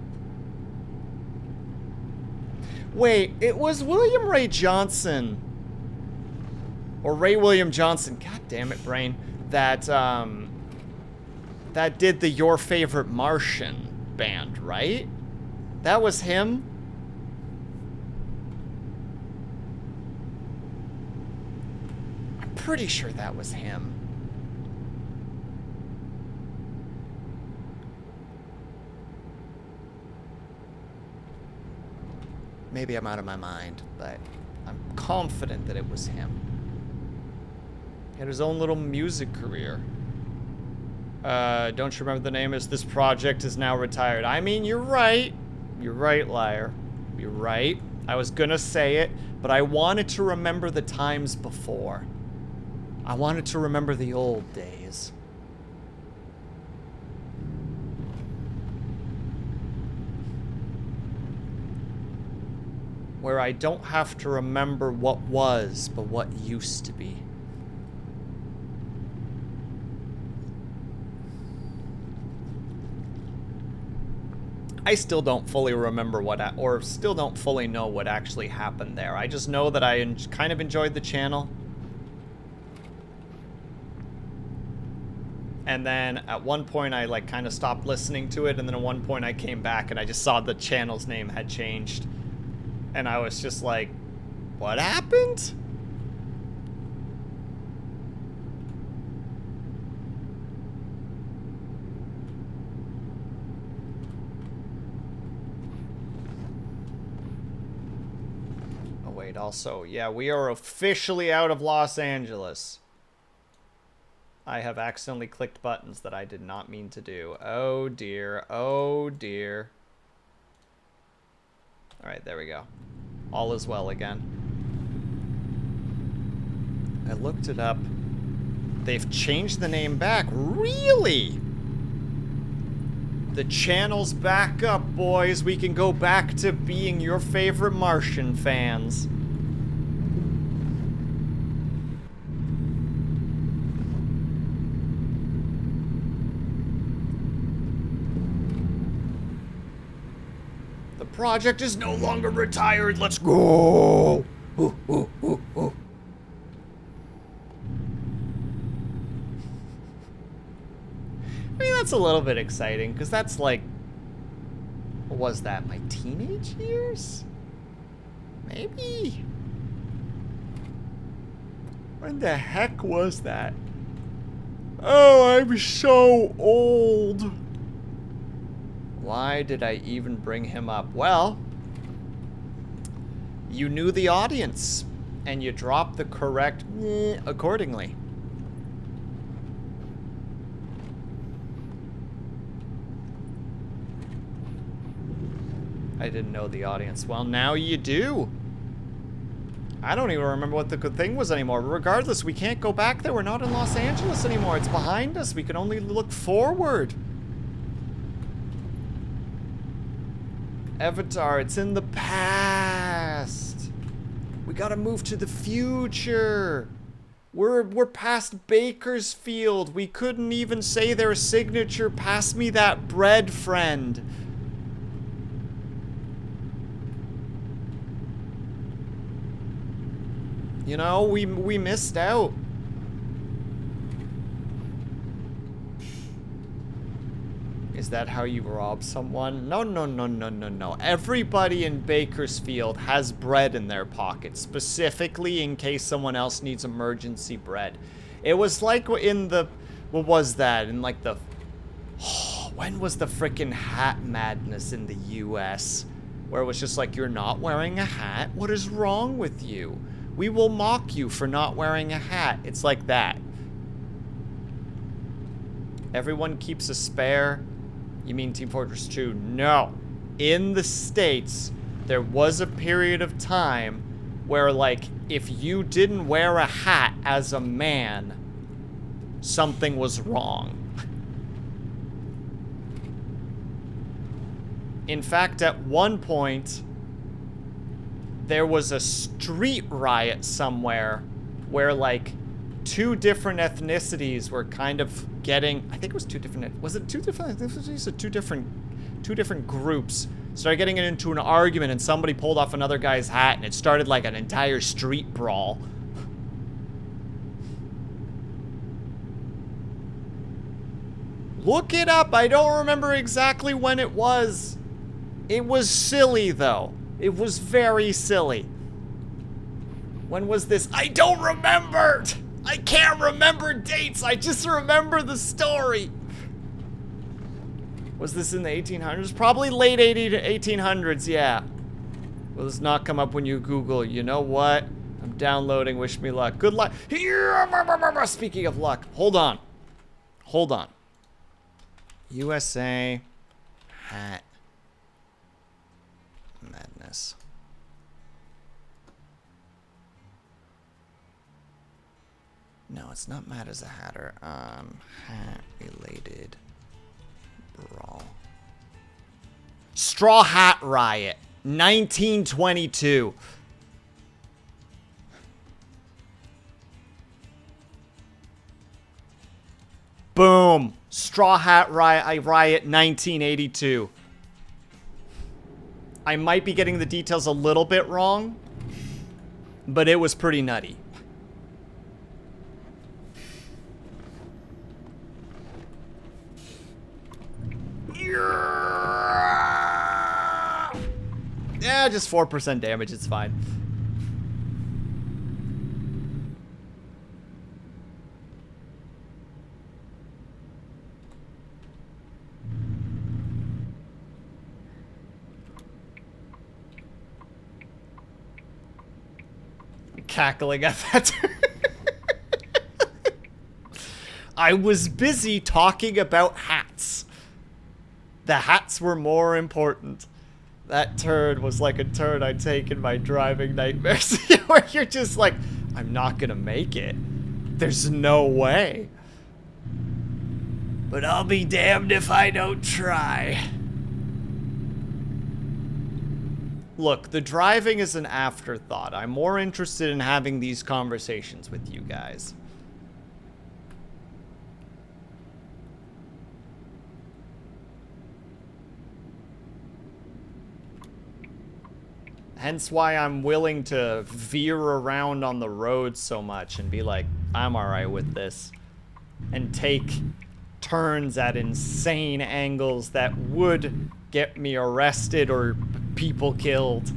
Wait, it was William Ray Johnson. Or Ray William Johnson. God damn it, brain. That did the Your Favorite Martian band, right? That was him? I'm pretty sure that was him. Maybe I'm out of my mind, but I'm confident that it was him. He had his own little music career. Don't you remember the name? This project is now retired. I mean, you're right. You're right, liar. You're right. I was gonna say it, but I wanted to remember the times before. I wanted to remember the old days. where I don't have to remember what was, but what used to be. I still don't fully remember or still don't fully know what actually happened there. I just know that I kind of enjoyed the channel. And then at one point I like kind of stopped listening to it, and then at one point I came back and I just saw the channel's name had changed. And I was just like, what happened? Oh wait, also, yeah, we are officially out of Los Angeles. I have accidentally clicked buttons that I did not mean to do. Oh dear, oh dear. Alright, there we go. All is well again. I looked it up. They've changed the name back. Really? The channel's back up, boys. We can go back to being your favorite Martian fans. Project is no longer retired. Let's go. Ooh, ooh, ooh, ooh. I mean, that's a little bit exciting because that's like, what was that? My teenage years? Maybe. When the heck was that? Oh, I'm so old. Why did I even bring him up? Well, you knew the audience, and you dropped the correct accordingly. I didn't know the audience. Well, now you do. I don't even remember what the good thing was anymore. Regardless, we can't go back there. We're not in Los Angeles anymore. It's behind us. We can only look forward. Avatar, it's in the past. We gotta move to the future. We're past Bakersfield. We couldn't even say their signature. Pass me that bread, friend. You know, we missed out. Is that how you rob someone? No, no, no, no, no, no. Everybody in Bakersfield has bread in their pocket, specifically in case someone else needs emergency bread. It was like in the, what was that? In like the, oh, when was the frickin' hat madness in the US? Where it was just like, you're not wearing a hat? What is wrong with you? We will mock you for not wearing a hat. It's like that. Everyone keeps a spare. You mean Team Fortress 2? No. In the States, there was a period of time where, like, if you didn't wear a hat as a man, something was wrong. In fact, at one point, there was a street riot somewhere where, like, two different ethnicities were kind of getting, I think it was two different, was it two different ethnicities or two different groups started getting into an argument, and somebody pulled off another guy's hat and it started like an entire street brawl. Look it up. I don't remember exactly when it was. It was silly though. It was very silly. When was this? I don't remember! I can't remember dates, I just remember the story. Was this in the 1800s? Probably late 1800s, yeah. Will this not come up when you Google? You know what? I'm downloading, wish me luck. Good luck. Speaking of luck, hold on. Hold on. USA hat madness. No, it's not Mad as a Hatter. Hat-related brawl. Straw Hat Riot. 1922. Boom. Straw Hat Riot 1982. I might be getting the details a little bit wrong, but it was pretty nutty. Yeah, just 4% damage, it's fine. Cackling at that. I was busy talking about hats. The hats were more important. That turn was like a turn I take in my driving nightmares. Where you're just like, I'm not gonna make it. There's no way. But I'll be damned if I don't try. Look, the driving is an afterthought. I'm more interested in having these conversations with you guys. Hence why I'm willing to veer around on the road so much and be like, I'm alright with this. And take turns at insane angles that would get me arrested or people killed.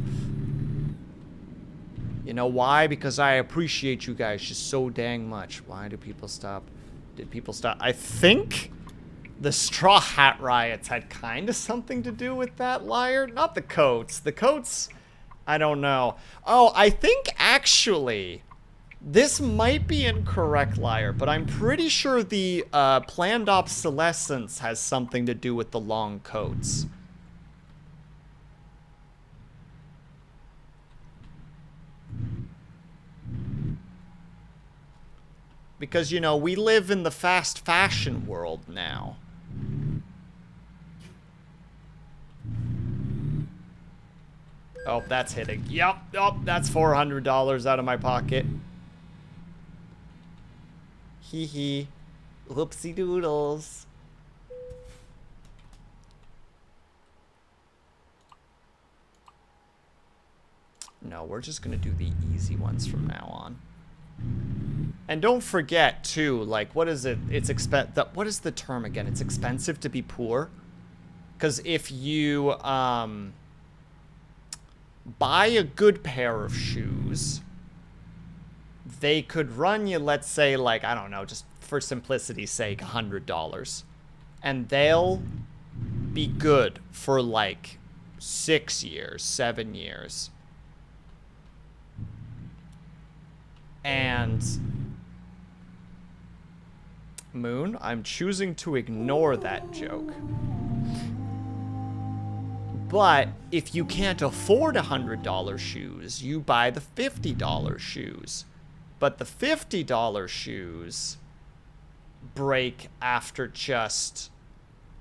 You know why? Because I appreciate you guys just so dang much. Why do people stop? Did people stop? I think the Straw Hat riots had kind of something to do with that, liar. Not the coats. The coats, I don't know. Oh, I think actually, this might be incorrect, liar, but I'm pretty sure the planned obsolescence has something to do with the long coats. Because, you know, we live in the fast fashion world now. Oh, that's hitting. Yep, oh, that's $400 out of my pocket. Hee hee. Whoopsie doodles. No, we're just gonna do the easy ones from now on. And don't forget, too, like, what is it? It's what is the term again? It's expensive to be poor. Because if you, buy a good pair of shoes, they could run you, let's say, like, I don't know, just for simplicity's sake, $100. And they'll be good for, like, 6 years, 7 years. And Moon, I'm choosing to ignore that joke. But if you can't afford $100 shoes, you buy the $50 shoes. But the $50 shoes break after just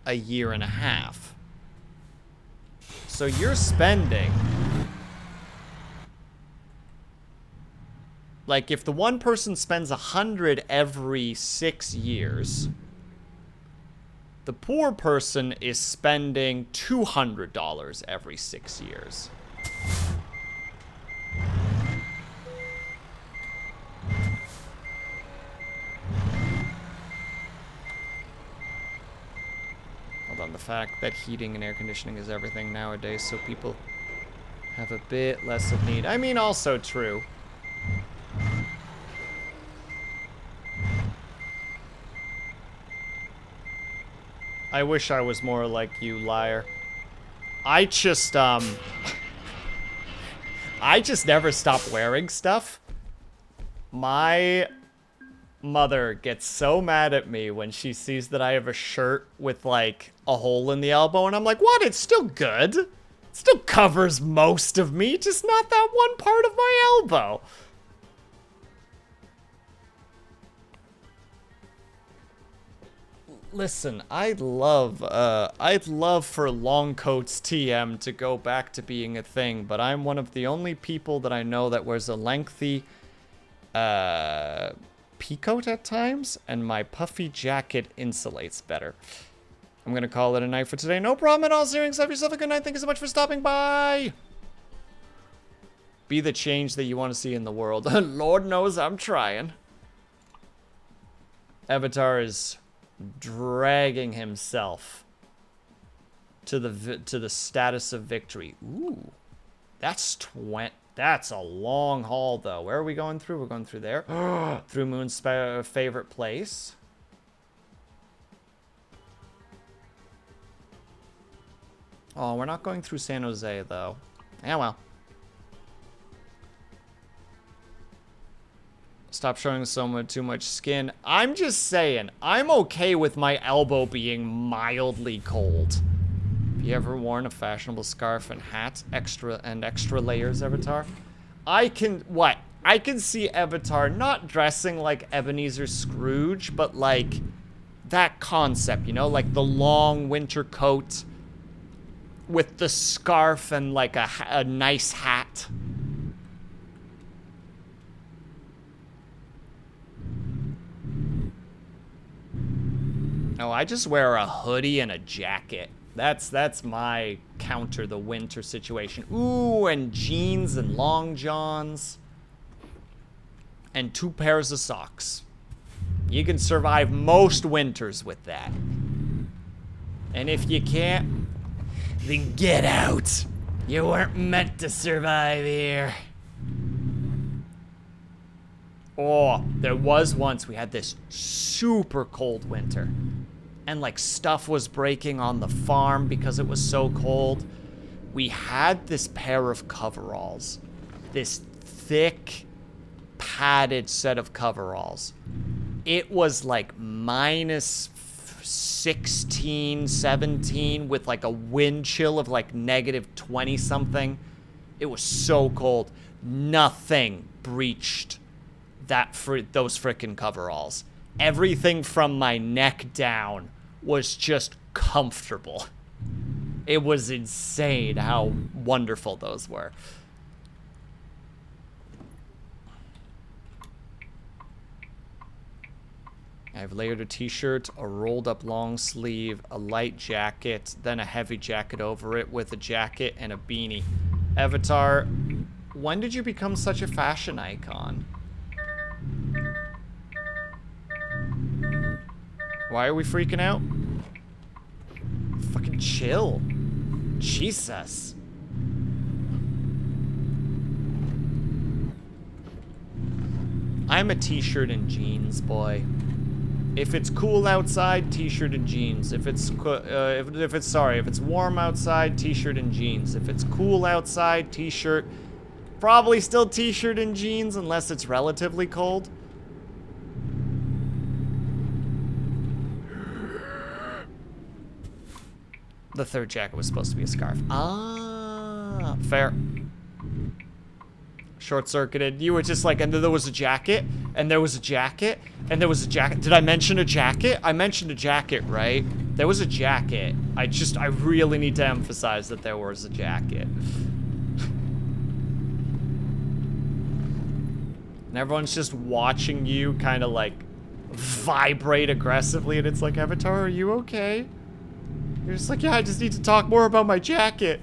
a year and a half. So you're spending, like, if the one person spends $100 every 6 years, the poor person is spending $200 every 6 years. Hold on, the fact that heating and air conditioning is everything nowadays, so people have a bit less of need. I mean, also true. I wish I was more like you, liar. I just never stop wearing stuff. My mother gets so mad at me when she sees that I have a shirt with, like, a hole in the elbow, and I'm like, what? It's still good. It still covers most of me, just not that one part of my elbow. Listen, I'd love for long coats TM to go back to being a thing, but I'm one of the only people that I know that wears a lengthy peacoat at times, and my puffy jacket insulates better. I'm gonna call it a night for today. No problem at all, Zeering. Have yourself a good night. Thank you so much for stopping by. Be the change that you want to see in the world. Lord knows I'm trying. Avatar is dragging himself to the status of victory. Ooh, that's a long haul though. Where are we going through? We're going through there. Through Moon's favorite place. Oh, we're not going through San Jose though. Yeah, well. Stop showing too much skin. I'm just saying, I'm okay with my elbow being mildly cold. Have you ever worn a fashionable scarf and hat, extra layers, Avatar? I can see Avatar not dressing like Ebenezer Scrooge, but like that concept, you know, like the long winter coat with the scarf and like a nice hat. No, I just wear a hoodie and a jacket. That's my counter the winter situation. Ooh, and jeans and long johns. And 2 pairs of socks. You can survive most winters with that. And if you can't, then get out. You weren't meant to survive here. Oh, there was once we had this super cold winter. And like stuff was breaking on the farm because it was so cold. We had this pair of coveralls. This thick, padded set of coveralls. It was like minus 16, 17 with like a wind chill of like negative 20 something. It was so cold. Nothing breached those frickin' coveralls. Everything from my neck down was just comfortable. It was insane how wonderful those were. I've layered a t-shirt, a rolled up long sleeve, a light jacket, then a heavy jacket over it with a jacket and a beanie. Avatar, when did you become such a fashion icon? Why are we freaking out? Fucking chill. Jesus. I'm a t-shirt and jeans boy. If it's cool outside, t-shirt and jeans. If it's warm outside, t-shirt and jeans. If it's cool outside, t-shirt. Probably still t-shirt and jeans unless it's relatively cold. The third jacket was supposed to be a scarf. Ah, fair. Short-circuited. You were just like, and there was a jacket, and there was a jacket, and there was a jacket. Did I mention a jacket? I mentioned a jacket, right? There was a jacket. I really need to emphasize that there was a jacket. And everyone's just watching you kind of like vibrate aggressively, and it's like, Avatar, are you okay? You're just like, yeah, I just need to talk more about my jacket.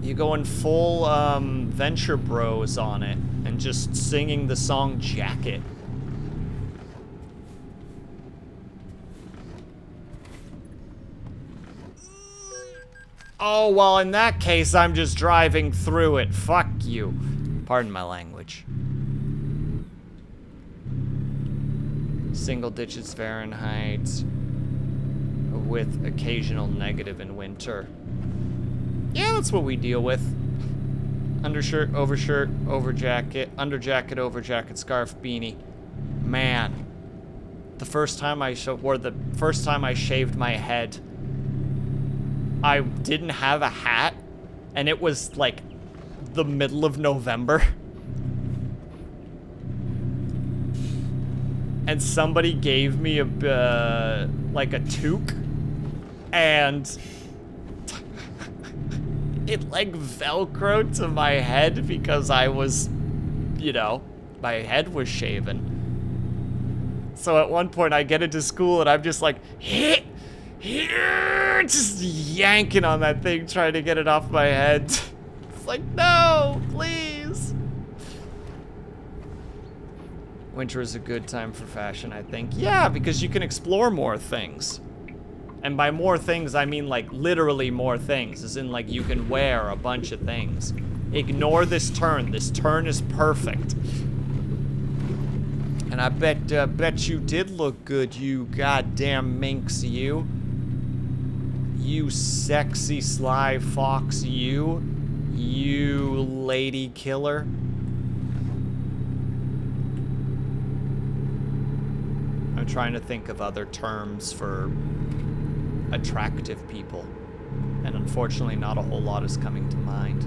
You going full Venture Bros on it and just singing the song Jacket. Oh, well, in that case, I'm just driving through it. Fuck you. Pardon my language. Single digits Fahrenheit with occasional negative in winter. Yeah, that's what we deal with. Undershirt, overshirt, over jacket, under jacket, over jacket, scarf, beanie. Man, the first time I shaved my head, I didn't have a hat, and it was like the middle of November. and somebody gave me like a toque, and it like Velcroed to my head because I was, you know, my head was shaven. So at one point I get into school and I'm just like, here, just yanking on that thing, trying to get it off my head. It's like, no, please. Winter is a good time for fashion, I think. Yeah, because you can explore more things. And by more things, I mean like literally more things, as in like you can wear a bunch of things. Ignore this turn. This turn is perfect. And I bet you did look good, you goddamn minx, you. You sexy sly fox, you. You lady killer. I'm trying to think of other terms for attractive people. And unfortunately, not a whole lot is coming to mind.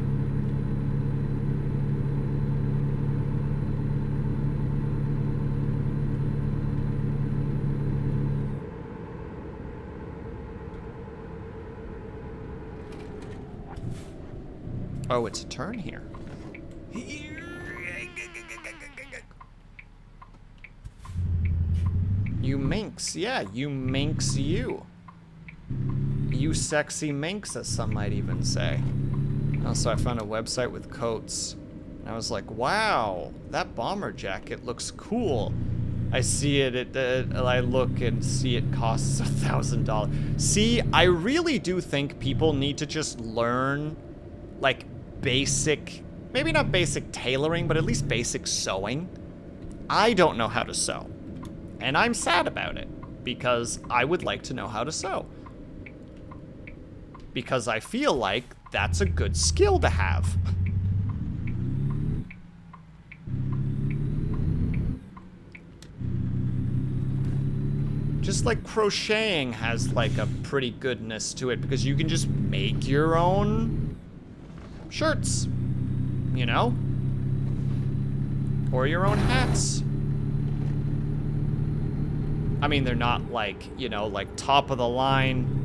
Oh, it's a turn here. You minx, yeah, you minx you. You sexy minx, as some might even say. Also, I found a website with coats. And I was like, wow, that bomber jacket looks cool. I see it, I look and see it costs $1,000. See, I really do think people need to just learn, like, basic, maybe not basic tailoring, but at least basic sewing. I don't know how to sew. And I'm sad about it, because I would like to know how to sew. Because I feel like that's a good skill to have. Just like crocheting has like a pretty goodness to it, because you can just make your own shirts, you know? Or your own hats. I mean, they're not like, you know, like top of the line,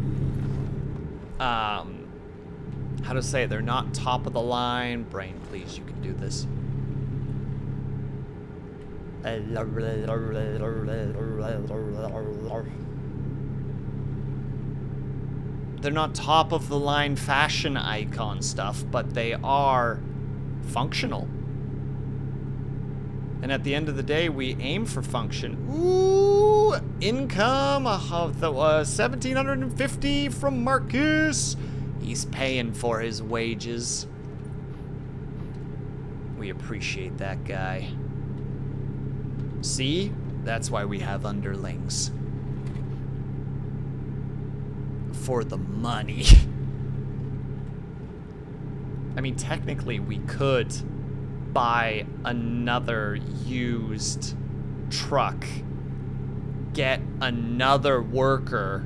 how to say, they're not top of the line. Brain, please, you can do this. They're not top of the line fashion icon stuff, but they are functional. And at the end of the day, we aim for function. Ooh, income, $1,750 from Marcus. He's paying for his wages. We appreciate that guy. See? That's why we have underlings. For the money. I mean, technically, we could buy another used truck, get another worker,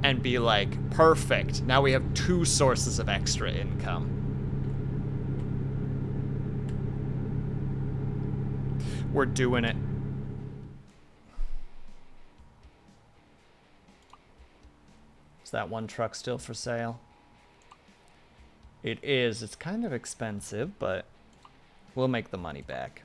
and be like, perfect. Now we have 2 sources of extra income. We're doing it. Is that one truck still for sale? It is. It's kind of expensive, but we'll make the money back.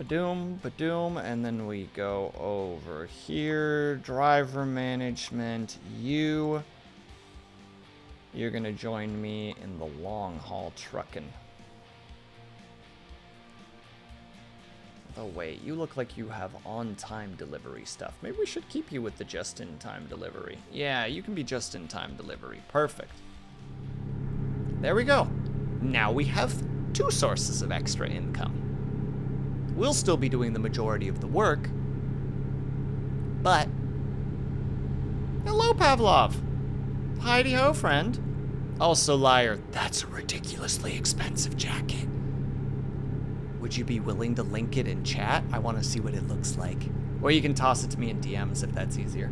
Badoom, badoom, and then we go over here. Driver management, you're gonna join me in the long haul truckin'. Oh wait, you look like you have on-time delivery stuff. Maybe we should keep you with the just-in-time delivery. Yeah, you can be just-in-time delivery. Perfect. There we go. Now we have 2 sources of extra income. We'll still be doing the majority of the work, but... Hello, Pavlov. Heidi-ho, friend. Also, liar, that's a ridiculously expensive jacket. would you be willing to link it in chat? I want to see what it looks like. Or you can toss it to me in DMs if that's easier.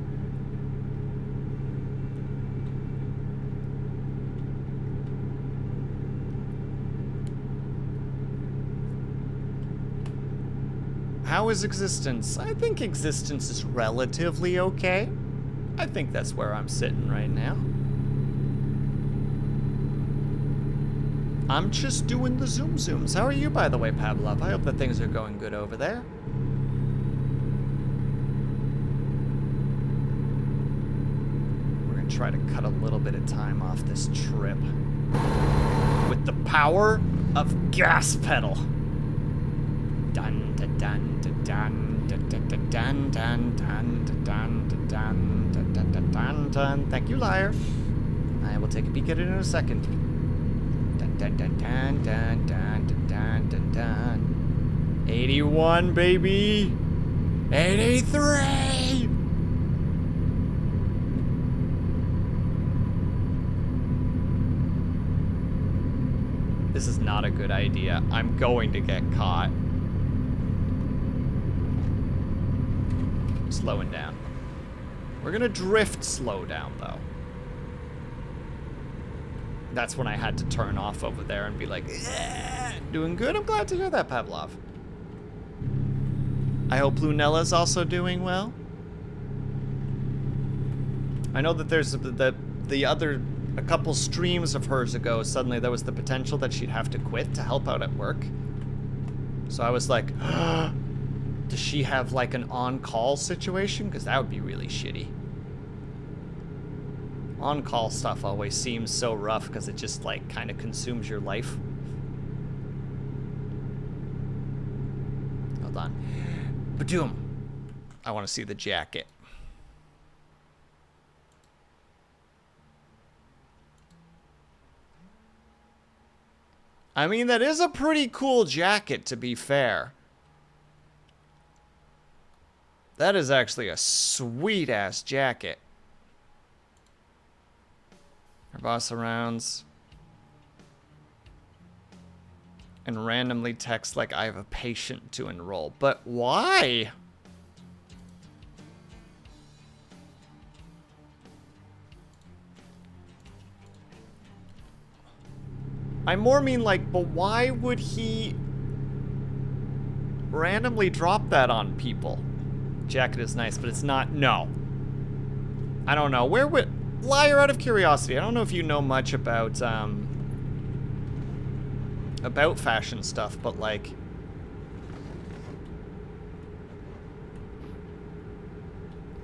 How is existence? I think existence is relatively okay. I think that's where I'm sitting right now. I'm just doing the zoom zooms. How are you, by the way, Pavlov? I hope that things are going good over there. We're gonna try to cut a little bit of time off this trip with the power of gas pedal. Dun dun dun dun dun dun dun dun dun dun dun dun dun dun. Thank you, liar. I will take a peek at it in a second. Dun dun dun dun dun dun dun dun dun. 81, baby. 83. This is not a good idea. I'm going to get caught. Slowing down. We're gonna drift slow down, though. That's when I had to turn off over there and be like, doing good? I'm glad to hear that, Pavlov. I hope Lunella's also doing well. I know that there's a couple streams of hers ago, suddenly there was the potential that she'd have to quit to help out at work. So I was like, does she have like an on-call situation? Because that would be really shitty. On-call stuff always seems so rough because it just like kind of consumes your life. Hold on. Badoom. I want to see the jacket. I mean, that is a pretty cool jacket, to be fair. That is actually a sweet-ass jacket. Her boss surrounds. And randomly texts like, I have a patient to enroll. But why? I more mean like, but why would he randomly drop that on people? Jacket is nice, but it's not. No. I don't know. Where would... Liar, out of curiosity, I don't know if you know much about fashion stuff, but like...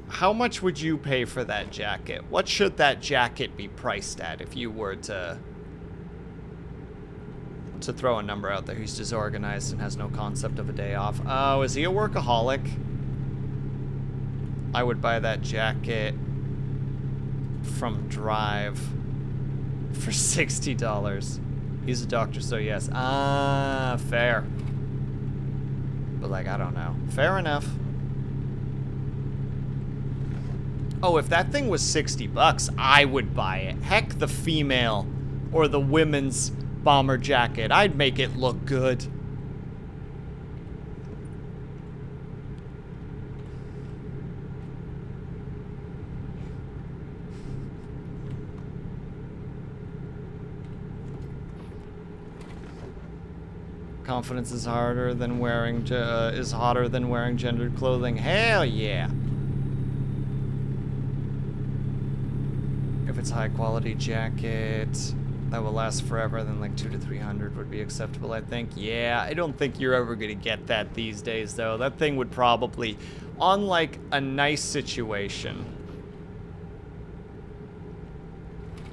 How much would you pay for that jacket? What should that jacket be priced at if you were to throw a number out there? He's disorganized and has no concept of a day off. Oh, is he a workaholic? I would buy that jacket from Drive for $60. He's a doctor, so yes. Ah, fair. But like, I don't know. Fair enough. Oh, if that thing was $60, I would buy it. Heck, the female or the women's bomber jacket. I'd make it look good. Confidence is harder than wearing hotter than wearing gendered clothing. Hell yeah. If it's a high quality jacket that will last forever, then like 200 to 300 would be acceptable, I think. Yeah, I don't think you're ever gonna get that these days, though. That thing would probably, on like a nice situation,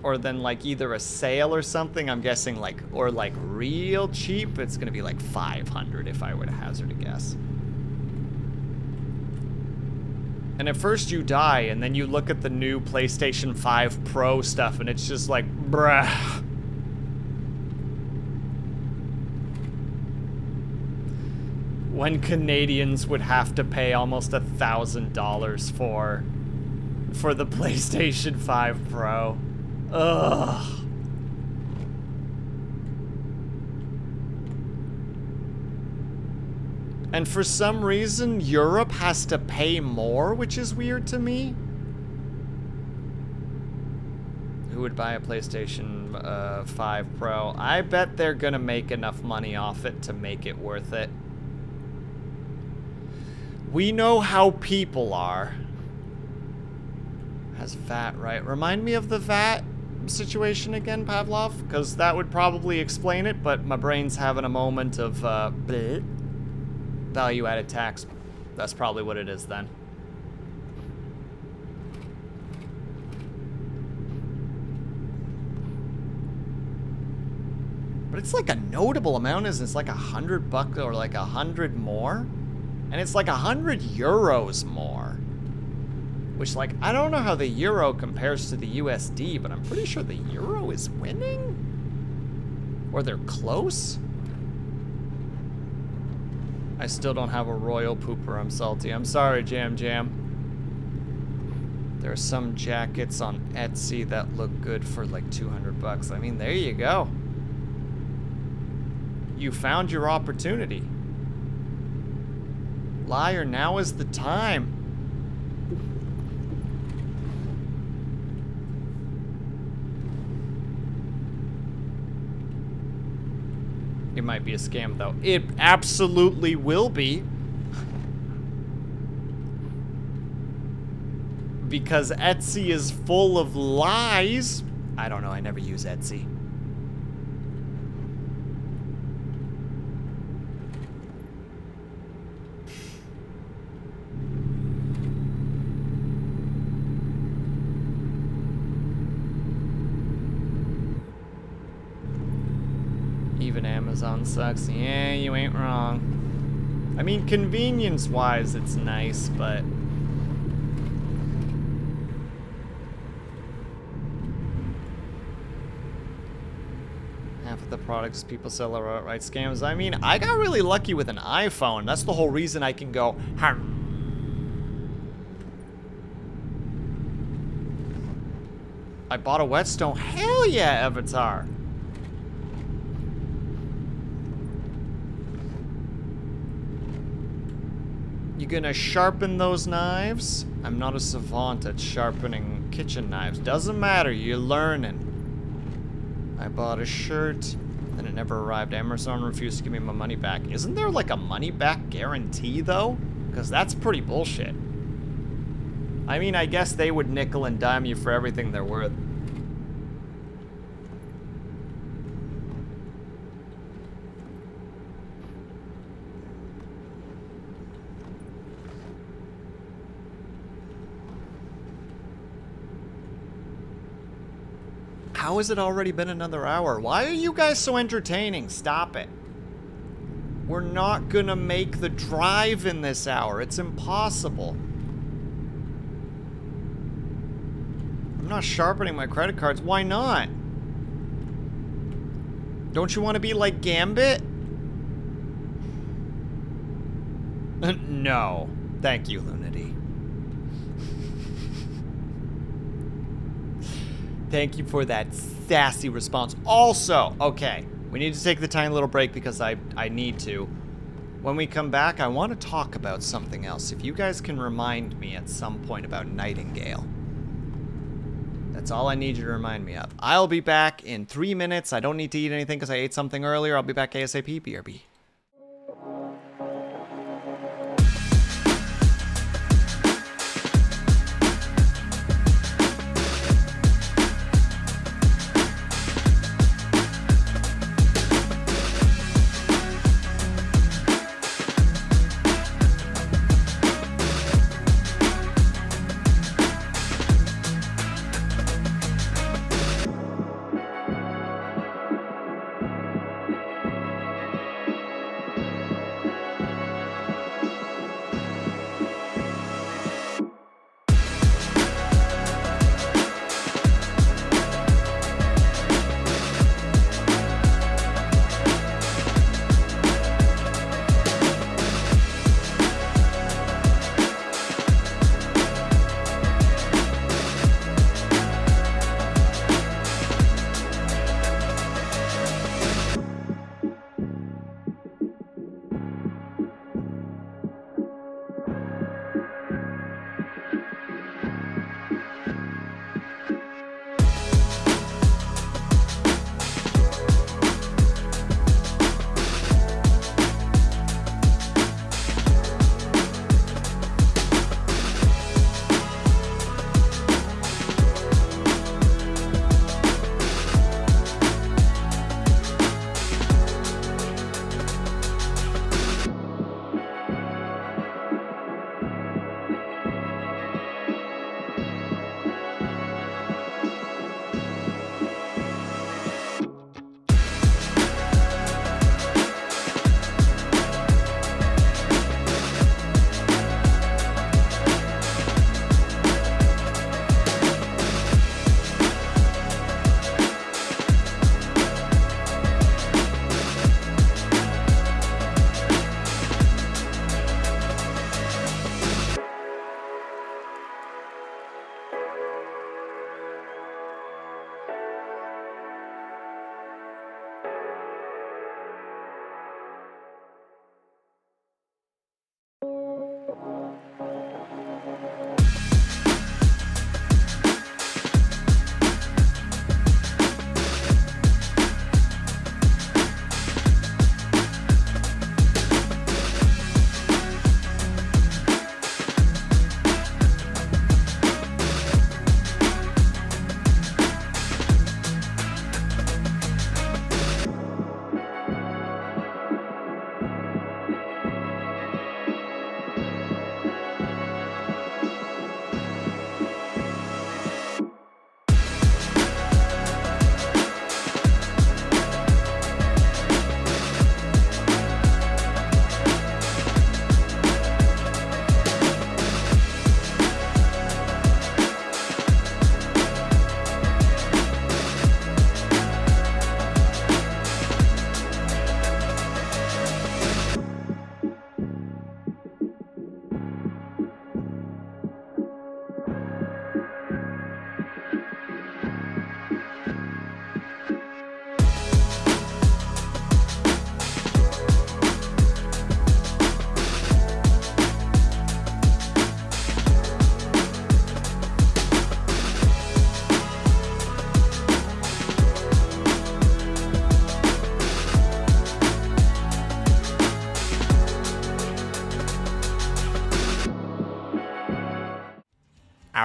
or then like either a sale or something, I'm guessing, like, or like real cheap, it's gonna be like 500 if I were to hazard a guess. And at first you die, and then you look at the new PlayStation 5 Pro stuff, and it's just like, bruh. When Canadians would have to pay almost $1,000 for the PlayStation 5 Pro. Ugh. And for some reason, Europe has to pay more, which is weird to me. Who would buy a PlayStation 5 Pro? I bet they're gonna make enough money off it to make it worth it. We know how people are. Has VAT, right? Remind me of the VAT situation again, Pavlov? Because that would probably explain it, but my brain's having a moment of bleh. Value-added tax. That's probably what it is then. But it's like a notable amount, isn't it? It's like $100 or like 100 more? And it's like 100 euros more. Which, like, I don't know how the euro compares to the USD, but I'm pretty sure the euro is winning? Or they're close? I still don't have a royal pooper. I'm salty. I'm sorry, Jam Jam. There are some jackets on Etsy that look good for like $200. I mean, there you go. You found your opportunity. Liar, now is the time. It might be a scam, though. It absolutely will be. Because Etsy is full of lies. I don't know, I never use Etsy. Even Amazon sucks. Yeah, you ain't wrong. I mean, convenience-wise, it's nice, but... half of the products people sell are outright scams. I mean, I got really lucky with an iPhone. That's the whole reason I can go... I bought a whetstone. Hell yeah, Avatar. You gonna sharpen those knives? I'm not a savant at sharpening kitchen knives. Doesn't matter, you're learning. I bought a shirt, and it never arrived. Amazon refused to give me my money back. Isn't there like a money back guarantee though? Because that's pretty bullshit. I mean, I guess they would nickel and dime you for everything they're worth. How has it already been another hour? Why are you guys so entertaining? Stop it. We're not gonna make the drive in this hour. It's impossible. I'm not sharpening my credit cards. Why not? Don't you want to be like Gambit? No. Thank you, Lunity. Thank you for that sassy response. Also, okay, we need to take the tiny little break because I need to. When we come back, I want to talk about something else. If you guys can remind me at some point about Nightingale. That's all I need you to remind me of. I'll be back in 3 minutes. I don't need to eat anything because I ate something earlier. I'll be back ASAP. BRB.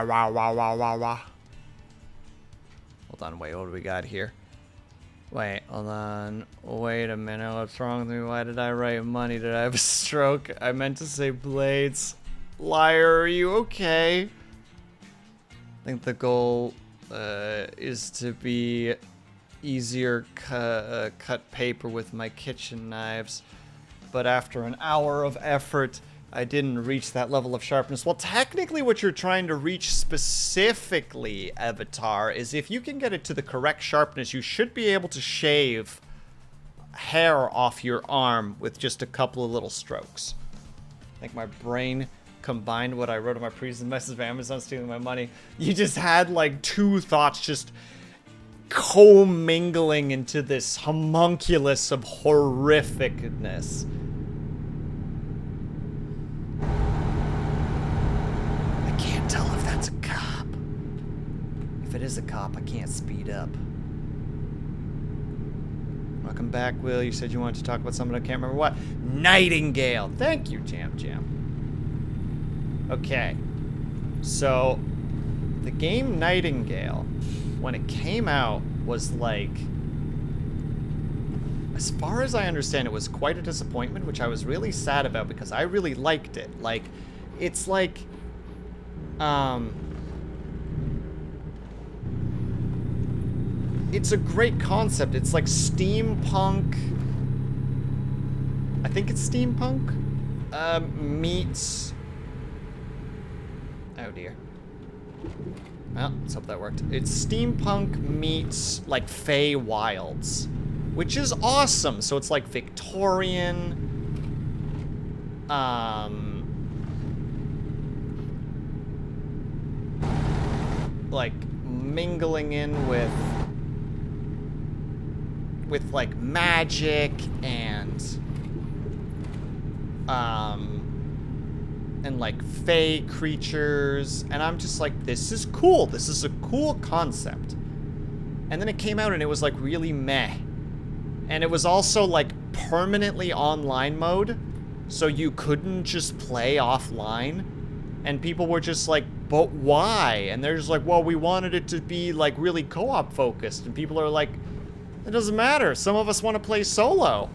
Hold on, wait, what do we got here? Wait, hold on. Wait a minute, what's wrong with me? Why did I write money? Did I have a stroke? I meant to say blades. Liar, are you okay? I think the goal is to be easier cut paper with my kitchen knives. But after an hour of effort, I didn't reach that level of sharpness. Well, technically what you're trying to reach specifically, Avatar, is if you can get it to the correct sharpness, you should be able to shave hair off your arm with just a couple of little strokes. I think my brain combined what I wrote in my previous message of Amazon stealing my money. You just had like two thoughts just commingling into this homunculus of horrificness. I can't tell if that's a cop. If it is a cop, I can't speed up. Welcome back, Will. You said you wanted to talk about something, I can't remember what. Nightingale. Thank you, Jam Jam. Okay. So, the game Nightingale, when it came out, was like, as far as I understand, it was quite a disappointment, which I was really sad about because I really liked it. Like, it's like, it's a great concept. It's like steampunk. I think it's steampunk. Meets. Oh dear. Well, let's hope that worked. It's steampunk meets like Fey Wilds, which is awesome. So it's like Victorian. Like mingling in with like magic and like fey creatures, and I'm just like, this is cool. This is a cool concept. And then it came out and it was like really meh. And it was also like permanently online mode, so you couldn't just play offline. And people were just like, but why? And they're just like, well, we wanted it to be like really co-op focused. And people are like, it doesn't matter. Some of us want to play solo.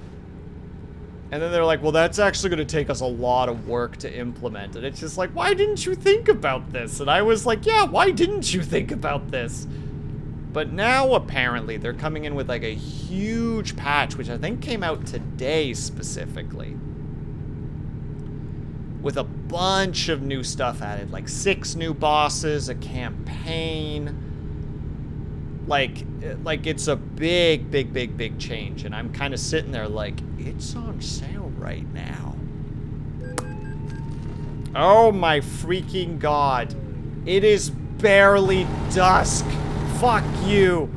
And then they're like, well, that's actually going to take us a lot of work to implement. And it's just like, why didn't you think about this? And I was like, yeah, why didn't you think about this? But now, apparently, they're coming in with like a huge patch, which I think came out today specifically. With a bunch of new stuff added, like 6 new bosses, a campaign. Like it's a big, big, big, big change. And I'm kind of sitting there like, it's on sale right now. Oh my freaking god. It is barely dusk. Fuck you.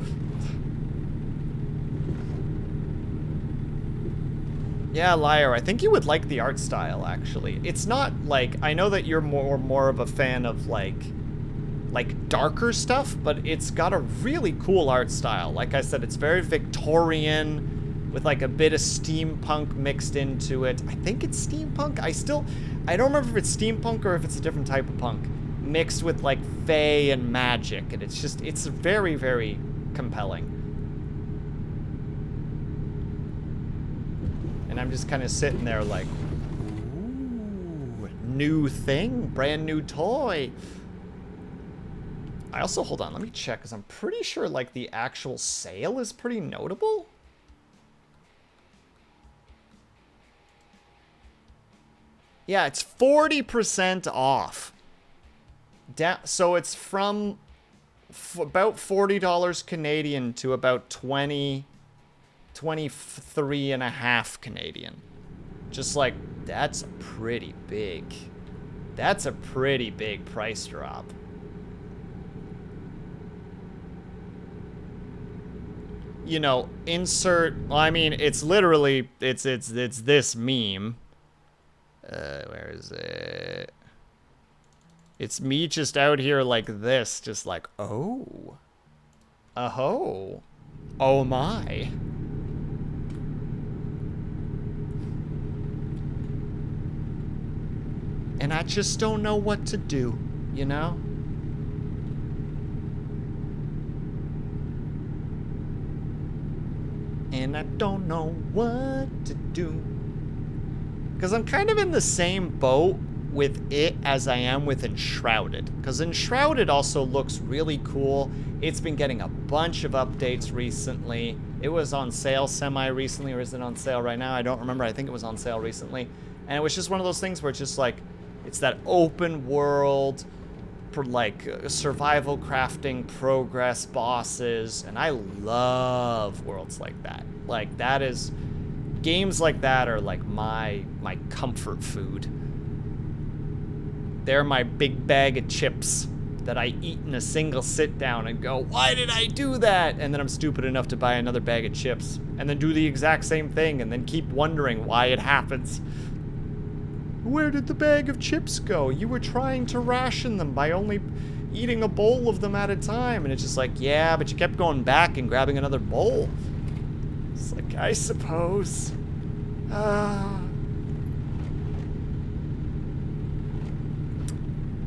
Yeah, Liar, I think you would like the art style, actually. It's not like, I know that you're more of a fan of like darker stuff, but it's got a really cool art style. Like I said, it's very Victorian with like a bit of steampunk mixed into it. I think it's steampunk. I don't remember if it's steampunk or if it's a different type of punk mixed with like fae and magic, and it's very, very compelling. And I'm just kind of sitting there like, ooh, new thing, brand new toy. I also, hold on, let me check, because I'm pretty sure, like, the actual sale is pretty notable. Yeah, it's 40% off. So it's from about $40 Canadian to about 23.5 Canadian. Just like, that's a pretty big price drop. You know, insert, well, I mean, it's literally, it's this meme. Where is it? It's me just out here like this, just like, oh. Oh. Oh my. And I just don't know what to do, you know? and I don't know what to do. Because I'm kind of in the same boat with it as I am with Enshrouded. Because Enshrouded also looks really cool. It's been getting a bunch of updates recently. It was on sale semi-recently, or is it on sale right now? I don't remember. I think it was on sale recently. And it was just one of those things where it's just like, it's that open world, like survival crafting, progress bosses, and I love worlds like that. Like that is, games like that are like my comfort food. They're my big bag of chips that I eat in a single sit down and go, why did I do that? And then I'm stupid enough to buy another bag of chips and then do the exact same thing and then keep wondering why it happens. Where did the bag of chips go? You were trying to ration them by only eating a bowl of them at a time. And it's just like, yeah, but you kept going back and grabbing another bowl. It's like, I suppose.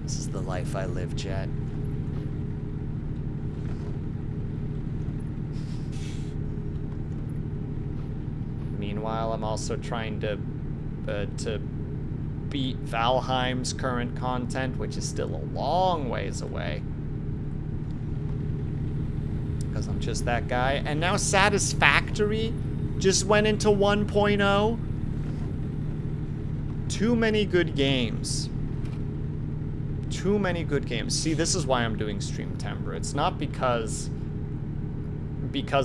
This is the life I live, chat. Meanwhile, I'm also trying to beat Valheim's current content, which is still a long ways away. Because I'm just that guy. And now Satisfactory just went into 1.0. Too many good games. Too many good games. See, this is why I'm doing Streamtember. It's not because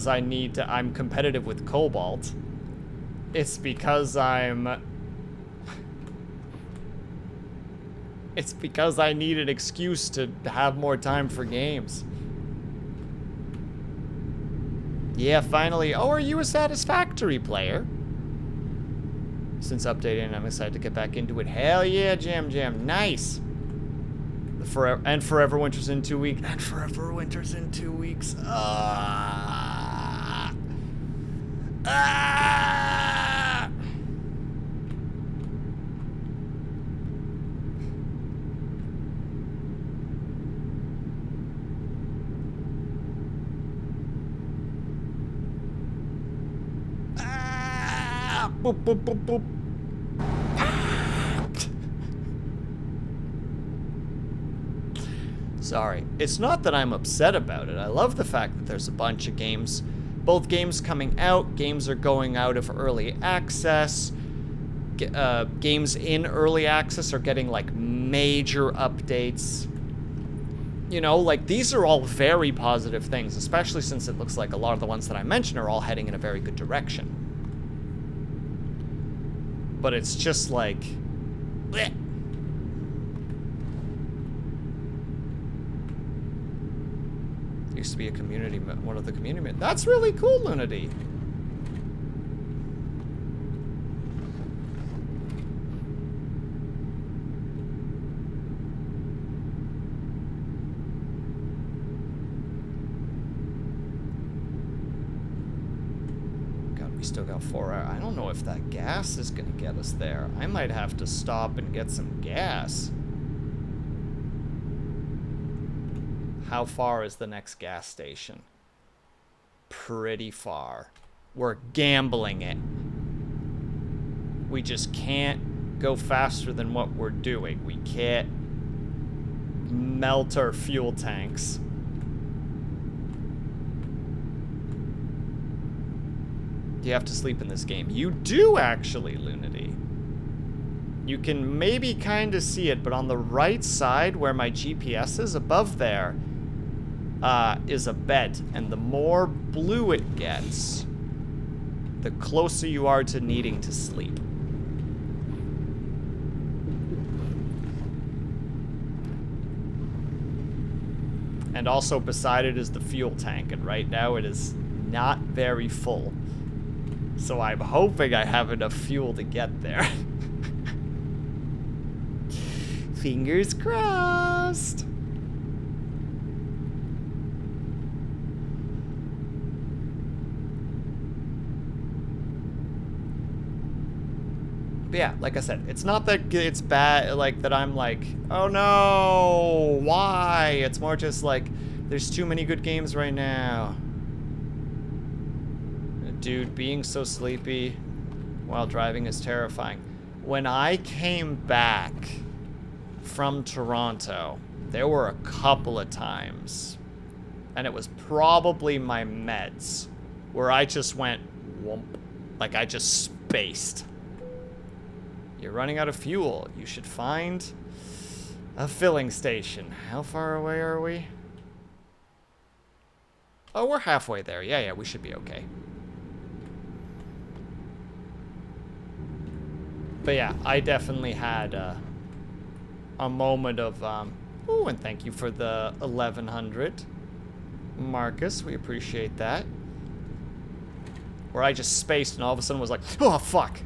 I'm competitive with Cobalt. It's because it's because I need an excuse to have more time for games. Yeah, finally. Oh, are you a Satisfactory player? Since updating, I'm excited to get back into it. Hell yeah, Jam. Nice. Forever Winter's in 2 weeks. And Forever Winter's in 2 weeks. Boop, boop, boop, boop. Sorry. It's not that I'm upset about it. I love the fact that there's a bunch of games. Both games coming out. Games are going out of early access. Games in early access are getting, like, major updates. You know, like, these are all very positive things, especially since it looks like a lot of the ones that I mentioned are all heading in a very good direction. But it's just like, bleh. Used to be a community, one of the community. That's really cool, Lunity. We still got 4 hours. I don't know if that gas is gonna get us there. I might have to stop and get some gas. How far is the next gas station? Pretty far. We're gambling it. We just can't go faster than what we're doing. We can't melt our fuel tanks. Do you have to sleep in this game? You do, actually, Lunity. You can maybe kind of see it, but on the right side, where my GPS is, above there, is a bed. And the more blue it gets, the closer you are to needing to sleep. And also beside it is the fuel tank, and right now it is not very full. So I'm hoping I have enough fuel to get there. Fingers crossed. But yeah, like I said, it's not that it's bad, like, that I'm like, oh no, why? It's more just like, there's too many good games right now. Dude, being so sleepy while driving is terrifying. When I came back from Toronto, there were a couple of times, and it was probably my meds, where I just went whoomp. Like I just spaced. You're running out of fuel. You should find a filling station. How far away are we? Oh, we're halfway there. Yeah, we should be okay. But yeah, I definitely had a moment of, ooh, and thank you for the 1100. Marcus, we appreciate that. Where I just spaced and all of a sudden was like, oh, fuck.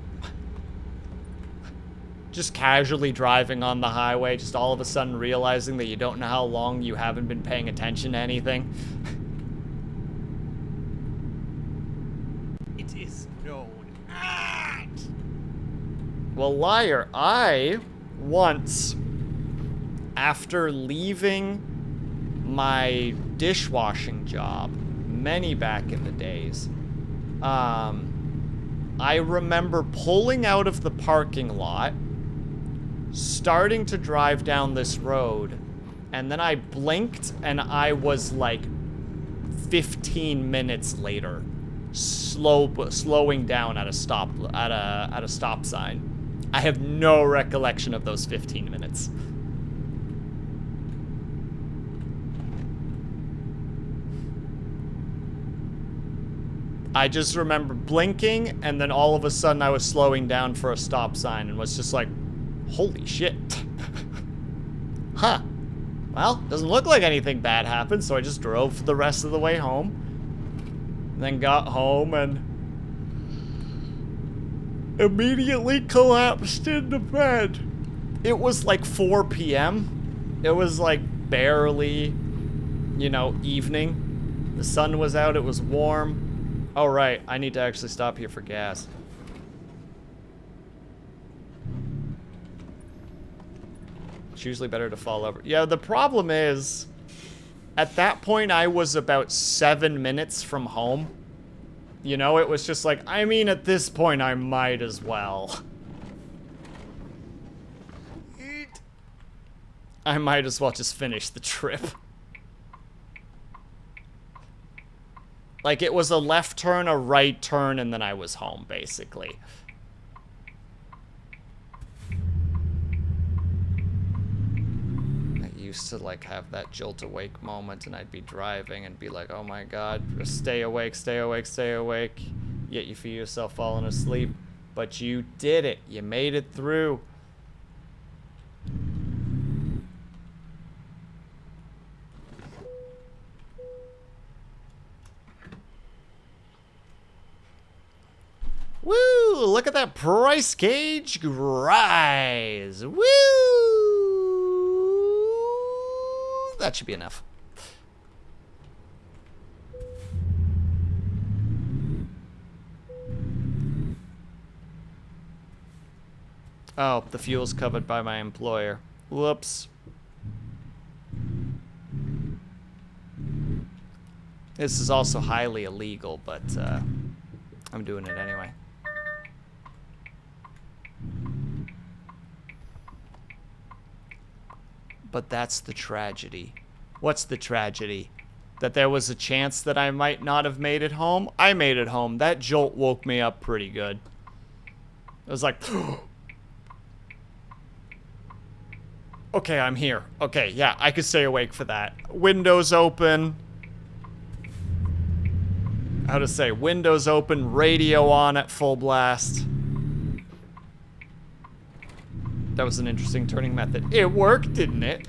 Just casually driving on the highway, just all of a sudden realizing that you don't know how long you haven't been paying attention to anything. It is known at. Well, liar, I once, after leaving my dishwashing job many back in the days, I remember pulling out of the parking lot, starting to drive down this road, and then I blinked and I was like 15 minutes later slowing down at a stop sign. I have no recollection of those 15 minutes. I just remember blinking, and then all of a sudden I was slowing down for a stop sign and was just like, holy shit. Huh. Well, doesn't look like anything bad happened, so I just drove for the rest of the way home. And then got home and immediately collapsed into bed. It was like 4 p.m. It was like barely, you know, evening. The sun was out, it was warm. Oh, right, I need to actually stop here for gas. It's usually better to fall over. Yeah, the problem is, at that point, I was about 7 minutes from home. You know, it was just like, I mean, at this point, I might as well. I might as well just finish the trip. Like, it was a left turn, a right turn, and then I was home, basically. I used to, like, have that jolt awake moment, and I'd be driving and be like, oh my god, stay awake, stay awake, stay awake. Yet you feel yourself falling asleep. But you did it. You made it through. Woo! Look at that price gauge rise! Woo! That should be enough. Oh, the fuel's covered by my employer. Whoops. This is also highly illegal, but I'm doing it anyway. But that's the tragedy. What's the tragedy? That there was a chance that I might not have made it home? I made it home. That jolt woke me up pretty good. It was like, okay, I'm here. Okay, yeah, I could stay awake for that. Windows open. How to say, windows open, radio on at full blast. That was an interesting turning method. It worked, didn't it?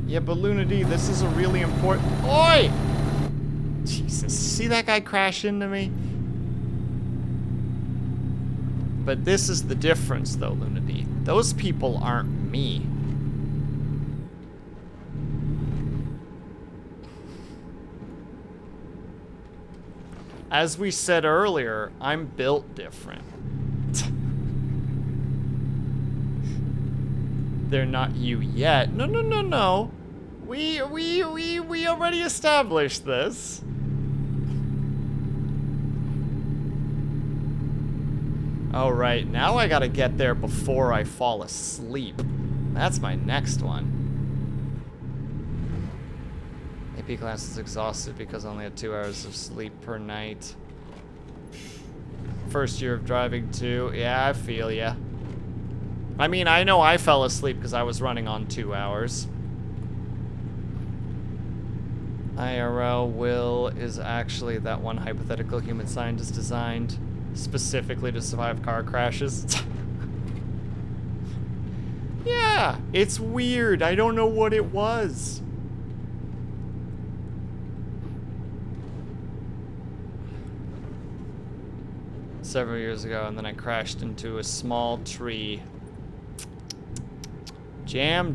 Yeah, but Luna D, this is a really important... Oi! Jesus, see that guy crash into me? But this is the difference, though, Luna D. Those people aren't me. As we said earlier, I'm built different. They're not you yet. No, no, no, no. We already established this. All right, now I gotta get there before I fall asleep. That's my next one. AP class is exhausted because I only had 2 hours of sleep per night. First year of driving too. Yeah, I feel ya. I mean, I know I fell asleep because I was running on 2 hours. IRL Will is actually that one hypothetical human scientist designed specifically to survive car crashes. Yeah, it's weird. I don't know what it was. Several years ago, and then I crashed into a small tree. Jam.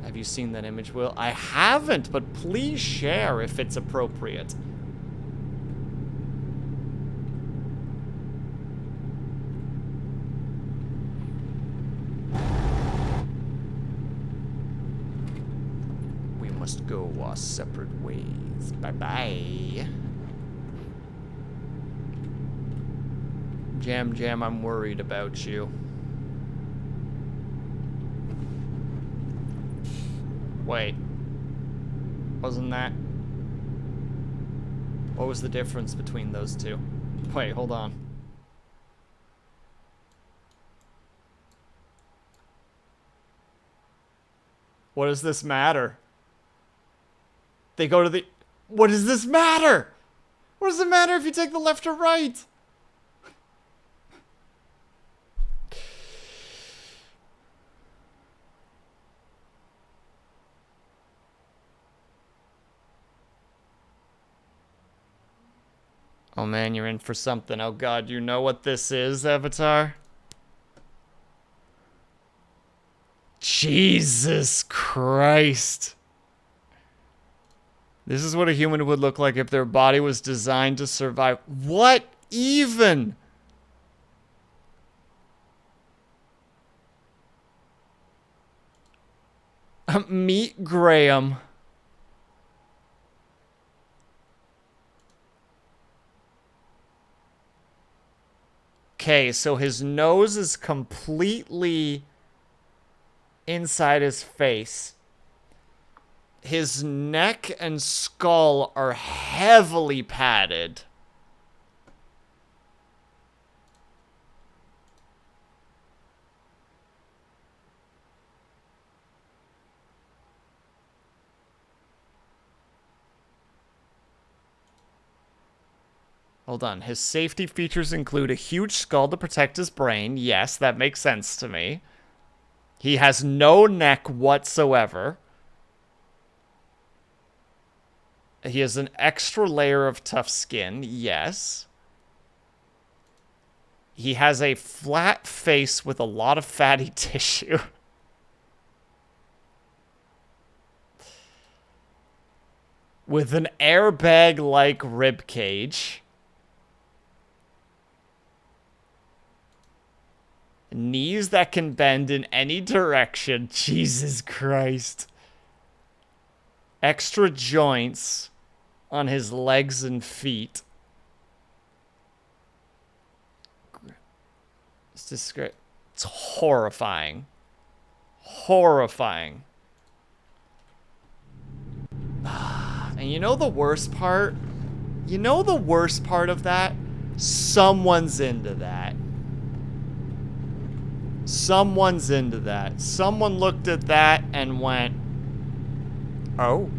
Have you seen that image, Will? I haven't, but please share if it's appropriate. We must go our separate ways. Bye-bye. Jam, I'm worried about you. Wait. Wasn't that... What was the difference between those two? Wait, hold on. What does this matter? They go to the... What does this matter? What does it matter if you take the left or right? Oh man, you're in for something. Oh god, you know what this is, Avatar? Jesus Christ. This is what a human would look like if their body was designed to survive. What even? Meet Graham. Okay, so his nose is completely inside his face. His neck and skull are heavily padded. Hold on. His safety features include a huge skull to protect his brain. Yes, that makes sense to me. He has no neck whatsoever. He has an extra layer of tough skin. Yes. He has a flat face with a lot of fatty tissue. With an airbag-like ribcage. Knees that can bend in any direction. Jesus Christ. Extra joints on his legs and feet. It's disgrace. It's horrifying. Horrifying. And you know the worst part? You know the worst part of that? Someone's into that. Someone's into that. Someone looked at that and went, oh.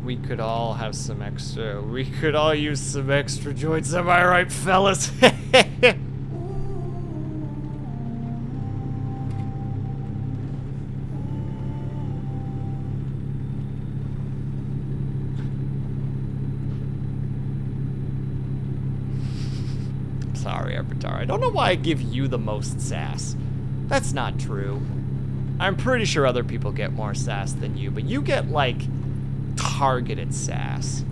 We could all have some extra. We could all use some extra joints. Am I right, fellas? Sorry, Avatar. I don't know why I give you the most sass. That's not true. I'm pretty sure other people get more sass than you, but you get, like, targeted sass.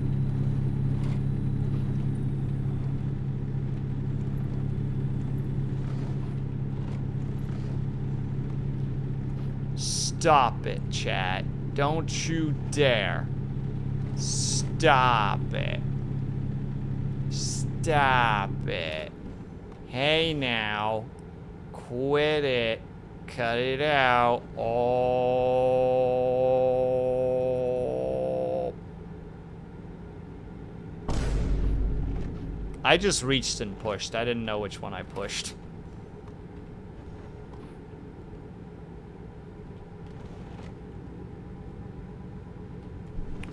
Stop it, chat. Don't you dare. Stop it. Stop it. Hey now. Quit it. Cut it out. Oh. I just reached and pushed. I didn't know which one I pushed.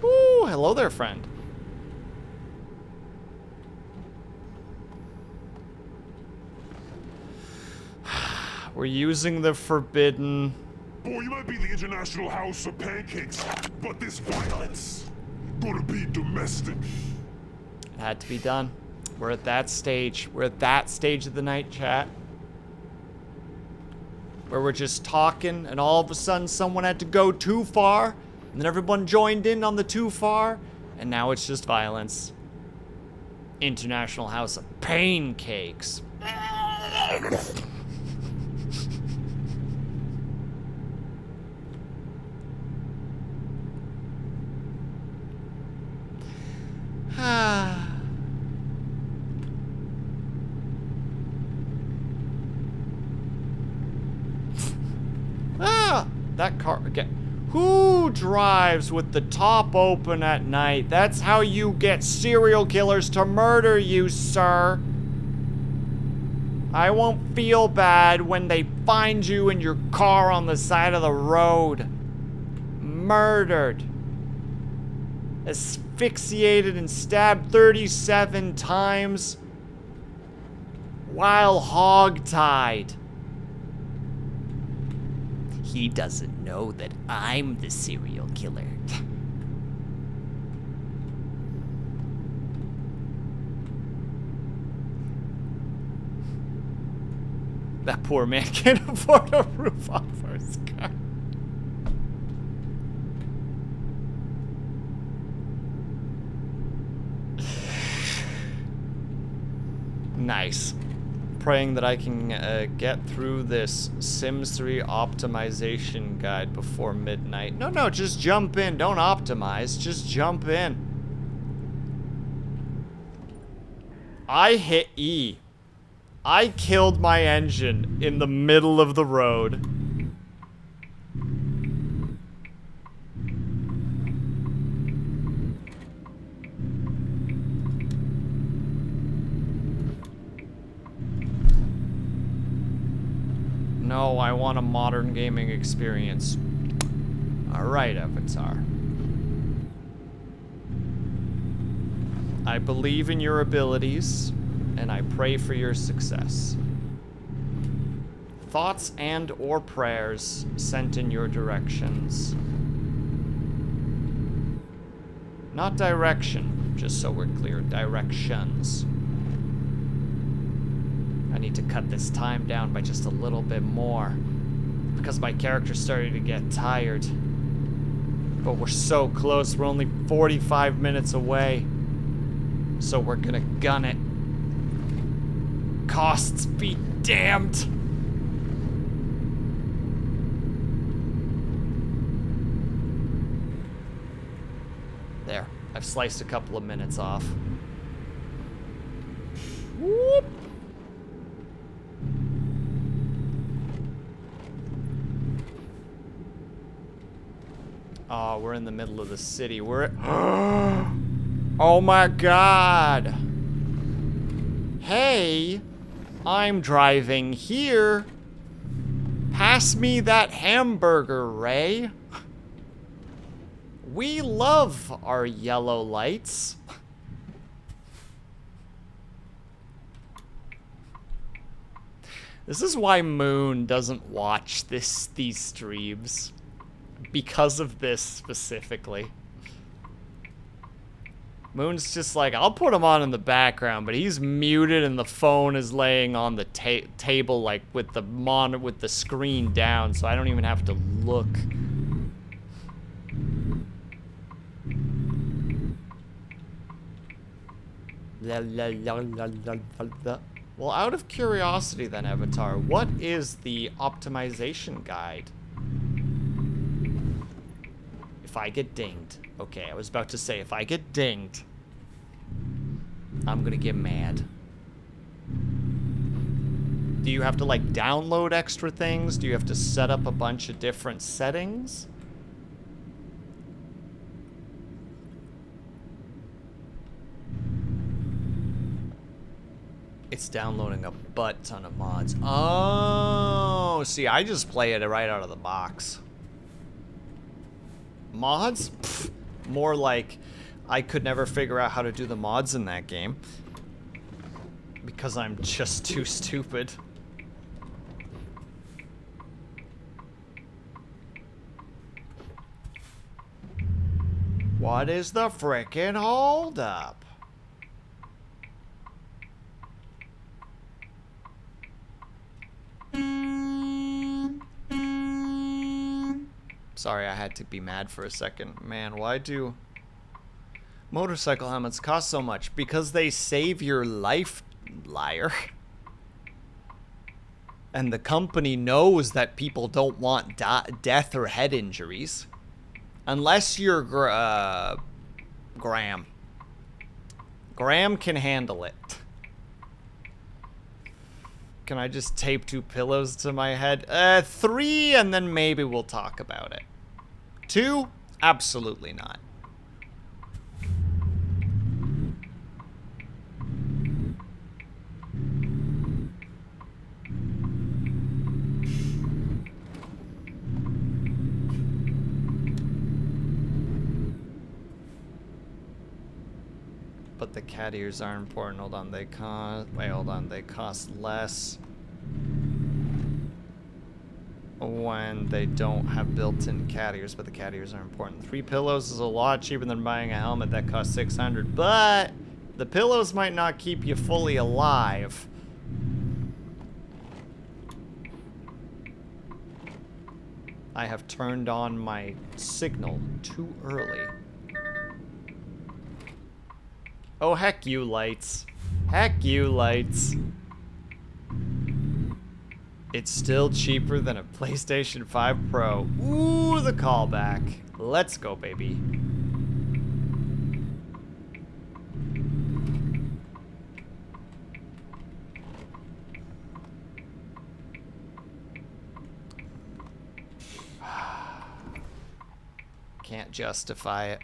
Ooh, hello there, friend. We're using the forbidden. Boy, you might be the International House of Pancakes, but this violence gonna be domestic. It had to be done. We're at that stage. We're at that stage of the night, chat. Where we're just talking, and all of a sudden someone had to go too far, and then everyone joined in on the too far, and now it's just violence. International House of Pancakes. That car again. Who drives with the top open at night? That's how you get serial killers to murder you, sir. I won't feel bad when they find you in your car on the side of the road. Murdered. Asphyxiated and stabbed 37 times while hogtied. He doesn't know that I'm the serial killer. That poor man can't afford a roof off his car. Nice. Praying that I can get through this Sims 3 optimization guide before midnight. No, just jump in. Don't optimize. Just jump in. I hit E. I killed my engine in the middle of the road. No, I want a modern gaming experience. Alright, Avatar. I believe in your abilities, and I pray for your success. Thoughts and or prayers sent in your directions. Not direction, just so we're clear, directions. I need to cut this time down by just a little bit more because my character's starting to get tired. But we're so close, we're only 45 minutes away. So we're gonna gun it. Costs be damned. There, I've sliced a couple of minutes off. Whoop. Oh, we're in the middle of the city. We're at... Oh my god. Hey, I'm driving here. Pass me that hamburger, Ray. We love our yellow lights. This is why Moon doesn't watch these streams. Because of this specifically. Moon's just like, I'll put him on in the background, but he's muted and the phone is laying on the table, like with the screen down, so I don't even have to look. Well, out of curiosity then, Avatar, what is the optimization guide? If I get dinged. Okay, I was about to say, if I get dinged, I'm gonna get mad. Do you have to, like, download extra things? Do you have to set up a bunch of different settings? It's downloading a butt ton of mods. Oh, see, I just play it right out of the box. Mods? Pfft, more like I could never figure out how to do the mods in that game. Because I'm just too stupid. What is the frickin' holdup? Sorry, I had to be mad for a second. Man, why do motorcycle helmets cost so much? Because they save your life, liar. And the company knows that people don't want death or head injuries. Unless you're Graham. Graham can handle it. Can I just tape 2 pillows to my head? 3, and then maybe we'll talk about it. 2? Absolutely not. But the cat ears are important. Hold on, they cost... Wait, hold on. They cost less when they don't have built-in cat ears, but the cat ears are important. 3 pillows is a lot cheaper than buying a helmet that costs $600, but the pillows might not keep you fully alive. I have turned on my signal too early. Oh, heck you, lights. Heck you, lights. It's still cheaper than a PlayStation 5 Pro. Ooh, the callback. Let's go, baby. Can't justify it.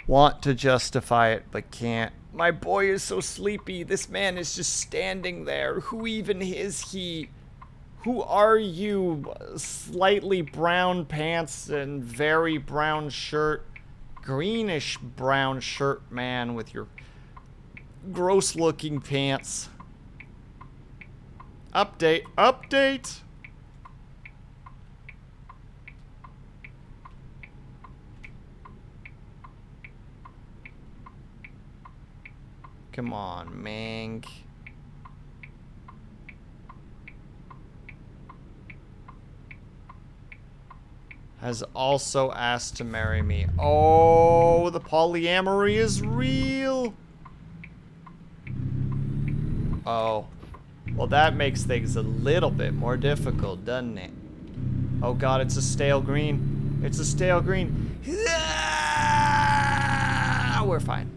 Want to justify it, but can't. My boy is so sleepy. This man is just standing there. Who even is he? Who are you? Slightly brown pants and very brown shirt. Greenish brown shirt man with your gross looking pants. Update. Update! Come on, Mank. Has also asked to marry me. Oh, the polyamory is real. Oh. Well, that makes things a little bit more difficult, doesn't it? Oh god, it's a stale green. It's a stale green. Ah, we're fine.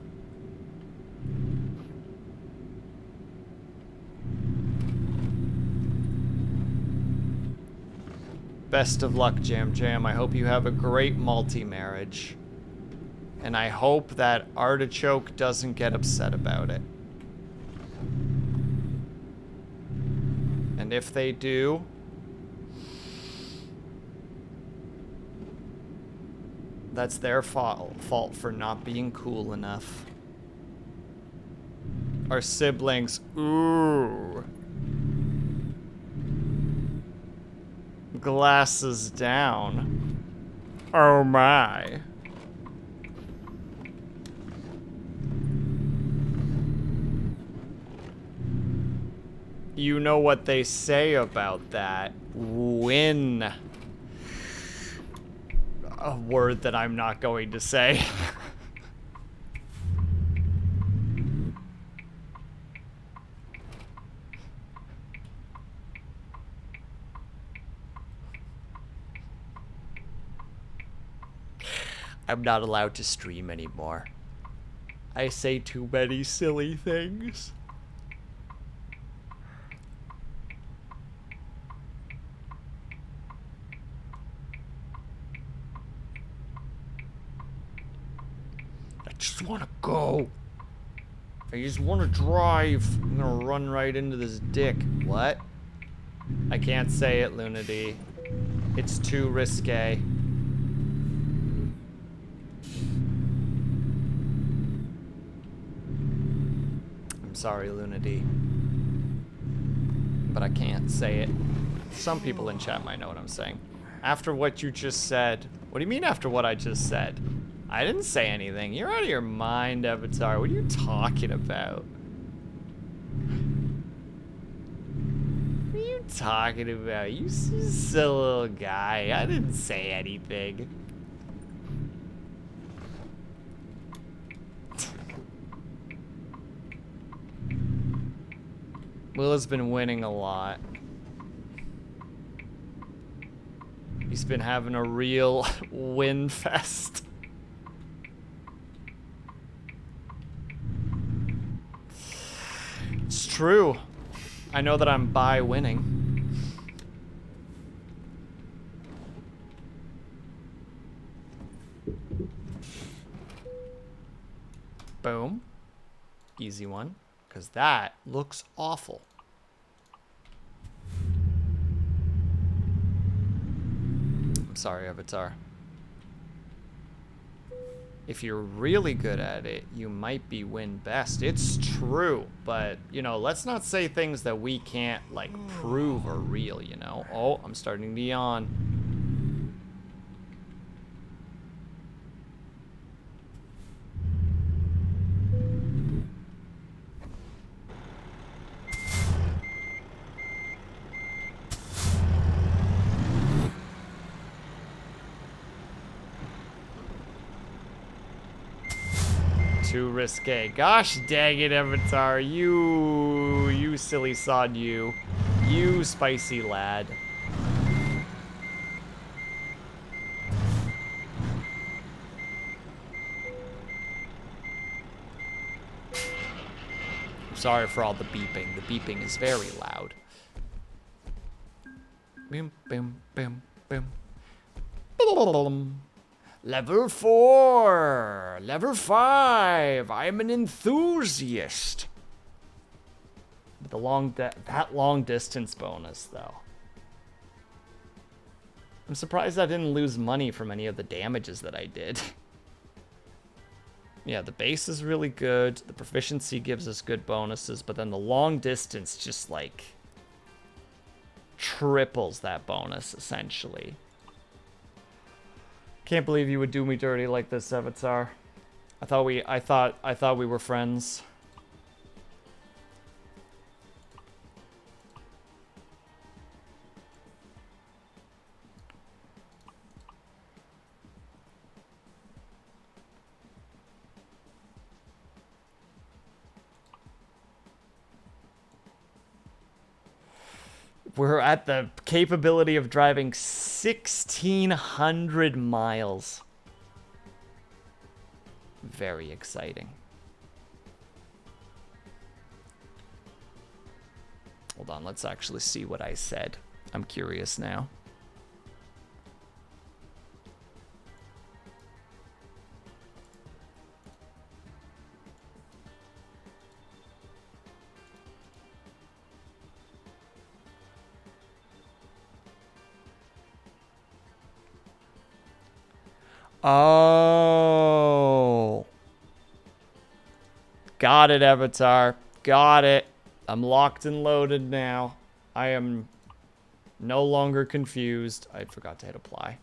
Best of luck, Jam Jam. I hope you have a great multi-marriage. And I hope that Artichoke doesn't get upset about it. And if they do, that's their fault for not being cool enough. Our siblings, ooh. Glasses down. Oh my. You know what they say about that. Win. A word that I'm not going to say. I'm not allowed to stream anymore. I say too many silly things. I just want to go. I just want to drive. I'm gonna run right into this dick. What? I can't say it, Lunady. It's too risque. I'm sorry, Lunady. But I can't say it. Some people in chat might know what I'm saying. After what you just said. What do you mean after what I just said? I didn't say anything. You're out of your mind, Avatar. What are you talking about? What are you talking about? You silly little guy. I didn't say anything. Will has been winning a lot. He's been having a real win fest. It's true. I know that I'm by winning. Boom. Easy one. Because that looks awful. I'm sorry, Avatar. If you're really good at it, you might be win best. It's true, but, you know, let's not say things that we can't, like, prove are real, you know? Oh, I'm starting to yawn. Too risque. Gosh dang it, Avatar. You silly sod, you. You spicy lad. I'm sorry for all the beeping. The beeping is very loud. Bim, bim, bim, bim. Level 4! Level 5! I'm an enthusiast! The that long distance bonus, though. I'm surprised I didn't lose money from any of the damages that I did. Yeah, the base is really good. The proficiency gives us good bonuses, but then the long distance just, like, triples that bonus, essentially. Can't believe you would do me dirty like this, Avatar. I thought we were friends. We're at the capability of driving 1,600 miles. Very exciting. Hold on, let's actually see what I said. I'm curious now. Oh. Got it, Avatar. Got it. I'm locked and loaded now. I am no longer confused. I forgot to hit apply.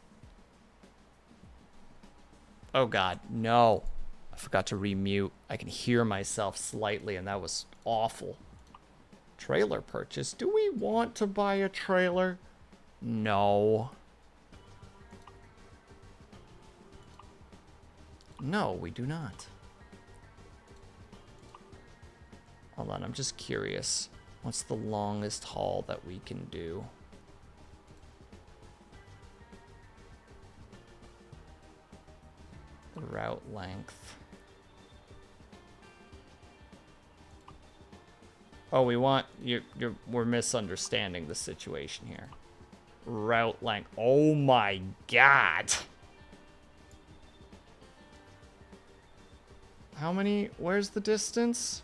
Oh god, no. I forgot to remute. I can hear myself slightly and that was awful. Trailer purchase. Do we want to buy a trailer? No. No, we do not. Hold on, I'm just curious. What's the longest haul that we can do? The route length. Oh, we're misunderstanding the situation here. Route length. Oh my god. How many? Where's the distance?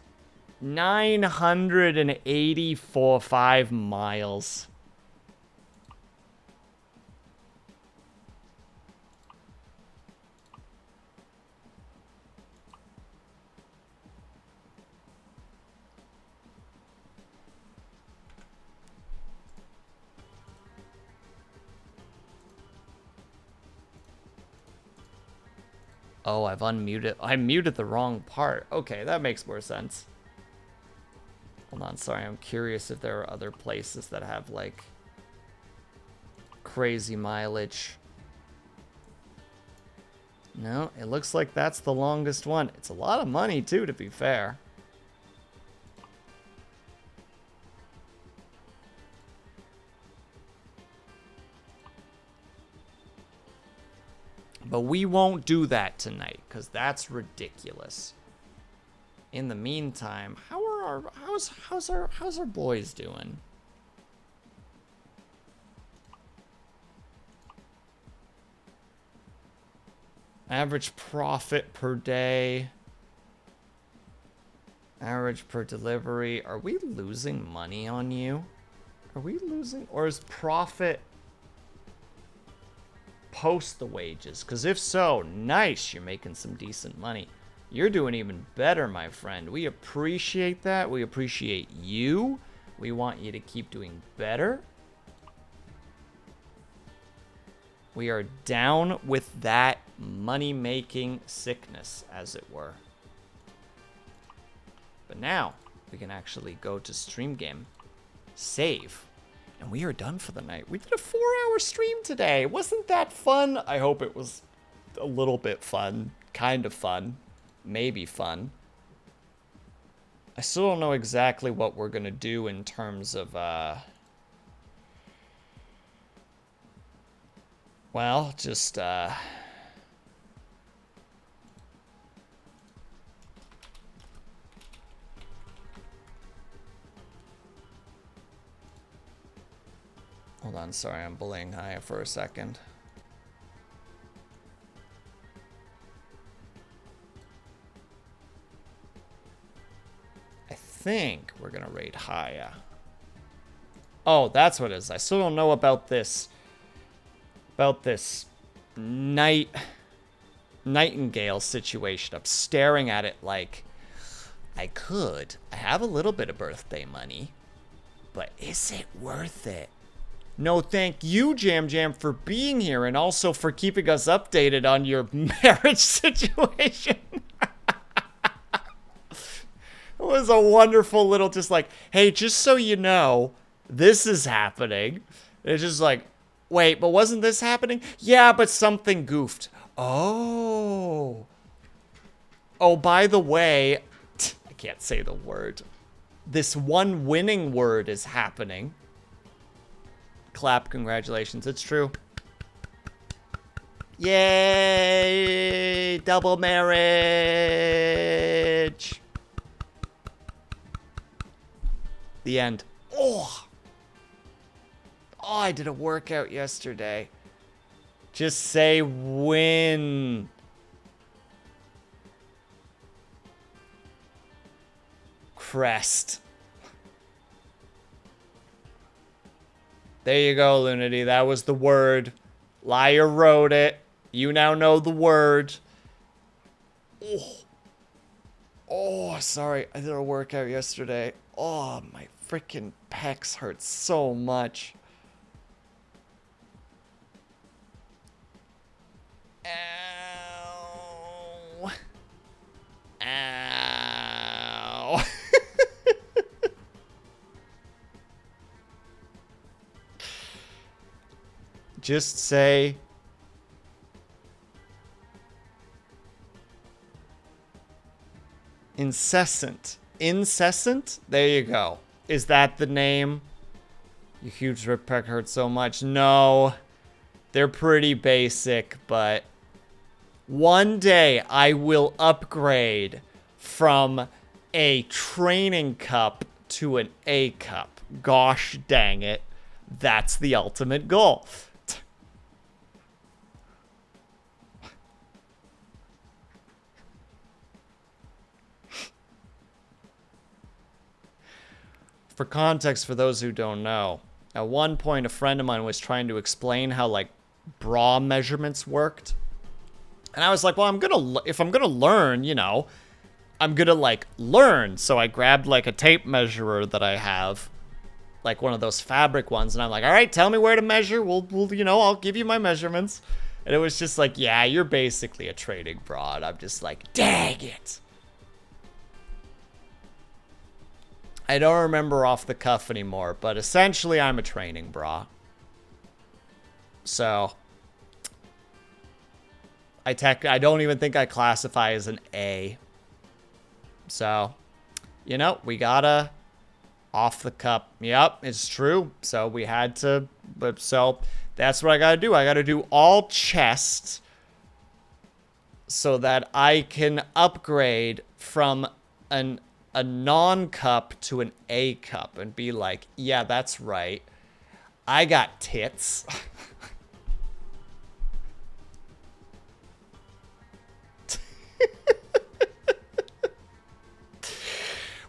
984.5 miles. Oh, I've unmuted. I muted the wrong part. Okay, that makes more sense. Hold on, sorry. I'm curious if there are other places that have, like, crazy mileage. No, it looks like that's the longest one. It's a lot of money, too, to be fair. But we won't do that tonight, because that's ridiculous. In the meantime, how's our boys doing? Average profit per day. Average per delivery. Are we losing money on you? Are we losing? Or is profit post the wages? Because if so, nice. You're making some decent money. You're doing even better, my friend. We appreciate that. We appreciate you. We want you to keep doing better. We are down with that money-making sickness, as it were. But now, we can actually go to stream game, save, and we are done for the night. We did a 4-hour stream today. Wasn't that fun? I hope it was a little bit fun. Kind of fun. Maybe fun. I still don't know exactly what we're going to do in terms of, well, just, hold on, sorry, I'm bullying Haya for a second. I think we're gonna raid Haya. Oh, that's what it is. I still don't know about this. About this nightingale situation. I'm staring at it like I have a little bit of birthday money, but is it worth it? No, thank you, Jam Jam, for being here and also for keeping us updated on your marriage situation. It was a wonderful little just like, hey, just so you know, this is happening. It's just like, wait, but wasn't this happening? Yeah, but something goofed. Oh. Oh, by the way, I can't say the word. This one winning word is happening. Clap, congratulations. It's true. Yay! Double marriage! The end. Oh! Oh, I did a workout yesterday. Just say win. Crest. There you go, Lunity. That was the word. Liar wrote it. You now know the word. Oh. Oh, sorry. I did a workout yesterday. Oh, my freaking pecs hurt so much. Ow. Ow. Just say... Incessant. Incessant? There you go. Is that the name? You huge rippeck hurt so much. No. They're pretty basic, but... One day I will upgrade from a training cup to an A cup. Gosh dang it. That's the ultimate goal. For context, for those who don't know, at one point a friend of mine was trying to explain how like bra measurements worked. And I was like, well, if I'm gonna learn, you know, I'm gonna like learn. So I grabbed like a tape measurer that I have, like one of those fabric ones, and I'm like, all right, tell me where to measure. We'll you know, I'll give you my measurements. And it was just like, yeah, you're basically a trading bra. And I'm just like, dang it. I don't remember off the cuff anymore, but essentially I'm a training bra. So I don't even think I classify as an A. So, you know, we gotta off the cup. Yep, it's true. So we had to, but so that's what I gotta do. I gotta do all chest so that I can upgrade from a non-cup to an A cup and be like, yeah, that's right. I got tits.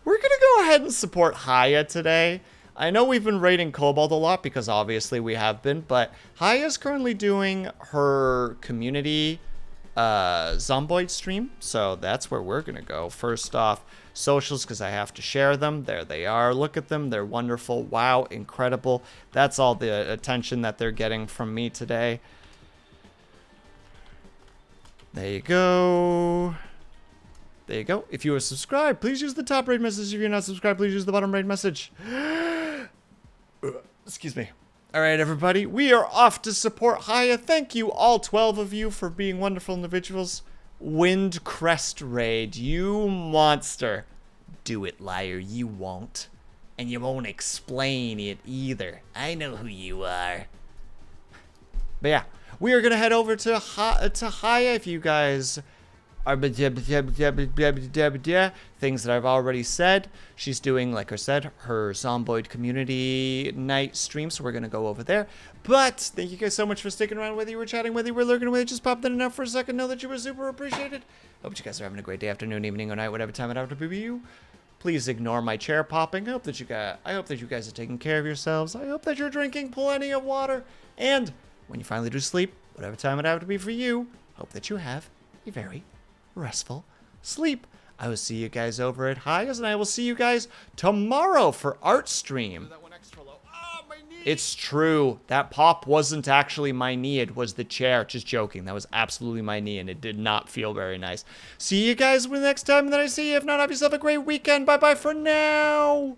We're gonna go ahead and support Haya today. I know we've been raiding Cobalt a lot because obviously we have been, but Haya's currently doing her community Zomboid stream, so that's where we're gonna go. First off, socials, because I have to share them. There they are. Look at them. They're wonderful. Wow, incredible. That's all the attention that they're getting from me today. There you go. There you go. If you are subscribed, please use the top raid message. If you're not subscribed, please use the bottom raid message. Excuse me. All right, everybody. We are off to support Haya. Thank you, all 12 of you, for being wonderful individuals. Windcrest raid. You monster. Do it, liar. You won't. And you won't explain it either. I know who you are. But yeah, we are going to head over to Haya if you guys are things that I've already said. She's doing, like I said, her Zomboid community night stream, so we're going to go over there. But thank you guys so much for sticking around, whether you were chatting, whether you were lurking, whether you just popped in and out for a second. Know that you were super appreciated. Hope you guys are having a great day, afternoon, evening, or night, whatever time it happens to be you. Please ignore my chair popping. I hope that you guys are taking care of yourselves. I hope that you're drinking plenty of water. And when you finally do sleep, whatever time it happens to be for you, hope that you have a very restful sleep. I will see you guys over at Haya's, and I will see you guys tomorrow for art stream. It's true. That pop wasn't actually my knee. It was the chair. Just joking. That was absolutely my knee, and it did not feel very nice. See you guys the next time that I see you. If not, have yourself a great weekend. Bye-bye for now.